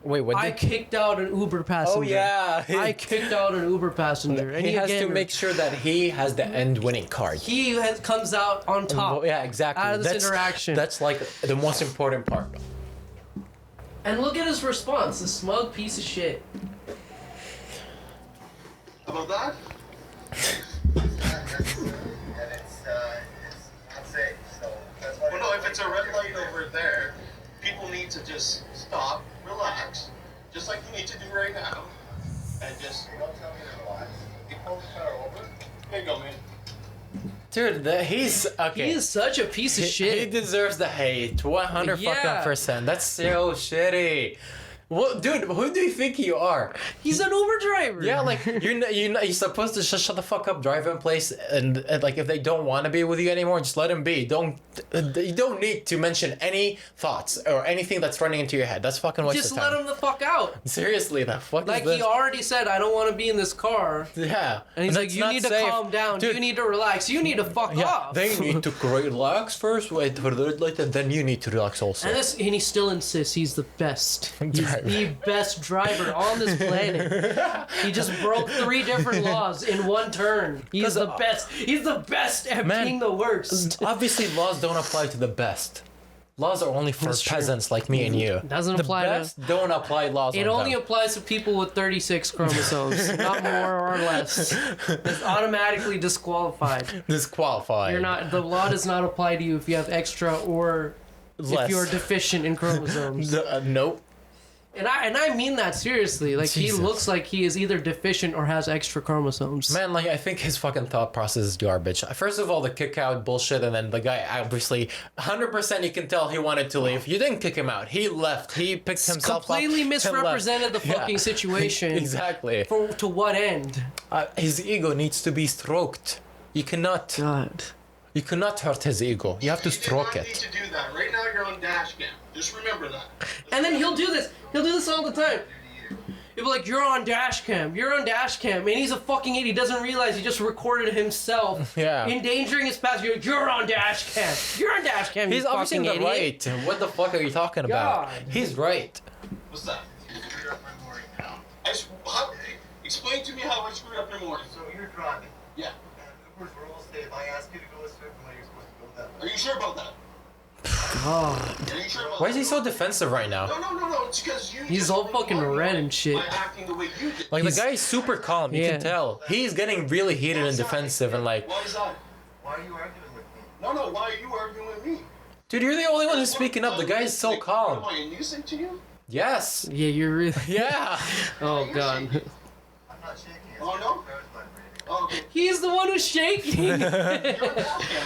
Wait, what? I kicked out an Uber passenger. Oh yeah. I kicked out an Uber passenger. And he has to make sure that he has the end winning card. He comes out on top. Well, yeah, exactly. Out of this interaction. That's like the most important part. And look at his response, the smug piece of shit. How about that? And it's not safe. So that's why. Well, no, if it's a red light over there, people need to just stop, relax, just like you need to do right now, and just don't tell me to relax. You pull the car over. Here you go, man. Dude, he's okay. He is such a piece of shit. He deserves the hate, 100%. That's so shitty. Well, dude, who do you think you are? He's an Uber driver. Yeah, like you're supposed to just shut the fuck up, drive in place, and like if they don't want to be with you anymore, just let them be. You don't need to mention any thoughts or anything that's running into your head. That's fucking waste Just of time. let him the fuck out. Seriously, the fuck Like is this? he already said, I don't want to be in this car. Yeah, And he's like, that's you not need to safe. calm down. Dude. You need to relax. You need to fuck off. They need to relax first, wait for the red light, and then you need to relax also. And he still insists he's the best. He's Driver. the best driver on this planet. He just broke 3 different laws in one turn. He's the best. He's the best at being the worst. Obviously, laws don't apply to the best. Laws are only for peasants like me and you. Doesn't apply to... The best don't apply laws It on only them. applies to people with 36 chromosomes, not more or less. It's automatically disqualified. Disqualified. You're not. The law does not apply to you if you have extra or Less. if you're deficient in chromosomes. Nope. And I mean that seriously. Like Jesus. he looks like he is either deficient or has extra chromosomes. Man, like I think his fucking thought process is garbage. First of all, the kick out bullshit, and then the guy obviously 100% you can tell he wanted to leave. You didn't kick him out. He left. He picked himself Completely up. misrepresented the fucking situation. Exactly. To what end? His ego needs to be stroked. You cannot. God. You cannot hurt his ego. You have to stroke You need it. to do that. Right now you're on dash cam. Just remember that. And then he'll do this. He'll do this all the time. He'll be like, you're on dash cam. You're on dash cam. And he's a fucking idiot. He doesn't realize he just recorded himself. Yeah. Endangering his passenger. You're on dash cam. You're on dash cam. He's you obviously fucking in the idiot. right. What the fuck are you talking about? God. He's right. What's that? You screwed up my morning now. Explain to me how I screwed up your morning. So you're driving. Yeah. And Uber's rules say if I ask you to go a certain way, you're supposed to go that way. Are you sure about that? God. Are you sure about Why is he so defensive right now? No. It's because you. He's all fucking red and shit. By acting the way you did. Like the guy is super calm. You can tell. He's getting really heated and defensive and like. Why is that? Why are you arguing with me? No. Why are you arguing with me? Dude, you're the only one who's speaking up. The guy is so calm. Am I a nuisance to you? Yes. Yeah, you're really. Yeah. Oh God. I'm not shaking. Oh no. Okay. He's the one who's shaking. You're on cam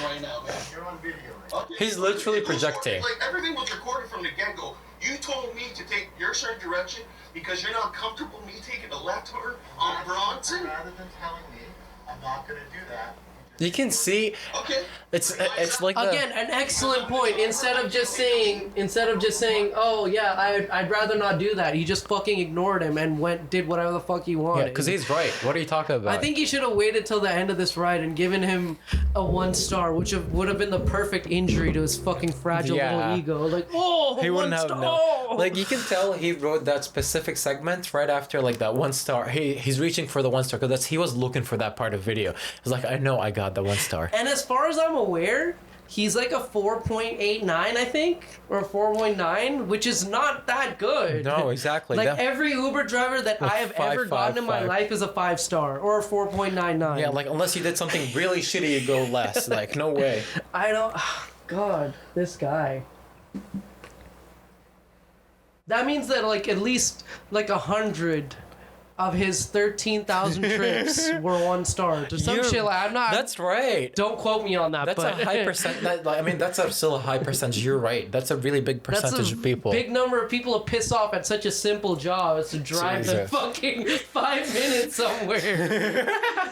right now, man. You're on video. Okay. He's literally projecting. Like everything was recorded from the get-go. You told me to take your certain direction because you're not comfortable me taking a left turn on Bronson. Rather than telling me I'm not going to do that, You can see. Okay. It's like the, Again, an excellent point. Instead of just saying, oh yeah, I'd rather not do that. He just fucking ignored him and did whatever the fuck he wanted. yeah, because he's right. What are you talking about? I think he should have waited till the end of this ride and given him a 1 star, which would have been the perfect injury to his fucking fragile little ego. Like, oh, he wouldn't 1 have star. no. Like you can tell he wrote that specific segment right after like that 1 star. He's reaching for the 1 star because he was looking for that part of video. He's like, I know I got the 1 star. And as far as I'm aware, he's like a 4.89, I think, or a 4.9, which is not that good. No, exactly. Like that, every Uber driver that like I have ever gotten in my life is a 5 star or a 4.99. yeah, like unless you did something really shitty, you go less. Like no way. I don't. God, this guy. That means that like at least like 100 of his 13,000 trips were 1 star. Just some shit like, I'm not. That's right. Don't quote me on that. That's but a high percent. I mean, that's still a high percentage. You're right. That's a really big percentage of people. Big number of people to piss off at such a simple job as to drive the fucking 5 minutes somewhere.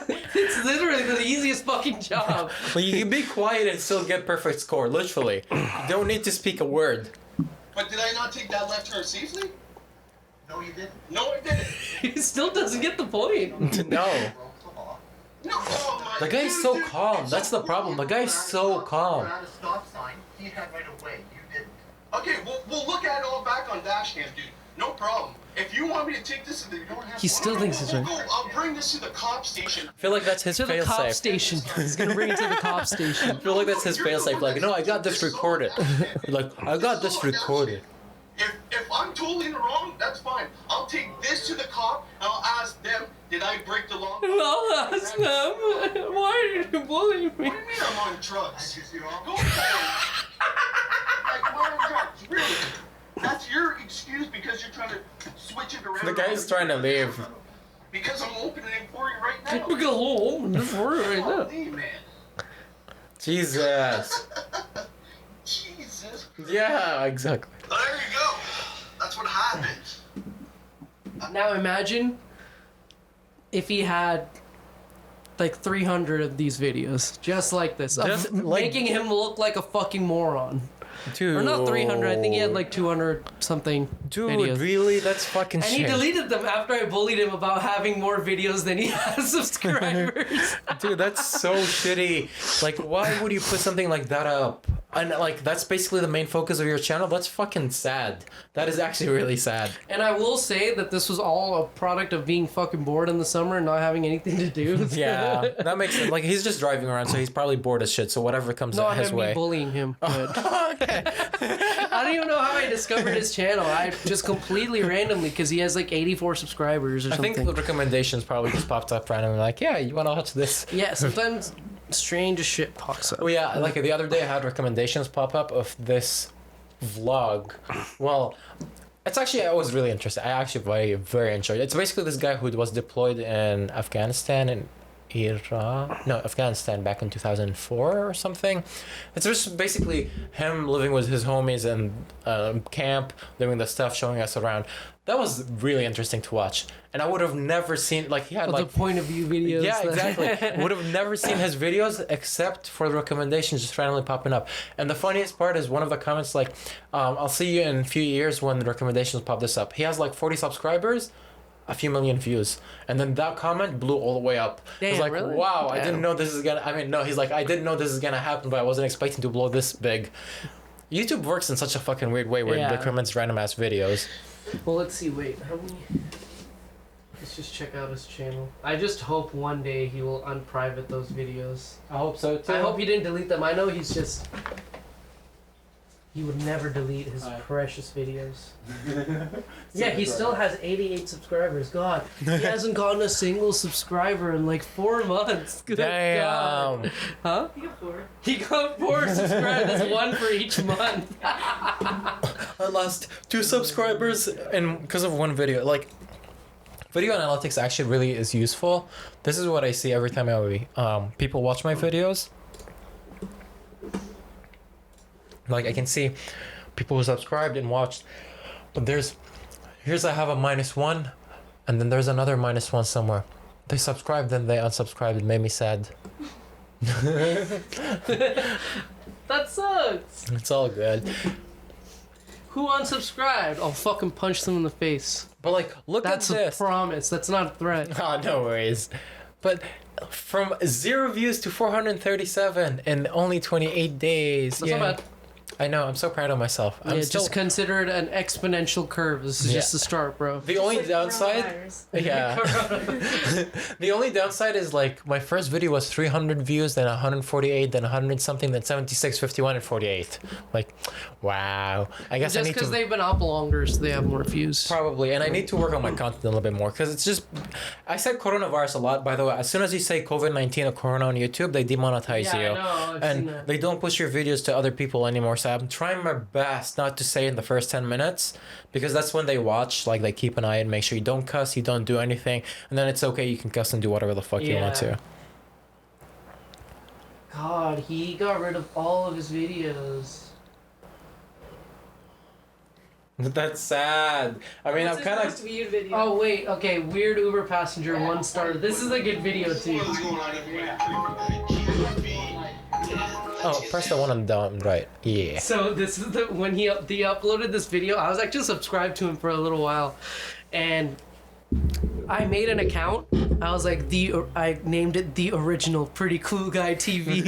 It's literally the easiest fucking job. Well, you can be quiet and still get perfect score. Literally, you don't need to speak a word. But did I not take that left turn safely? No, you didn't. No, I didn't. He still doesn't get the point. No. No, oh my The guy's so calm. That's the problem. The guy's so calm. Around a stop sign, he had right away. You didn't. Okay, we'll look at it all back on dash cam, dude. No problem. If you want me to take this, you don't have He still thinks it's right. I'll bring this to the cop station. I feel like that's his To the cop fail-safe. station. He's gonna bring it to the cop station. I feel like that's his fail-safe. Like, no, I got this recorded. Like, I got this recorded. If I'm totally in the wrong, that's fine. I'll take this to the cop and I'll ask them, did I break the law? I'll ask them. Why are you bullying me? What do you mean I'm on drugs? Go ahead. Like, I'm on drugs, really? That's your excuse because you're trying to switch it around. The guy's trying to leave. Because I'm opening it for you right now. Look at the whole right now. Hey, man. Jesus. Jesus. Yeah, exactly. There you go. That's what happens. Now imagine if he had like 300 of these videos, just like this, Just of like- making him look like a fucking moron. Dude. Or not 300, I think he had like 200 something Dude, videos. really? That's fucking And shit. he deleted them after I bullied him about having more videos than he has subscribers. Dude, that's so shitty. Like, why would you put something like that up? And, like, that's basically the main focus of your channel? That's fucking sad. That is actually really sad. And I will say that this was all a product of being fucking bored in the summer and not having anything to do. Yeah, that makes sense. Like, he's just driving around, so he's probably bored as shit, so whatever comes No, I his meant way. me bullying him. But Okay. I don't even know how I discovered his channel. I just completely randomly, because he has like 84 subscribers or I something. think the recommendations probably just popped up randomly, like, yeah, you want to watch this? Yeah, sometimes strange as shit pops up. Oh yeah, like the other day I had recommendations pop up of this vlog. Well, it's actually, I was really interested. I actually very enjoyed it. It's basically this guy who was deployed in Afghanistan and Afghanistan back in 2004 or something. It's just basically him living with his homies in camp, doing the stuff, showing us around. That was really interesting to watch. And I would have never seen, like, he had The like point of view videos. yeah, exactly. Would have never seen his videos except for the recommendations just randomly popping up. And the funniest part is one of the comments like, I'll see you in a few years when the recommendations pop this up. He has like 40 subscribers, a few million views. And then that comment blew all the way up. Damn, I was like, really? wow, I Damn. didn't know this is gonna, I mean, no, he's like, I didn't know this is gonna happen, but I wasn't expecting to blow this big. YouTube works in such a fucking weird way where it recommends random ass videos. Well, let's see. Wait, how many? Let's just check out his channel. I just hope one day he will unprivate those videos. I hope so too. I hope he didn't delete them. I know he's just... He would never delete his precious videos. Yeah, he still has 88 subscribers. God, he hasn't gotten a single subscriber in like 4 months. Good Damn. God. Huh? He got 4 subscribers. That's 1 for each month. I lost 2 subscribers and because of one video. Like, video analytics actually really is useful. This is what I see every time people watch my videos. Like, I can see people who subscribed and watched, but here's I have a -1, and then there's another -1 somewhere. They subscribed, then they unsubscribed. It made me sad. That sucks. It's all good. Who unsubscribed? I'll fucking punch them in the face. But like, look That's at a this. promise. That's not a threat. Oh, no worries. But from 0 views to 437 in only 28 days. That's not bad. I know. I'm so proud of myself. I'm Yeah, still... just consider it an exponential curve. This is just the start, bro. The only downside, yeah. The only downside is like my first video was 300 views, then 148, then 100 something, then 76, 51, and 48. Like, wow. I guess I Just need because to they've been up longer, so they have more views. probably, and I need to work on my content a little bit more because it's just. I said coronavirus a lot, by the way. As soon as you say COVID-19 or Corona on YouTube, they demonetize Yeah, you, I know, I've seen and that. they don't push your videos to other people anymore. So I'm trying my best not to say in the first 10 minutes because that's when they watch. Like they keep an eye and make sure you don't cuss, you don't do anything, and then it's okay. You can cuss and do whatever the fuck you want to. God, he got rid of all of his videos. That's sad. I mean, I'm kind of. viewed video? Oh wait, okay. Weird Uber passenger 1 star. This is a good video too. Oh, press the one on the down right. Yeah. So this is the when he uploaded this video. I was actually subscribed to him for a little while, and I made an account. I was like I named it The Original Pretty Cool Guy TV.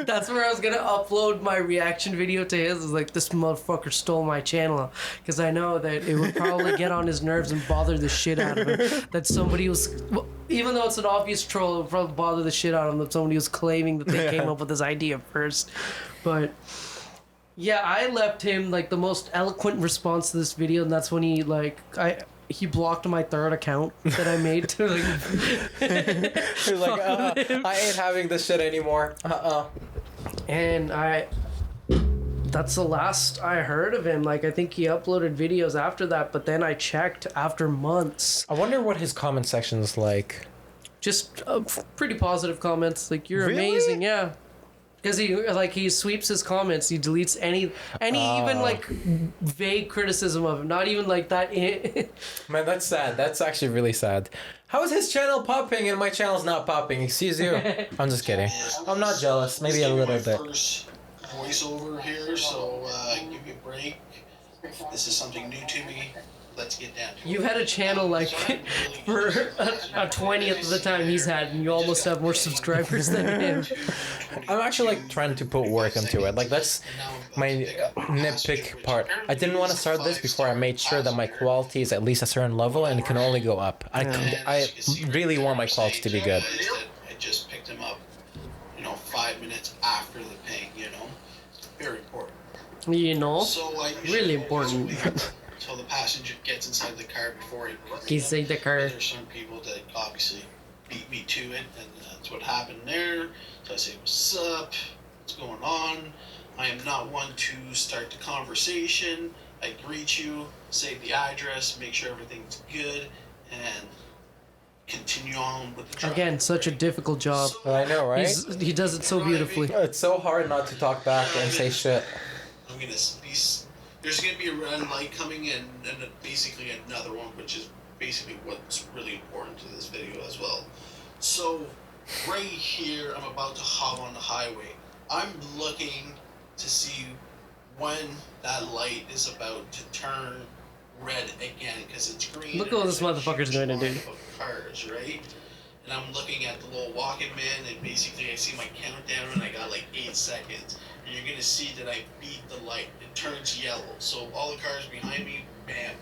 That's where I was gonna upload my reaction video to his. I was like, this motherfucker stole my channel, because I know that it would probably get on his nerves and bother the shit out of him. That somebody was, well, even though it's an obvious troll, it would probably bother the shit out of him that somebody was claiming that they came up with this idea first. But yeah, I left him like the most eloquent response to this video, and that's when he blocked my third account that I made to like. You're like, I ain't having this shit anymore. And that's the last I heard of him. Like, I think he uploaded videos after that, but then I checked after months. I wonder what his comment section is like. Just pretty positive comments. Like, you're Really? amazing, yeah. Because he sweeps his comments. He deletes any even like vague criticism of him. Not even like that. Man, that's sad. That's actually really sad. How is his channel popping and my channel's not popping? Excuse you. I'm just kidding. I'm not jealous. Maybe a little bit. First voiceover here, so give me a break. This is something new to me. Let's get down to it. You had a channel like for a 20th of the time he's had, and you almost have more subscribers than him. I'm actually like trying to put work into it. Like that's my nitpick part. I didn't want to start this before I made sure that my quality is at least a certain level and it can only go up. I really want my quality to be good. I just picked him up, 5 minutes after the ping, Very important. So I Really important. until the passenger gets inside the car before he Gets in the car. There's some people that obviously beat me to it, and that's what happened there. So I say, what's up? What's going on? I am not one to start the conversation. I greet you, say the address, make sure everything's good, and continue on with the drive. Again, such a difficult job. I know, right? He does it so beautifully. It's so hard not to talk back and say shit. I'm gonna be. There's gonna be a red light coming in, and basically another one, which is basically what's really important to this video as well. So, right here, I'm about to hop on the highway. I'm looking to see when that light is about to turn red again, because it's green. Look at what this motherfucker's going to do. Of cars, right? And I'm looking at the little walking man, and basically I see my countdown, and I got like 8 seconds. And you're gonna see that I beat the light. It turns yellow. So all the cars behind me, bam.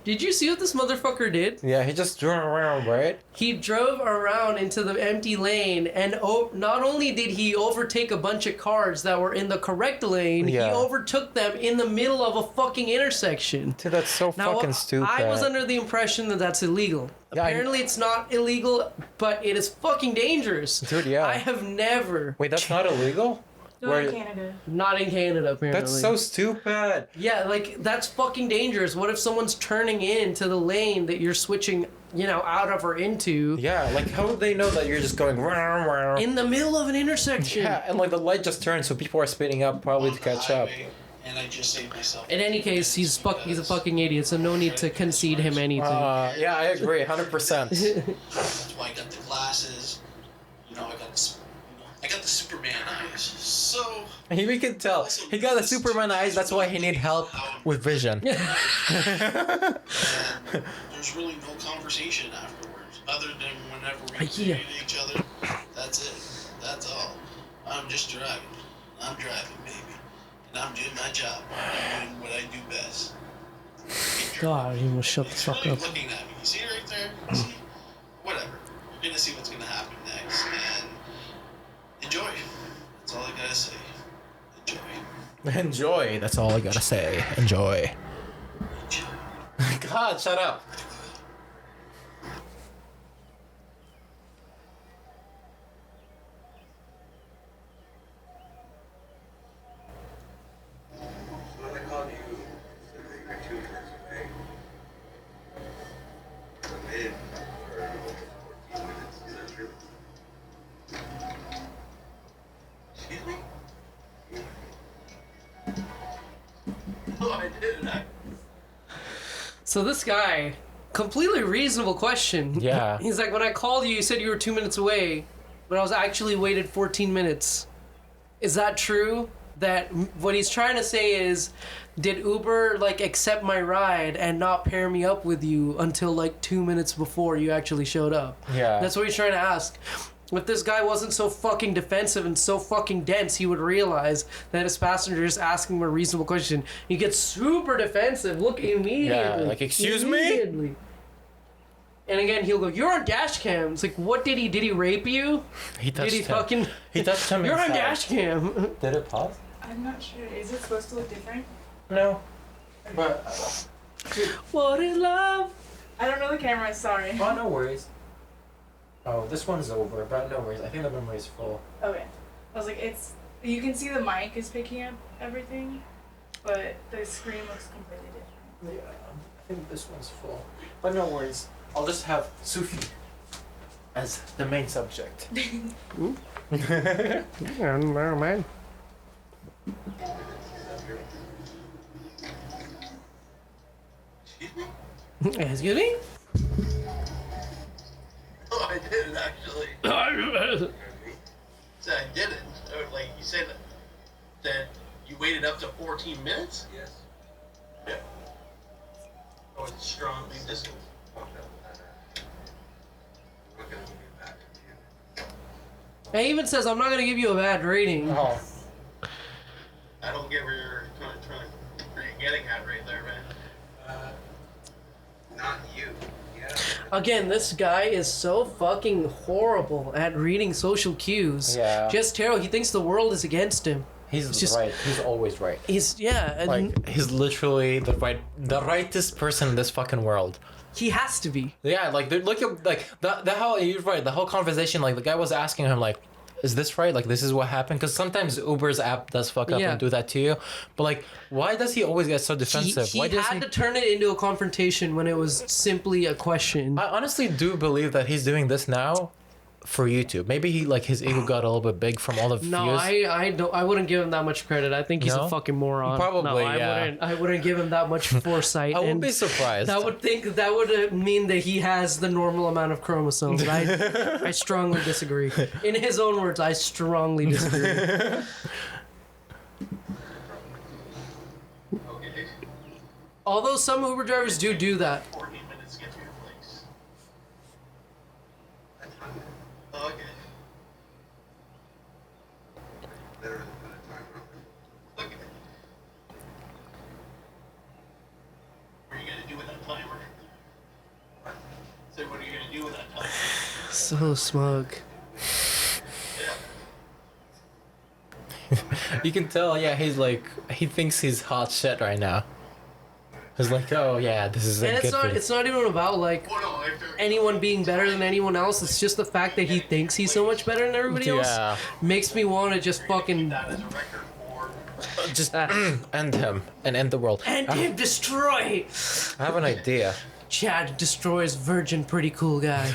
Did you see what this motherfucker did? Yeah, he just drove around, right? He drove around into the empty lane, and not only did he overtake a bunch of cars that were in the correct lane, Yeah. he overtook them in the middle of a fucking intersection. Dude, that's so fucking stupid. I was under the impression that that's illegal. Yeah, Apparently it's not illegal, but it is fucking dangerous. Dude, yeah. I have never... Wait, that's not illegal? Not in Canada. Not in Canada, apparently. That's so stupid. Yeah, like, that's fucking dangerous. What if someone's turning into the lane that you're switching, out of or into? Yeah, like, how would they know that you're just going... In the middle of an intersection. Yeah, and like the light just turned, so people are speeding up probably to catch up. And I just saved myself. In any case, he's a fucking idiot, so no need to concede him anything. Yeah, I agree, 100%. That's why I got the glasses. you know, I got the Superman eyes. So We can tell. He got the Superman eyes, that's why he need help with vision. there's really no conversation afterwards, other than whenever we Yeah. greet each other. That's it. That's all. I'm just driving. I'm driving, baby, and I'm doing my job. I'm doing what I do best. God, you must shut the fuck Really up. looking at me. You see right there? You see? Whatever. We're gonna see what's gonna happen next, and enjoy. That's all I gotta say. Enjoy. Enjoy, that's all I gotta say. Enjoy. God, shut up. When I called you, you said that you're 2 minutes away. I'm in for almost 14 minutes. Is that true? Excuse me? No, I didn't. So this guy, completely reasonable question. Yeah. He's like, when I called you, you said you were 2 minutes away, but I was actually waited 14 minutes. Is that true? That what he's trying to say is, did Uber like accept my ride and not pair me up with you until like 2 minutes before you actually showed up? Yeah. That's what he's trying to ask. If this guy wasn't so fucking defensive and so fucking dense, he would realize that his passenger is asking him a reasonable question. He gets super defensive. Look, immediately. Yeah, like, excuse me? Immediately. And again, he'll go, "You're on dash cam." It's like, what did he? Did he rape you? He touched Did he him. fucking? He touched him You're on inside. dash cam. Did it pause? I'm not sure. Is it supposed to look different? No. But What is love? I don't know the camera. Sorry. oh, no worries. Oh, this one's over, but no worries. I think the memory is full. Okay. I was like, it's. You can see the mic is picking up everything, but the screen looks completely different. Yeah, I think this one's full. But no worries. I'll just have Sufi as the main subject. Man. Excuse me? No, I didn't actually. Said I didn't. Like you said that you waited up to 14 minutes? Yes. Yeah. I would strongly disagree. He even says, I'm not going to give you a bad rating. Oh. I don't get where you're getting at right there, man. Not you. Yeah. Again, this guy is so fucking horrible at reading social cues. Yeah. Just terrible. He thinks the world is against him. He's just, right. He's always right. He's, yeah. And Like, he's literally the rightest person in this fucking world. he has to be. Yeah, like, look at, like, the whole, you're right, the whole conversation, like, the guy was asking him, like, is this right? Like, this is what happened? Because sometimes Uber's app does fuck up and do that to you. But, like, why does he always get so defensive? He why does had to turn it into a confrontation when it was simply a question. I honestly do believe that he's doing this now for YouTube. Maybe he, like, his ego got a little bit big from all the views. No, I wouldn't give him that much credit. I think he's No? a fucking moron. Probably, no, yeah. I wouldn't give him that much foresight. I wouldn't and be surprised. That would mean that he has the normal amount of chromosomes. I strongly disagree. In his own words, I strongly disagree. Although some Uber drivers do that. 14 minutes to get to your place. Okay. Better than that time. Look at it. What are you gonna do with that timer? What? So what are you gonna do with that timer? So smug. You can tell, yeah, he's like, he thinks he's hot shit right now. He's like, oh yeah, this is a And good it's not even about like anyone being better than anyone else. It's just the fact that he thinks he's so much better than everybody else makes me want to just fucking just end him and end the world. end him, destroy. I have an idea. Chad destroys Virgin, pretty cool guy.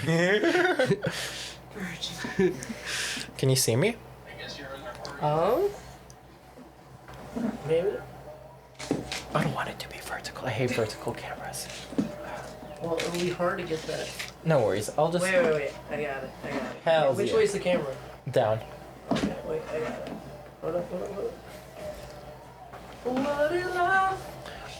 Can you see me? Oh? Maybe. I don't want it to be vertical. I hate vertical cameras. Well, it'll be hard to get that. No worries. I'll just. Wait. I got it. Hell Which yeah. way's the camera? Down. Okay, wait, I got it. Hold up. What is love?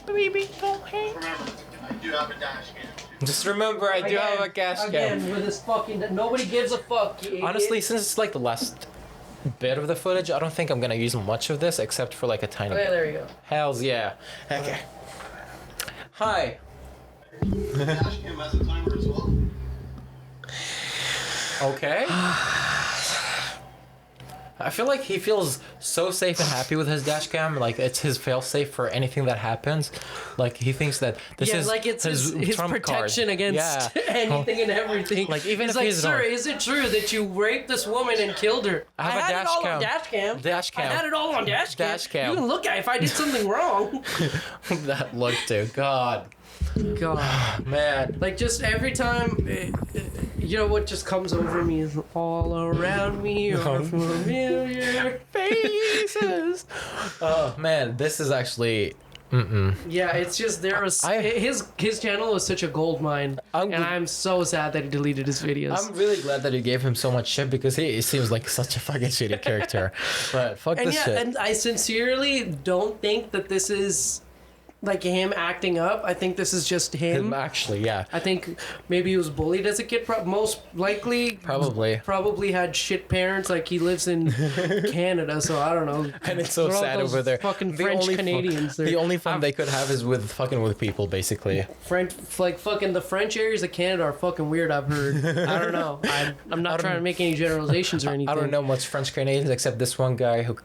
Baby, go ahead. Remember, I do have a dash cam. Just remember, I do have a cash cam. Again, with this fucking... Nobody gives a fuck, you Honestly, idiot. since it's like the last bit of the footage, I don't think I'm gonna use much of this except for like a tiny Okay, bit. there you go. Hells yeah. Okay. Hi. The dash cam has a timer as well. Okay. I feel like he feels so safe and happy with his dash cam. Like it's his fail safe for anything that happens. Like he thinks that this is like it's his trump protection card. against anything and everything. Like even he's if like, he's sir, not- is it true that you raped this woman and killed her? I have a had dash it all cam. on dash cam. Dash cam. I had it all on dash cam. Dash cam. You can look at it if I did something wrong. That look too. God. God. Man. Like just every time, you know what just comes over me is all around me are familiar faces. Oh man, this is actually. Yeah, it's just there was his channel was such a gold mine, and I'm so sad that he deleted his videos. I'm really glad that you gave him so much shit because he seems like such a fucking shitty character. But fuck and this yeah, shit. and I sincerely don't think that this is like him acting up. I think this is just him. Actually, yeah. I think maybe he was bullied as a kid. Most likely, probably had shit parents. Like he lives in Canada, so I don't know. And it's so They're all sad those over there. Fucking The French only Canadians. the only fun they could have is with fucking with people, basically. French, like fucking the French areas of Canada are fucking weird. I've heard. I don't know. I'm not trying to make any generalizations or anything. I don't know much French Canadians except this one guy who,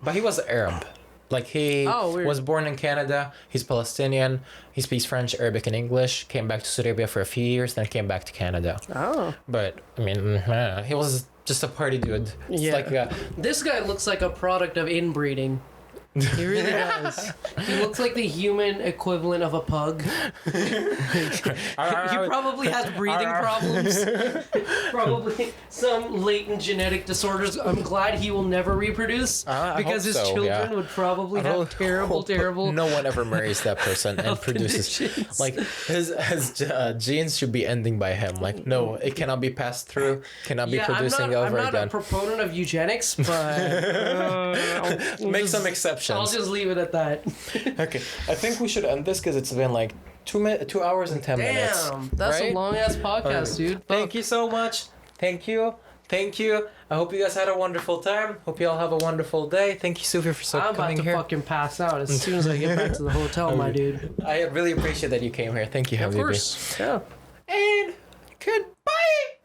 but he was Arab. Like he was born in Canada. He's Palestinian. He speaks French, Arabic, and English. Came back to Saudi Arabia for a few years, then came back to Canada. Oh. But I mean, he was just a party dude. It's Yeah. like This guy looks like a product of inbreeding. He really does. He looks like the human equivalent of a pug. He probably has breathing problems. Probably some latent genetic disorders. I'm glad he will never reproduce because his children would probably have terrible. No one ever marries that person and produces. conditions. Like his genes should be ending by him. Like no, it cannot be passed through. Cannot be producing over I'm not again. a proponent of eugenics, but Make some exceptions. I'll just leave it at that. Okay, I think we should end this because it's been like 2 hours and 10 minutes. Damn, that's a long ass podcast, dude. Thank you so much. Thank you. I hope you guys had a wonderful time. Hope you all have a wonderful day. Thank you, Sufyan, for I'm about coming to here. fucking pass out as soon as I get back to the hotel, my dude. I really appreciate that you came here. Thank you, Of Habibi. course. Yeah.